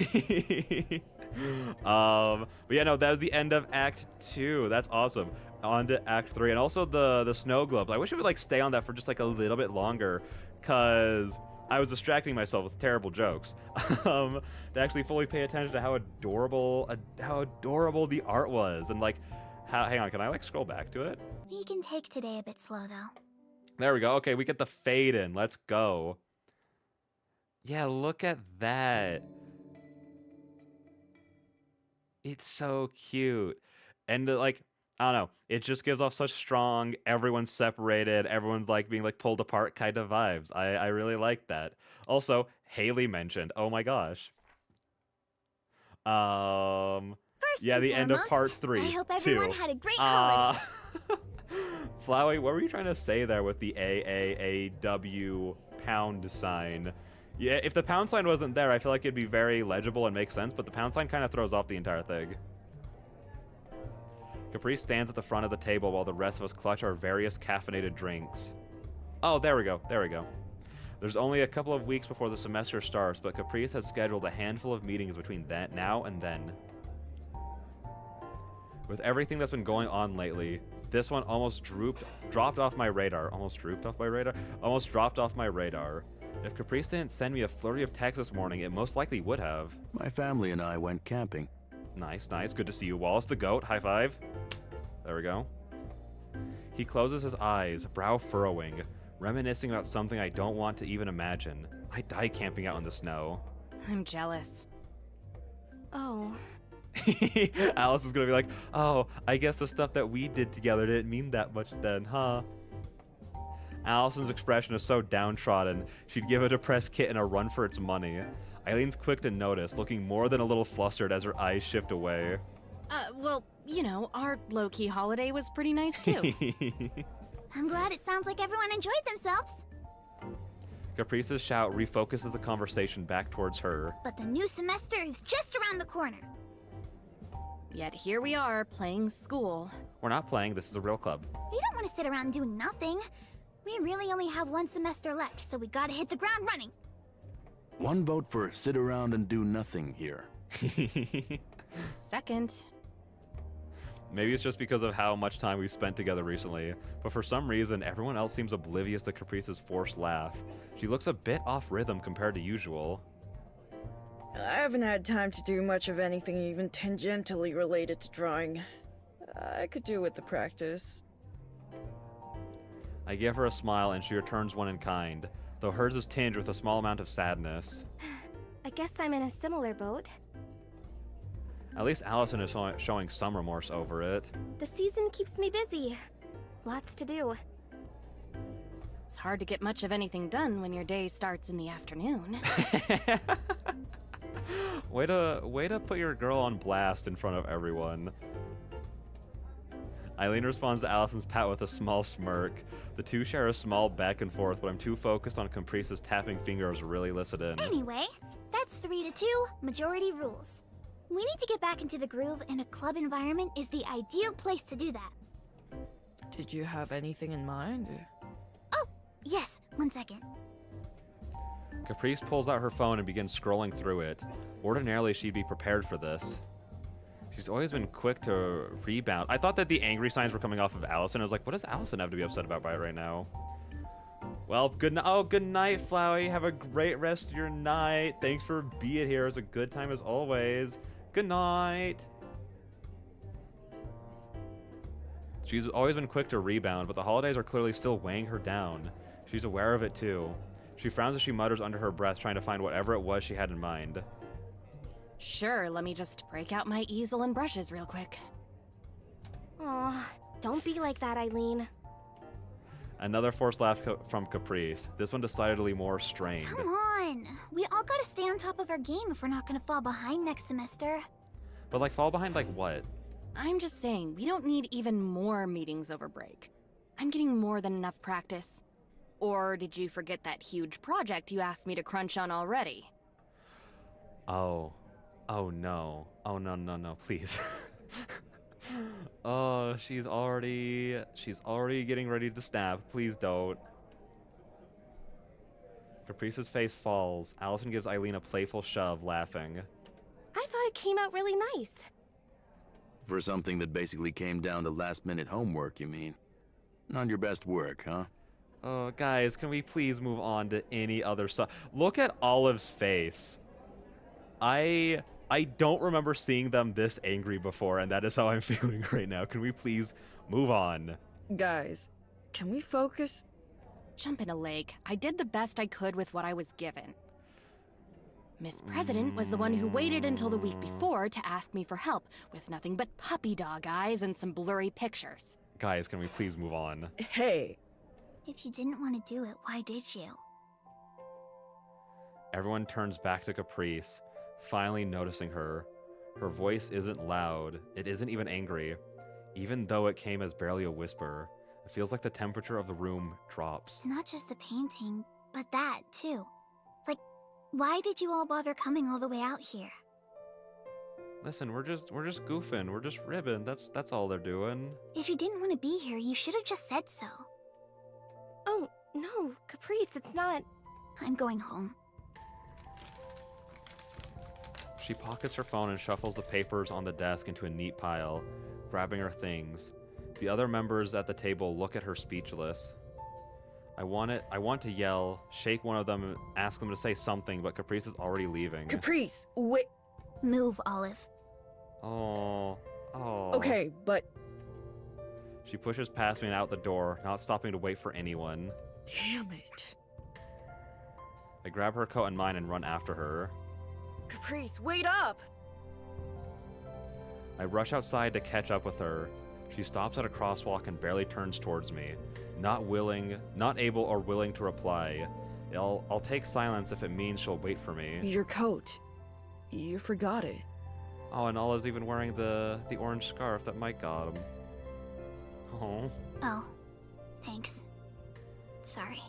yeah, no, that was the end of Act 2. That's awesome. On to Act 3, and also the snow globes. I wish it would like stay on that for just like a little bit longer, cause I was distracting myself with terrible jokes. To actually fully pay attention to how adorable the art was, and like hang on, can I like scroll back to it? We can take today a bit slow, though. There we go. Okay, we get the fade in. Let's go. Yeah, look at that. It's so cute. And like, I don't know, it just gives off such strong, everyone's separated, everyone's like being like pulled apart kind of vibes. I really like that. Also, Haley mentioned, oh my gosh. First yeah, and the end of foremost, part 3. I hope everyone had a great holiday. Flowey, what were you trying to say there with the AAAW pound sign? Yeah, if the pound sign wasn't there, I feel like it'd be very legible and make sense, but the pound sign kind of throws off the entire thing. Caprice stands at the front of the table while the rest of us clutch our various caffeinated drinks. Oh, there we go. There we go. There's only a couple of weeks before the semester starts, but Caprice has scheduled a handful of meetings between now and then. With everything that's been going on lately, this one almost dropped off my radar. Almost dropped off my radar. If Caprice didn't send me a flurry of texts this morning, it most likely would have. My family and I went camping. Nice, nice. Good to see you, Wallace the goat. High five. There we go. He closes his eyes, brow furrowing, reminiscing about something I don't want to even imagine. I die camping out in the snow. I'm jealous. Oh. Alice is gonna be like, oh, I guess the stuff that we did together didn't mean that much then, huh? Allison's expression is so downtrodden, she'd give a depressed kitten a run for its money. Eileen's quick to notice, looking more than a little flustered as her eyes shift away. Well, you know, our low-key holiday was pretty nice, too. I'm glad it sounds like everyone enjoyed themselves. Caprice's shout refocuses the conversation back towards her. But the new semester is just around the corner. Yet here we are, playing school. We're not playing, this is a real club. We don't want to sit around doing nothing. We really only have one semester left, so we gotta hit the ground running. One vote for sit around and do nothing here. Second. Maybe it's just because of how much time we've spent together recently, but for some reason, everyone else seems oblivious to Caprice's forced laugh. She looks a bit off rhythm compared to usual. I haven't had time to do much of anything even tangentially related to drawing. I could do with the practice. I give her a smile and she returns one in kind, though hers is tinged with a small amount of sadness. I guess I'm in a similar boat. At least Allison is showing some remorse over it. The season keeps me busy. Lots to do. It's hard to get much of anything done when your day starts in the afternoon. Way to put your girl on blast in front of everyone. Eileen responds to Allison's pat with a small smirk. The two share a small back and forth, but I'm too focused on Caprice's tapping fingers to really listen in. Anyway, that's 3-2, majority rules. We need to get back into the groove, and a club environment is the ideal place to do that. Did you have anything in mind? Oh, yes, 1 second. Caprice pulls out her phone and begins scrolling through it. Ordinarily, she'd be prepared for this. She's always been quick to rebound. I thought that the angry signs were coming off of Allison. I was like, what does Allison have to be upset about right now? Well, good night, Flowey. Have a great rest of your night. Thanks for being here. It was a good time as always. Good night. She's always been quick to rebound, but the holidays are clearly still weighing her down. She's aware of it too. She frowns as she mutters under her breath, trying to find whatever it was she had in mind. Sure, let me just break out my easel and brushes real quick. Aw, don't be like that, Eileen. Another forced laugh from Caprice, this one decidedly more strained. Come on. We all gotta stay on top of our game if we're not gonna fall behind next semester. But like fall behind like what? I'm just saying, we don't need even more meetings over break. I'm getting more than enough practice. Or did you forget that huge project you asked me to crunch on already? Oh. Oh no. Oh no, no, no, please. Oh, she's already getting ready to snap. Please don't. Caprice's face falls. Allison gives Eileen a playful shove, laughing. I thought it came out really nice. For something that basically came down to last-minute homework, you mean? Not your best work, huh? Guys, can we please move on to any other stuff? Look at Olive's face. I don't remember seeing them this angry before, and that is how I'm feeling right now. Can we please move on? Guys, can we focus? Jump in a lake. I did the best I could with what I was given. Miss President was the one who waited until the week before to ask me for help, with nothing but puppy dog eyes and some blurry pictures. Guys, can we please move on? Hey, If you didn't want to do it, why did you? Everyone turns back to Caprice, finally noticing her. Her voice isn't loud. It isn't even angry. Even though it came as barely a whisper, it feels like the temperature of the room drops. Not just the painting, but that, too. Like, why did you all bother coming all the way out here? Listen, we're just goofing. We're just ribbing. That's all they're doing. If you didn't want to be here, you should have just said so. Oh, no, Caprice, it's not. I'm going home. She pockets her phone and shuffles the papers on the desk into a neat pile, grabbing her things. The other members at the table look at her speechless. I want to yell, shake one of them, and ask them to say something, but Caprice is already leaving. Caprice, wait. Move, Olive. Oh. Okay, but She pushes past me and out the door, not stopping to wait for anyone. damn it. I grab her coat and mine and run after her. Caprice, wait up! I rush outside to catch up with her. She stops at a crosswalk and barely turns towards me, not able or willing to reply. I'll take silence if it means she'll wait for me. Your coat. You forgot it. Oh, and Ola's even wearing the orange scarf that Mike got him. Oh. Oh, thanks. Sorry.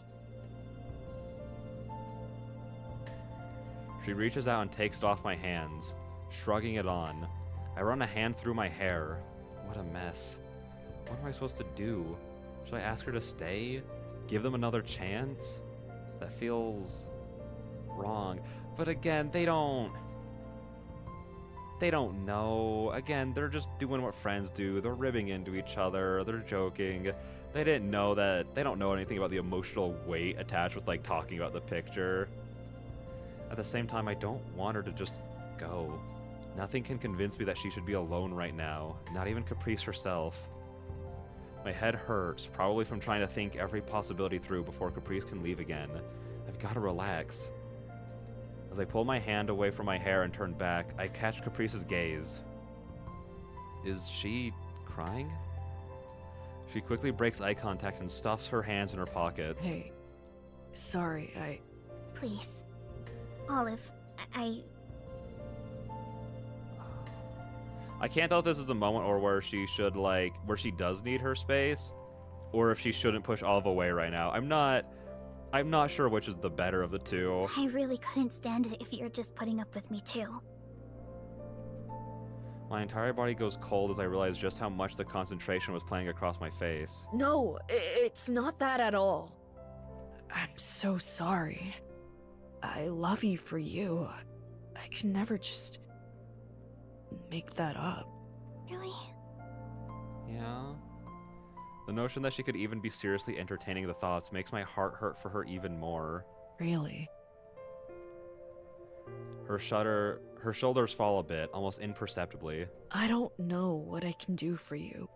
She reaches out and takes it off my hands, shrugging it on. I run a hand through my hair. What a mess. What am I supposed to do? Should I ask her to stay? Give them another chance? That feels wrong. But again, they don't know. Again, they're just doing what friends do. They're ribbing into each other. They're joking. They don't know anything about the emotional weight attached with like talking about the picture. At the same time, I don't want her to just go. Nothing can convince me that she should be alone right now, not even Caprice herself. My head hurts, probably from trying to think every possibility through before Caprice can leave again. I've got to relax. As I pull my hand away from my hair and turn back, I catch Caprice's gaze. Is she crying? She quickly breaks eye contact and stuffs her hands in her pockets. Hey, sorry, Please. Olive, I can't tell if this is the moment or where she does need her space, or if she shouldn't push Olive away right now. I'm not sure which is the better of the two. I really couldn't stand it if you're just putting up with me too. My entire body goes cold as I realize just how much the concentration was playing across my face. No, it's not that at all. I'm so sorry. I love you for you. I can never just make that up. Really? Yeah? The notion that she could even be seriously entertaining the thoughts makes my heart hurt for her even more. Really? Her shoulders fall a bit, almost imperceptibly. I don't know what I can do for you.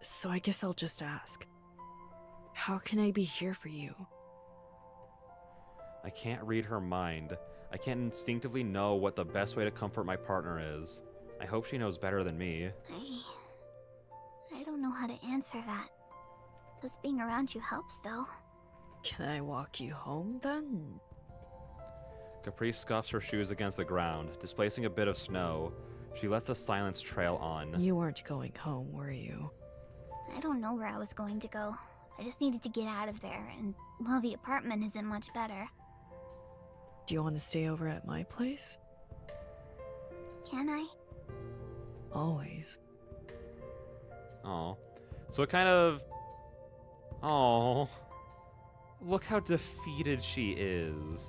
So I guess I'll just ask. How can I be here for you? I can't read her mind. I can't instinctively know what the best way to comfort my partner is. I hope she knows better than me. I don't know how to answer that. Just being around you helps, though. Can I walk you home then? Caprice scuffs her shoes against the ground, displacing a bit of snow. She lets the silence trail on. You weren't going home, were you? I don't know where I was going to go. I just needed to get out of there, and, well, the apartment isn't much better. Do you want to stay over at my place? Can I? Always. Oh. So it kind of... Oh. Look how defeated she is.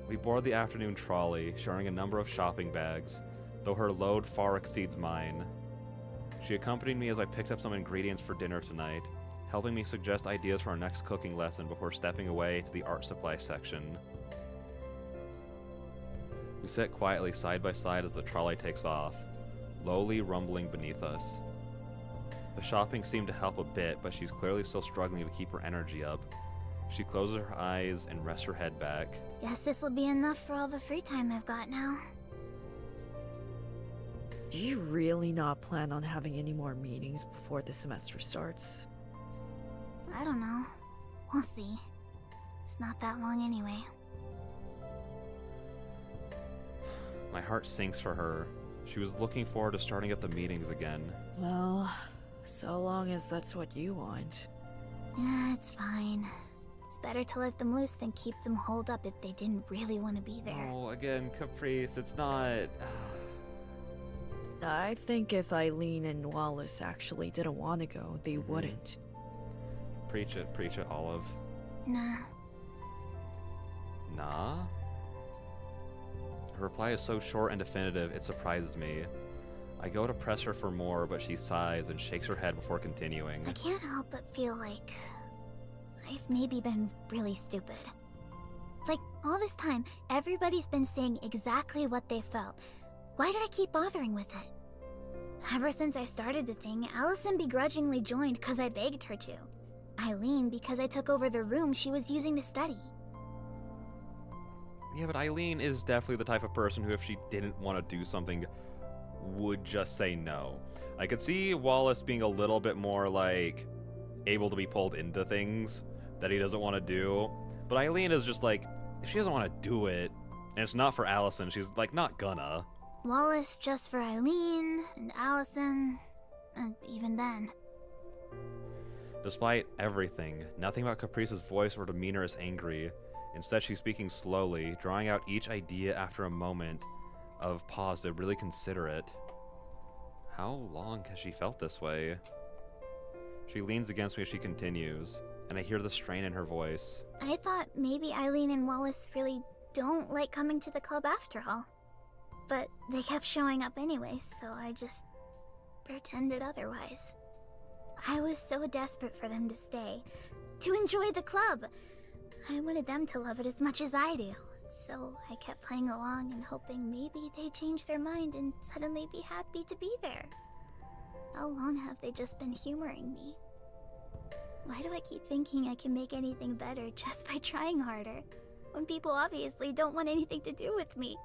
We board the afternoon trolley, sharing a number of shopping bags, though her load far exceeds mine. She accompanied me as I picked up some ingredients for dinner tonight, helping me suggest ideas for our next cooking lesson before stepping away to the art supply section. We sit quietly side by side as the trolley takes off, lowly rumbling beneath us. The shopping seemed to help a bit, but she's clearly still struggling to keep her energy up. She closes her eyes and rests her head back. Guess this'll be enough for all the free time I've got now. Do you really not plan on having any more meetings before the semester starts? I don't know. We'll see. It's not that long anyway. My heart sinks for her. She was looking forward to starting up the meetings again. Well, so long as that's what you want. Yeah, it's fine. It's better to let them loose than keep them holed up if they didn't really want to be there. Oh, again, Caprice, it's not... I think if Eileen and Wallace actually didn't want to go, they wouldn't. Preach it, Olive. Nah. Nah? Her reply is so short and definitive, it surprises me. I go to press her for more, but she sighs and shakes her head before continuing. I can't help but feel like I've maybe been really stupid. Like, all this time, everybody's been saying exactly what they felt. Why did I keep bothering with it? Ever since I started the thing, Allison begrudgingly joined because I begged her to. Eileen because I took over the room she was using to study. Yeah, but Eileen is definitely the type of person who, if she didn't want to do something, would just say no. I could see Wallace being a little bit more, like, able to be pulled into things that he doesn't want to do. But Eileen is just like, if she doesn't want to do it, and it's not for Allison, she's, like, not gonna. Wallace just for Eileen, and Allison, and even then. Despite everything, nothing about Caprice's voice or demeanor is angry. Instead, she's speaking slowly, drawing out each idea after a moment of pause to really consider it. How long has she felt this way? She leans against me as she continues, and I hear the strain in her voice. I thought maybe Eileen and Wallace really don't like coming to the club after all. But they kept showing up anyway, so I just pretended otherwise. I was so desperate for them to stay, to enjoy the club. I wanted them to love it as much as I do, so I kept playing along and hoping maybe they'd change their mind and suddenly be happy to be there. How long have they just been humoring me? Why do I keep thinking I can make anything better just by trying harder, when people obviously don't want anything to do with me?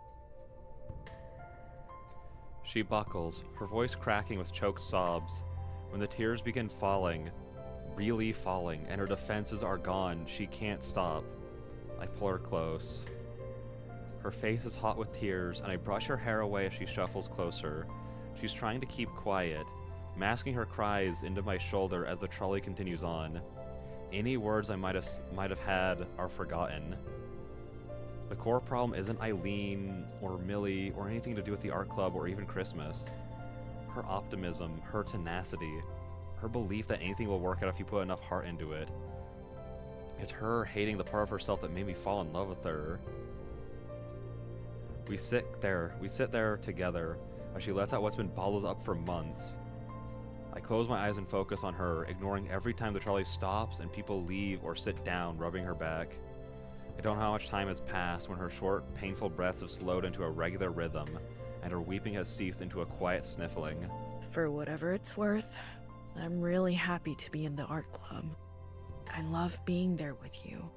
She buckles, her voice cracking with choked sobs. When the tears begin falling, really falling, and her defenses are gone, she can't stop. I pull her close. Her face is hot with tears, and I brush her hair away as she shuffles closer. She's trying to keep quiet, masking her cries into my shoulder as the trolley continues on. Any words I might have had are forgotten. The core problem isn't Eileen or Millie or anything to do with the art club or even Christmas. Her optimism, her tenacity, her belief that anything will work out if you put enough heart into it. It's her hating the part of herself that made me fall in love with her. We sit there together as she lets out what's been bottled up for months. I close my eyes and focus on her, ignoring every time the trolley stops and people leave or sit down, rubbing her back. I don't know how much time has passed when her short, painful breaths have slowed into a regular rhythm, and her weeping has ceased into a quiet sniffling. For whatever it's worth, I'm really happy to be in the art club. I love being there with you.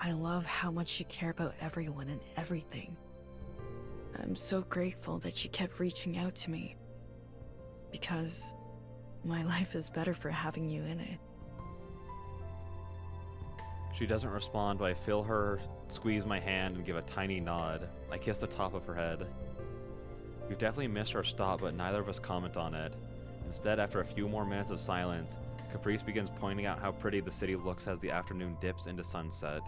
I love how much you care about everyone and everything. I'm so grateful that you kept reaching out to me. Because my life is better for having you in it. She doesn't respond, but I feel her squeeze my hand and give a tiny nod. I kiss the top of her head. We've definitely missed our stop, but neither of us comment on it. Instead, after a few more minutes of silence, Caprice begins pointing out how pretty the city looks as the afternoon dips into sunset.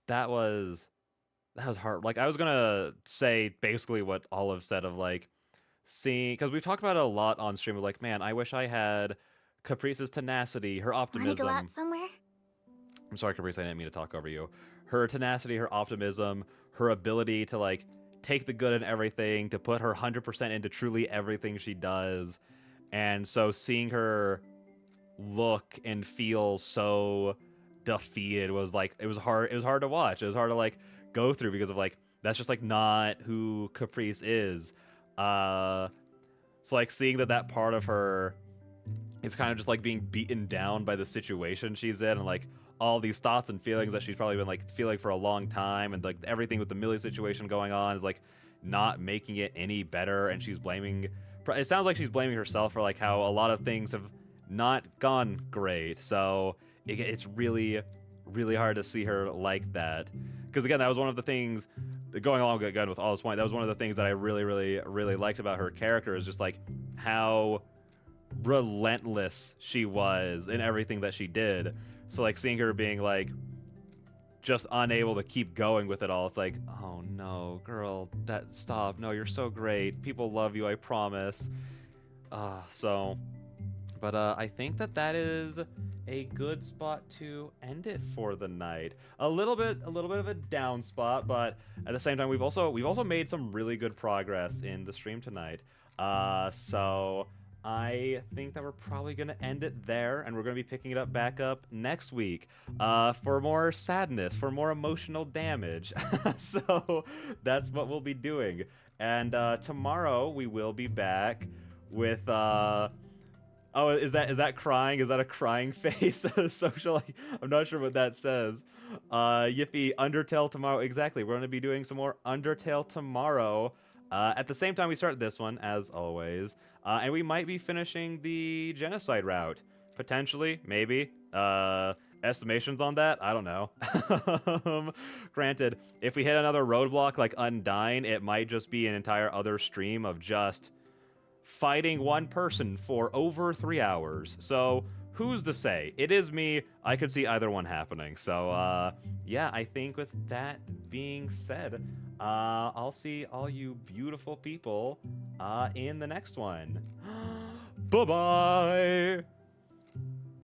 That was hard. Like, I was gonna say basically what Olive said of, like, seeing, because we've talked about it a lot on stream of, like, man, I wish I had Caprice's tenacity, her optimism. Wanna go out somewhere? I'm sorry, Caprice, I didn't mean to talk over you. Her tenacity, her optimism, her ability to, like, take the good in everything, to put her 100% into truly everything she does. And so seeing her look and feel so defeated was, like, it was hard to watch. It was hard to, like, go through because of, like, that's just, like, not who Caprice is. So, like, seeing that part of her is kind of just, like, being beaten down by the situation she's in, and, like, all these thoughts and feelings that she's probably been, like, feeling for a long time, and, like, everything with the Millie situation going on is, like, not making it any better, and she's blaming, it sounds like she's blaming herself for, like, how a lot of things have not gone great. So it's really, really hard to see her like that, because, again, that was one of the things, going along again with all this point, that was one of the things that I really, really, really liked about her character, is just, like, how relentless she was in everything that she did. So, like, seeing her being, like, just unable to keep going with it all, it's like, oh no, girl, stop, no, you're so great, people love you, I promise. But I think that is a good spot to end it for the night. A little bit of a down spot, but at the same time, we've also made some really good progress in the stream tonight. So I think that we're probably going to end it there, and we're going to be picking it up back up next week for more sadness, for more emotional damage. So that's what we'll be doing. And tomorrow we will be back with... Oh, is that crying? Is that a crying face? Social, like, I'm not sure what that says. Yippee, Undertale tomorrow. Exactly, we're going to be doing some more Undertale tomorrow. At the same time we start this one, as always. And we might be finishing the Genocide route. Potentially, maybe. Estimations on that? I don't know. Granted, if we hit another roadblock like Undyne, it might just be an entire other stream of just fighting one person for over 3 hours. So, who's to say? It is me. I could see either one happening. So, yeah, I think with that being said, I'll see all you beautiful people in the next one. Bye-bye!